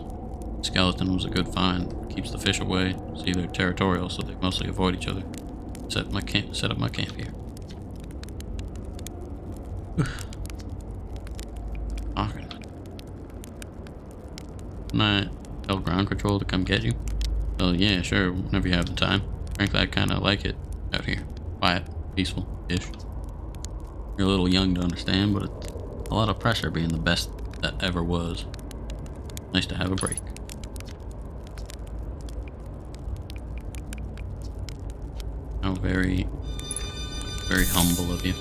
The skeleton was a good find. Keeps the fish away. See, they're territorial, so they mostly avoid each other. Set up my camp here. Okay. Can I tell ground control to come get you? Well, yeah, sure, whenever you have the time. Frankly, I kind of like it out here. Quiet, peaceful-ish. You're a little young to understand, but it's a lot of pressure being the best that ever was. Nice to have a break. How very, very humble of you.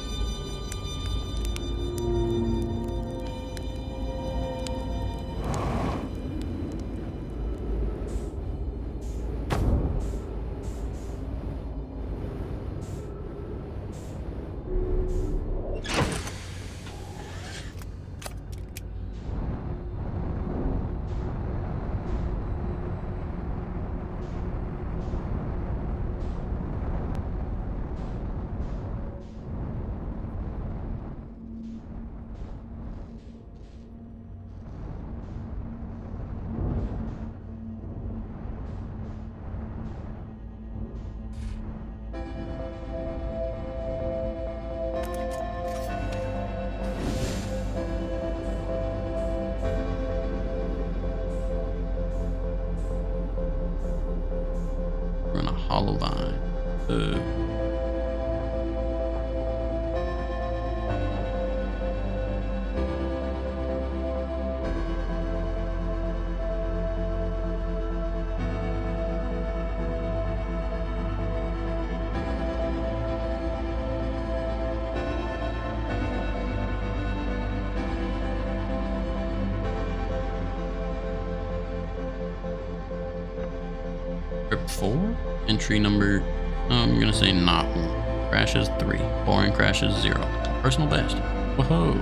Hollow vine. Trip 4. Entry number, I'm gonna say not 1. Crashes 3. Boring crashes 0. Personal best. Whoa.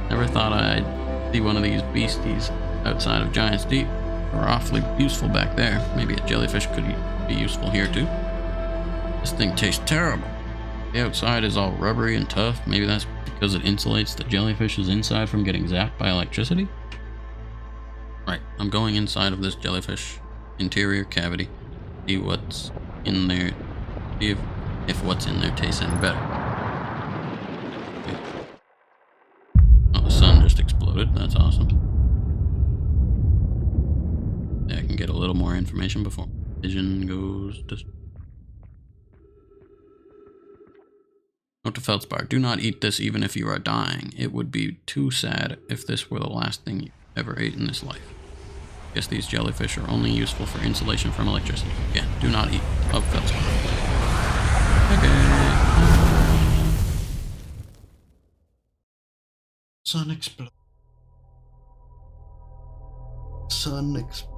Never thought I'd see one of these beasties outside of Giant's Deep. They're awfully useful back there. Maybe a jellyfish could be useful here too. This thing tastes terrible. The outside is all rubbery and tough. Maybe that's because it insulates the jellyfish's inside from getting zapped by electricity? Right, I'm going inside of this jellyfish interior cavity. See what's in there. See if what's in there tastes any better. Okay. Oh, the sun just exploded. That's awesome. Yeah, I can get a little more information before vision goes to... Note to Feldspar, do not eat this even if you are dying. It would be too sad if this were the last thing you ever ate in this life. Guess these jellyfish are only useful for insulation from electricity. Again, do not eat of Feldspar. Okay. Sun explode. Sun explode.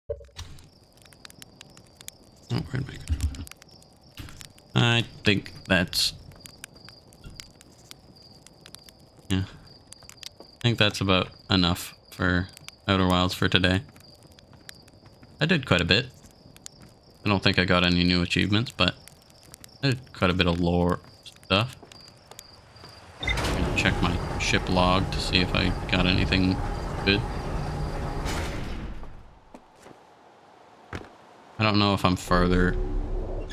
Oh, where'd my controller? I think that's... Yeah. I think that's about enough for Outer Wilds for today. I did quite a bit. I don't think I got any new achievements, but I did quite a bit of lore stuff. I'm gonna check my ship log to see if I got anything good. I don't know if I'm further.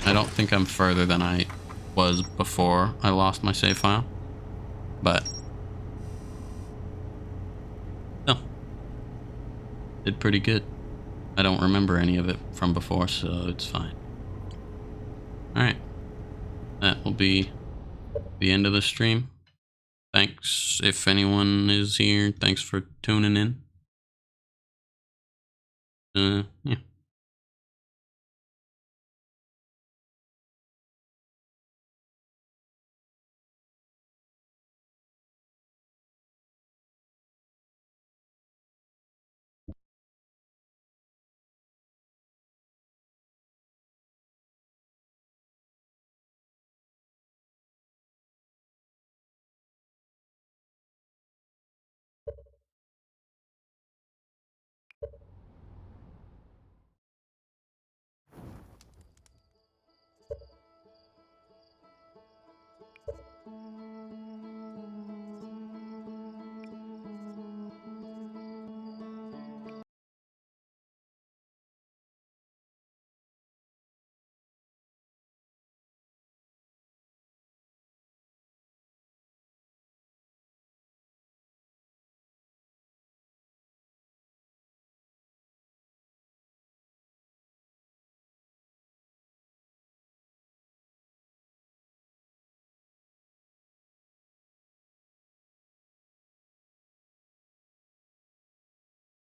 I don't think I'm further than I was before I lost my save file, but no, did pretty good. I don't remember any of it from before, so it's fine. All right, that will be the end of the stream. Thanks if anyone is here. Thanks for tuning in. Yeah.